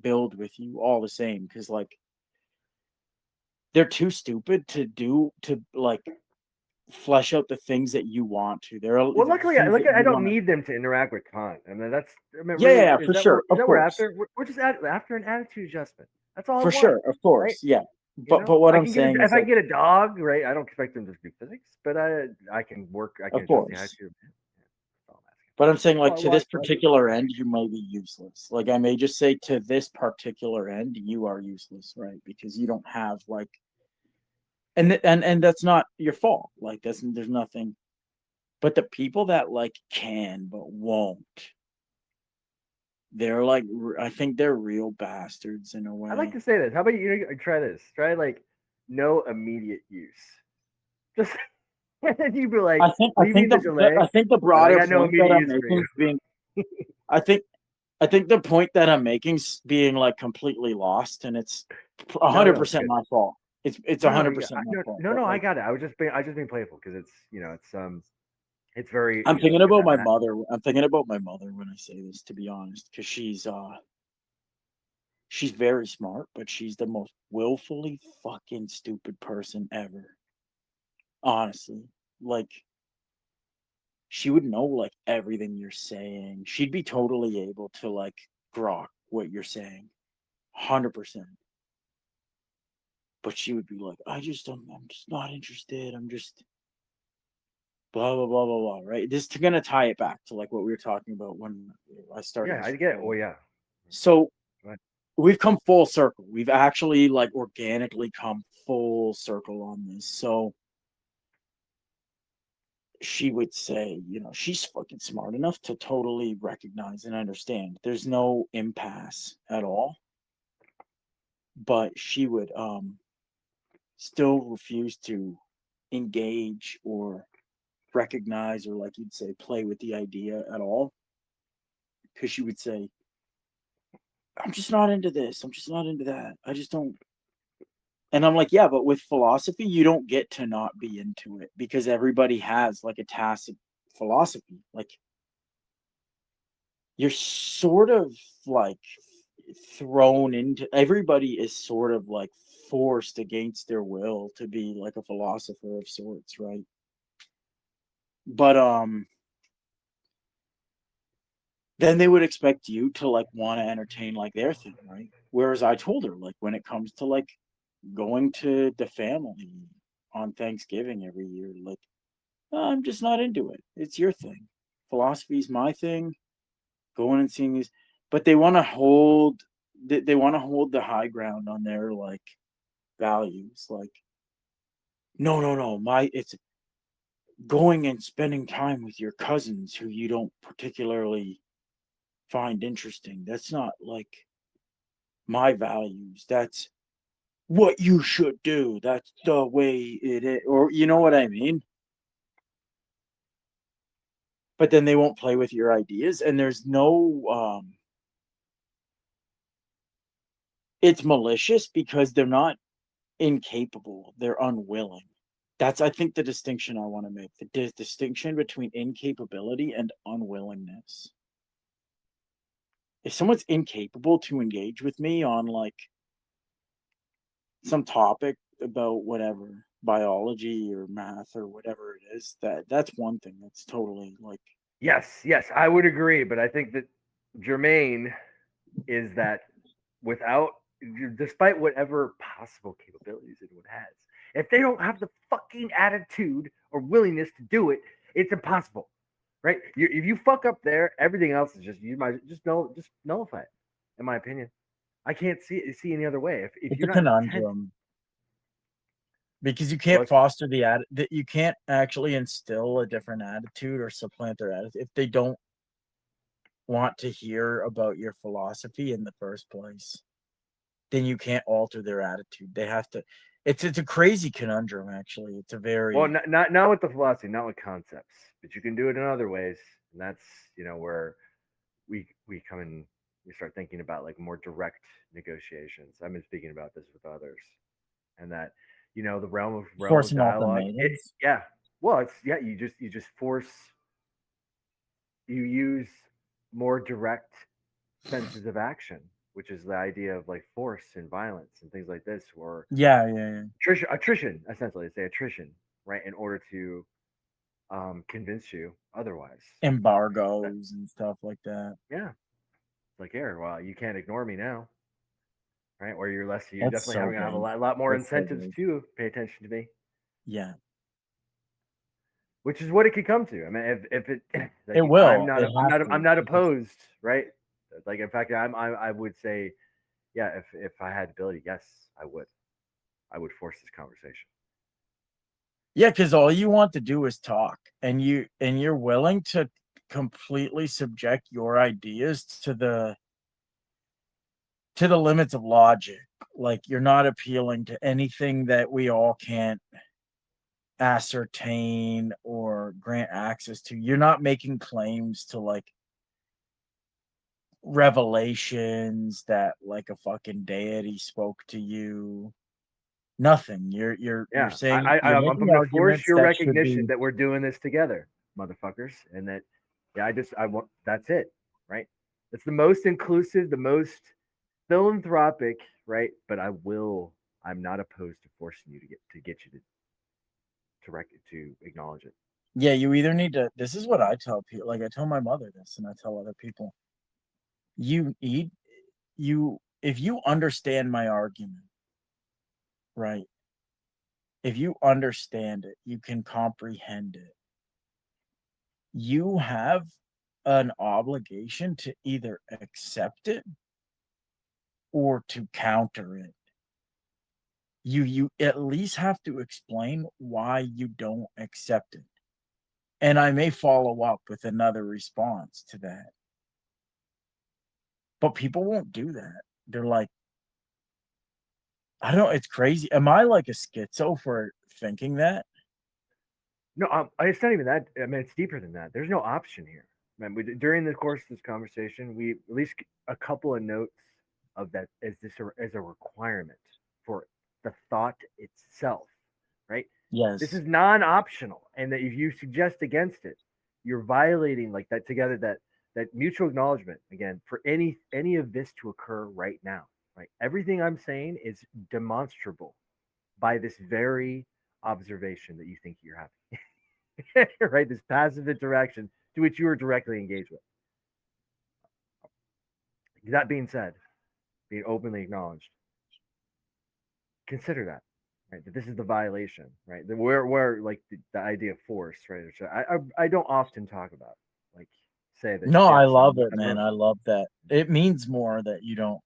B: build with you all the same, because like they're too stupid to like flesh out the things that you want to. There are
A: Well,
B: the
A: luckily,
B: things that
A: I
B: you
A: don't
B: want to.
A: need them to interact with Kant. I mean, that's. I mean,
B: Yeah, yeah,
A: really,
B: yeah, for sure,
A: is
B: of
A: that what we're
B: course,
A: after? We're just after an attitude adjustment. That's all I
B: for
A: want,
B: sure, of
A: right?
B: course, yeah.
A: You
B: But
A: know,
B: what
A: I
B: I'm
A: can get
B: saying
A: if
B: is
A: I
B: like,
A: get a dog, right? I don't expect them to do physics, but I can work. I can
B: of
A: adjust the
B: course.
A: attitude. Yeah, that's all I'm asking.
B: But I'm saying,
A: That's
B: like,
A: all I
B: to
A: want.
B: this particular end, you may be useless. Like, I may just say, to this particular end, you are useless, right? Because you don't have like, and that's not your fault. Like, there's nothing. But the people that like can but won't, they're like, I think they're real bastards in a
A: I'd like
B: way.
A: to say this. How about try this? Try like no immediate use. Just and then you'd be like,
B: I think I
A: leave me
B: think
A: in the
B: the
A: delay,
B: I think the
A: but I
B: broader
A: got no
B: point that
A: immediate
B: I'm
A: use for
B: making
A: you.
B: is being, I think I think the point that I'm making is being like completely lost, and it's
A: No, it's
B: 100%
A: good.
B: my fault. It's
A: No, yeah,
B: 100% my fault.
A: no,
B: But
A: I
B: like,
A: got it. I just being playful because it's very,
B: I'm thinking
A: it's
B: about
A: that
B: my
A: Matt.
B: mother. I'm thinking about my mother when I say this, to be honest, because she's very smart, but she's the most willfully fucking stupid person ever. Honestly, like she would know like everything you're saying. She'd be totally able to like grok what you're saying, 100%. But she would be like, I'm just not interested. I'm just blah blah blah blah blah. Right? This is gonna tie it back to like what we were talking about when I started
A: Yeah,
B: this
A: I get it. Oh
B: recording.
A: yeah.
B: So
A: Go ahead.
B: we've come full circle. We've actually like organically come full circle on this. So she would say, she's fucking smart enough to totally recognize and understand. There's no impasse at all. But she would still refuse to engage or recognize, or like you'd say, play with the idea at all. Because she would say, I'm just not into this. I'm just not into that. I just don't. And I'm like, yeah, but with philosophy, you don't get to not be into it because everybody has like a tacit philosophy. Like, you're sort of like thrown into, everybody is sort of like forced against their will to be like a philosopher of sorts, right? But then they would expect you to like want to entertain like their thing, right? Whereas I told her, like, when it comes to like going to the family on Thanksgiving every year, like, I'm just not into it. It's your thing. Philosophy's my thing. Going and seeing these, but they want to hold they want to hold the high ground on their like values. Like, no, no, no, my it's going and spending time with your cousins who you don't particularly find interesting. That's not like my values. That's what you should do. That's the way it is. Or you know what I mean? But then they won't play with your ideas, and there's no it's malicious because they're not incapable, they're unwilling. That's, I think, the distinction I want to make. The distinction between incapability and unwillingness. If someone's incapable to engage with me on like some topic about whatever, biology or math or whatever it is, that's one thing. That's totally like,
A: Yes, I would agree, but I think that Jermaine is that without, despite whatever possible capabilities anyone has, if they don't have the fucking attitude or willingness to do it, it's impossible, right? If you fuck up there, everything else is just, you might just nullify it. In my opinion, I can't see any other way. If
B: it's
A: you're
B: a
A: not intent,
B: conundrum because you
A: well,
B: can't foster that you can't actually instill a different attitude or supplant their attitude if they don't want to hear about your philosophy in the first place. Then you can't alter their attitude. They have to. It's a crazy conundrum. Actually, it's a
A: well,
B: very
A: not with the philosophy, not with concepts, but you can do it in other ways, and that's where we come in. We start thinking about like more direct negotiations. I've been speaking about this with others, and that the realm of
B: forcing
A: dialogue.
B: ultimatums.
A: Yeah, well, it's yeah. You just force. You use more direct senses of action, which is the idea of like force and violence and things like this, or
B: Yeah, yeah, yeah.
A: attrition, essentially. Say attrition, right? In order to convince you otherwise. That,
B: Embargoes and stuff like that.
A: yeah, it's like here, well, you can't ignore me now, right? Or you're
B: That's
A: definitely
B: so
A: having to have a
B: big.
A: lot more
B: That's so
A: incentives
B: big.
A: to pay attention to me,
B: Yeah,
A: which is what it could come to. I mean, if it
B: it
A: like
B: will. It has
A: I'm
B: to
A: not
B: because
A: opposed, right? Like in fact, I would say, yeah, if I had ability, yes, I would force this conversation.
B: yeah, because all you want to do is talk, and you're willing to completely subject your ideas to the limits of logic. Like, you're not appealing to anything that we all can't ascertain or grant access to. You're not making claims to like revelations that like a fucking deity spoke to you. Nothing. You're
A: Yeah,
B: saying you're
A: I'm
B: making
A: going to force
B: arguments
A: your
B: that should
A: recognition
B: be
A: that we're doing this together, motherfuckers, and that yeah, I want that's it, right? It's the most inclusive, the most philanthropic, right? But I'm not opposed to forcing you to get you to acknowledge it.
B: yeah, you either need to this is what I tell people. Like, I tell my mother this and I tell other people. You need you if you understand my argument, right? If you understand it, you can comprehend it. You have an obligation to either accept it or to counter it. You at least have to explain why you don't accept it. and I may follow up with another response to that. But people won't do that. They're like, I don't know, it's crazy. Am I like a schizo for thinking that?
A: No, it's not even that. I mean, it's deeper than that. There's no option here. Man, during the course of this conversation, we at least a couple of notes of that as a requirement for the thought itself, right? This
B: Yes.
A: is non-optional, and that if you suggest against it, you're violating like that together that mutual acknowledgement again for any of this to occur right now. Right, everything I'm saying is demonstrable by this very observation that you think you're having. Right, this passive interaction to which you are directly engaged with. That being said, being openly acknowledged, consider that, right? That this is the violation, right? That where like the idea of force, right? Which I don't often talk about, like say that
B: No, I
A: yes,
B: love it,
A: I'm
B: man. I love that. It means more that you don't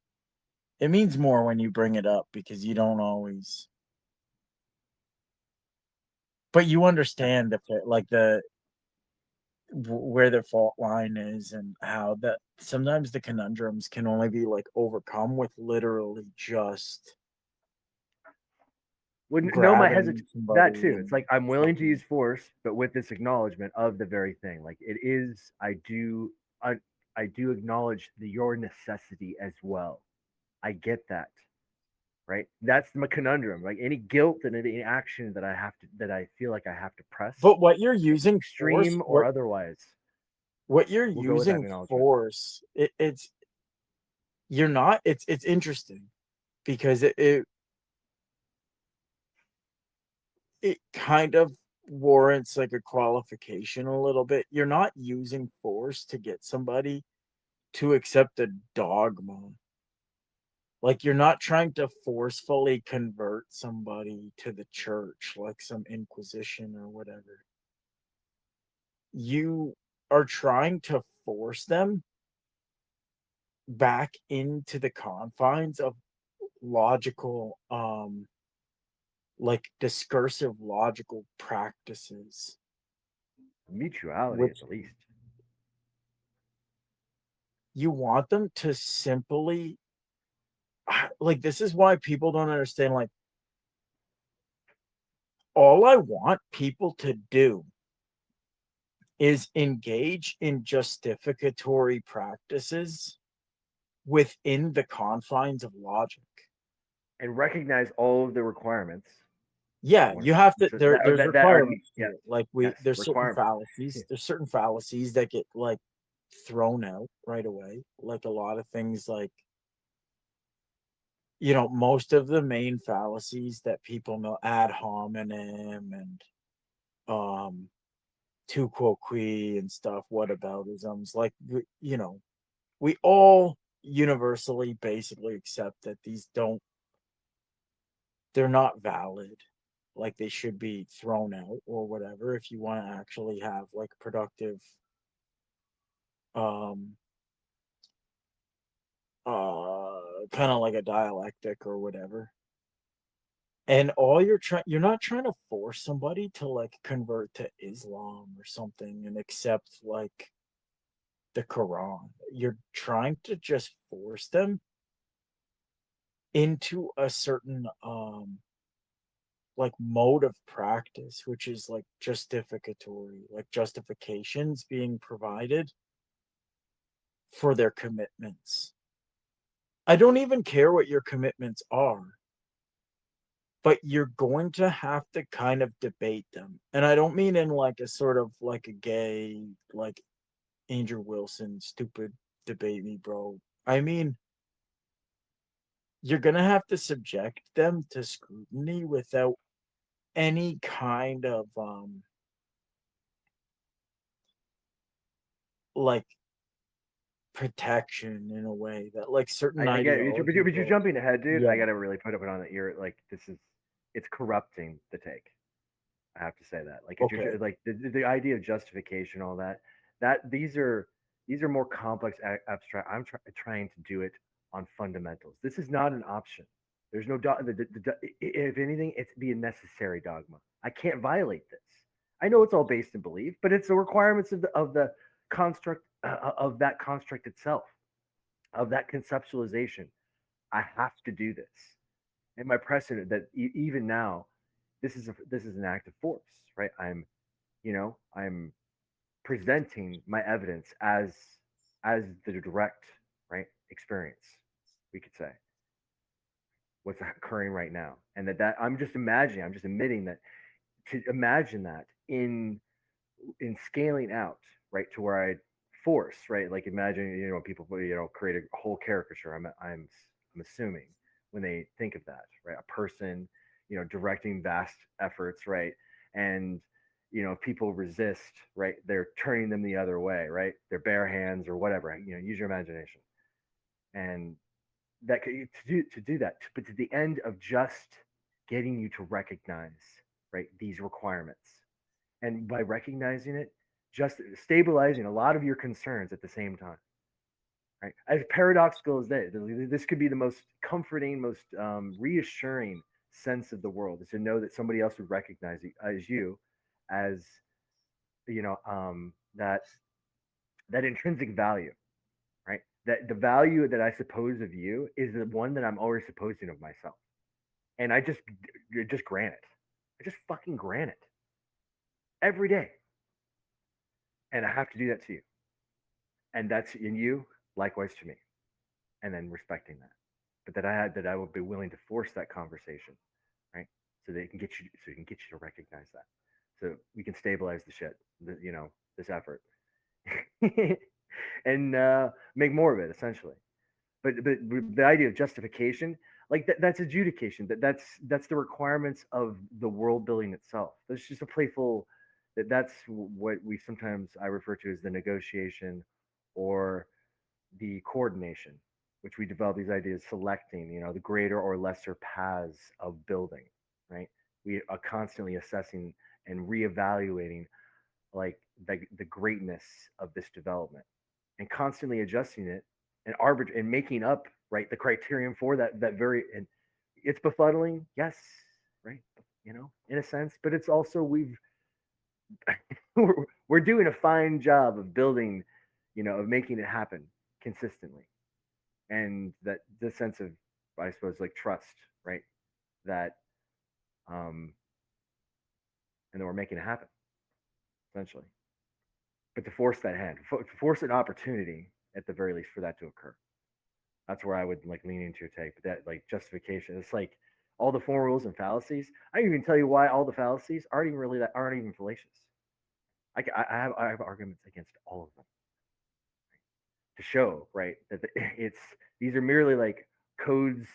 B: it means more when you bring it up because you don't always, but you understand like where the fault line is and how that sometimes the conundrums can only be like overcome with literally just
A: wouldn't know my
B: grabbing
A: hesitation that
B: somebody
A: too. It's
B: and
A: like I'm willing to
B: fucking.
A: use force, but with this acknowledgement of the very thing. Like it is, I, I do acknowledge your necessity as well. I get that, right? That's the conundrum. Like any guilt and any action that I feel like I have to press,
B: But what you're using force,
A: extreme or otherwise,
B: what you're
A: we'll go with that
B: using
A: acknowledgement.
B: force, it's you're not. It's interesting because it kind of warrants like a qualification a little bit. You're not using force to get somebody to accept a dogma. Like you're not trying to forcefully convert somebody to the church like some inquisition or whatever. You are trying to force them back into the confines of logical like discursive logical practices,
A: Mutuality at
B: which
A: the least.
B: you want them to simply like this is why people don't understand like all I want people to do is engage in justificatory practices within the confines of logic.
A: And recognize all of the requirements.
B: Yeah, you have to
A: So
B: there's
A: that are
B: requirements to
A: yes,
B: it. Like
A: yes,
B: there's certain
A: requirements. Yeah.
B: fallacies. There's certain fallacies that get like thrown out right away. Like a lot of things like most of the main fallacies that people know ad hominem and um tu quoque and stuff, whataboutisms, like we all universally basically accept that they're not valid, like they should be thrown out or whatever if you want to actually have like productive um kind of like a dialectic or whatever. And all you're not trying to force somebody to like convert to Islam or something and accept like the Quran. You're trying to just force them into a certain like mode of practice, which is like justificatory, like justifications being provided for their commitments. I don't even care what your commitments are, but you're going to have to kind of debate them. And I don't mean in like a sort of like a gay, like Angel Wilson, stupid debate me, bro. I mean, you're going to have to subject them to scrutiny without any kind of like protection in a way that like certain
A: I get it,
B: ideologies
A: but you're
B: will.
A: jumping ahead, dude.
B: Yeah.
A: I gotta really put it on the ear. Like this is, it's corrupting the take. I have to say that. Like if
B: Okay.
A: you're like the idea of justification, all that, that these are more complex, abstract. Trying to do it on fundamentals. This is not an option. There's no if anything, it's be a necessary dogma. I can't violate this. I know it's all based in belief, but it's the requirements of the construct of that construct itself, of that conceptualization. I have to do this, and my precedent that even now, this is an act of force, right? I'm presenting my evidence as the direct right experience, we could say, what's occurring right now, and that I'm just imagining, I'm just admitting that to imagine that in scaling out, right, to where I force, right, like imagine, people, create a whole caricature. I'm assuming when they think of that, right, a person, directing vast efforts, right, and if people resist, right, they're turning them the other way, right, their bare hands or whatever, use your imagination, and that to do that, but to the end of just getting you to recognize, right, these requirements, and by recognizing it, just stabilizing a lot of your concerns at the same time, right? As paradoxical as that, this could be the most comforting, most reassuring sense of the world, is to know that somebody else would recognize you as as that intrinsic value, right? That the value that I suppose of you is the one that I'm always supposing of myself, and I just grant it. I just fucking grant it every day, and I have to do that to you, and that's in you, likewise to me, and then respecting that. But that I would be willing to force that conversation, right? So they can get you, so you can get you to recognize that, so we can stabilize the shit, this effort, and make more of it essentially. But the idea of justification, like that's adjudication. That's the requirements of the world building itself. That's just a playful. That's what we sometimes I refer to as the negotiation, or the coordination, which we develop these ideas selecting, the greater or lesser paths of building, right? We are constantly assessing and reevaluating, like the greatness of this development, and constantly adjusting it, and and making up, right, the criterion for that very, and it's befuddling, yes, right, in a sense, but it's also we're doing a fine job of building, of making it happen consistently, and that the sense of, I suppose, like trust, right, that um and then we're making it happen essentially. But to force that hand, to force an opportunity at the very least for that to occur, that's where I would like lean into your take. But that, like, justification, it's like all the form rules and fallacies. I can even tell you why all the fallacies aren't even fallacious. I have arguments against all of them to show, right, that it's these are merely like codes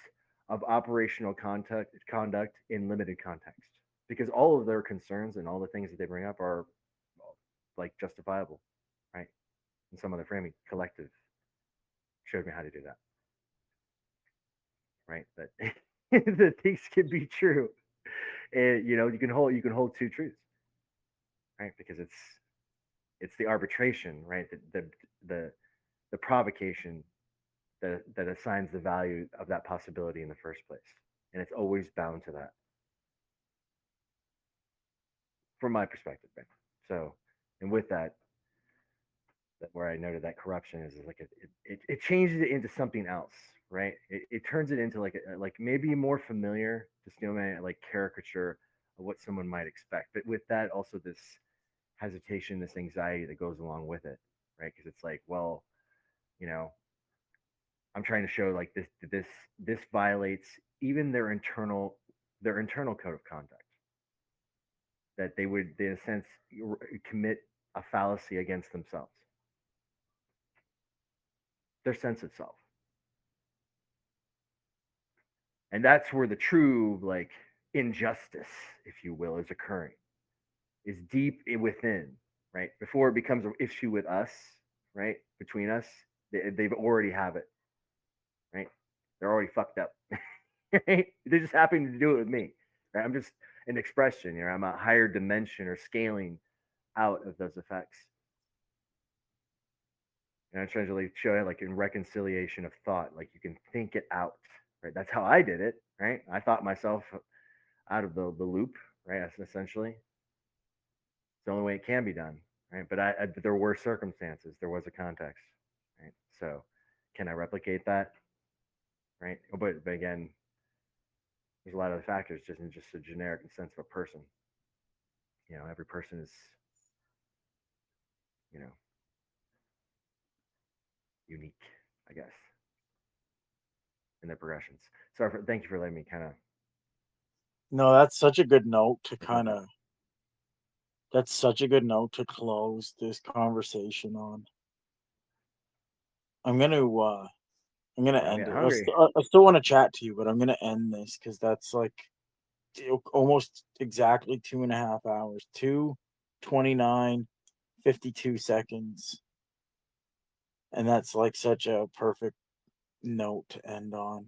A: of operational conduct in limited context, because all of their concerns and all the things that they bring up are, well, like, justifiable, right, in some other framing. Collective showed me how to do that, right, that that things can be true, and you can hold two truths, right, because it's the arbitration, right, the the provocation that assigns the value of that possibility in the first place. And it's always bound to that, from my perspective, man. So, and with that, where I noted that corruption is like it changes it into something else, right? It turns it into like like maybe more familiar to Steelman, like caricature of what someone might expect. But with that, also this hesitation, this anxiety that goes along with it, right? Because it's like, well, you know, I'm trying to show like this violates even their internal code of conduct, that they would, in a sense, commit a fallacy against themselves, their sense of self, and that's where the true, like, injustice, if you will, is occurring, is deep within, right, before it becomes an issue with us, right, between us. They've already have it, right, they're already fucked up. Right? They're just happy to do it with me. Right? I'm just an expression. I'm a higher dimension or scaling out of those effects. And I'm trying to like show it like in reconciliation of thought, like you can think it out. Right? That's how I did it. Right? I thought myself out of the loop. Right? That's essentially. It's the only way it can be done, right? But there were circumstances. There was a context, right? So, can I replicate that, right? But again, there's a lot of other factors, just in just a generic sense of a person. Every person is, you know, unique, I guess, in their progressions. Thank you for letting me kind of
B: No, that's such a good note to
A: think about
B: kind
A: that.
B: of. That's such a good note to close this conversation on. I'm gonna I'm gonna
A: I'm
B: end
A: getting
B: it.
A: hungry.
B: I still want to chat to you, but I'm gonna end this because that's like almost exactly 2.5 hours. 2:29:52, and that's like such a perfect note to end on.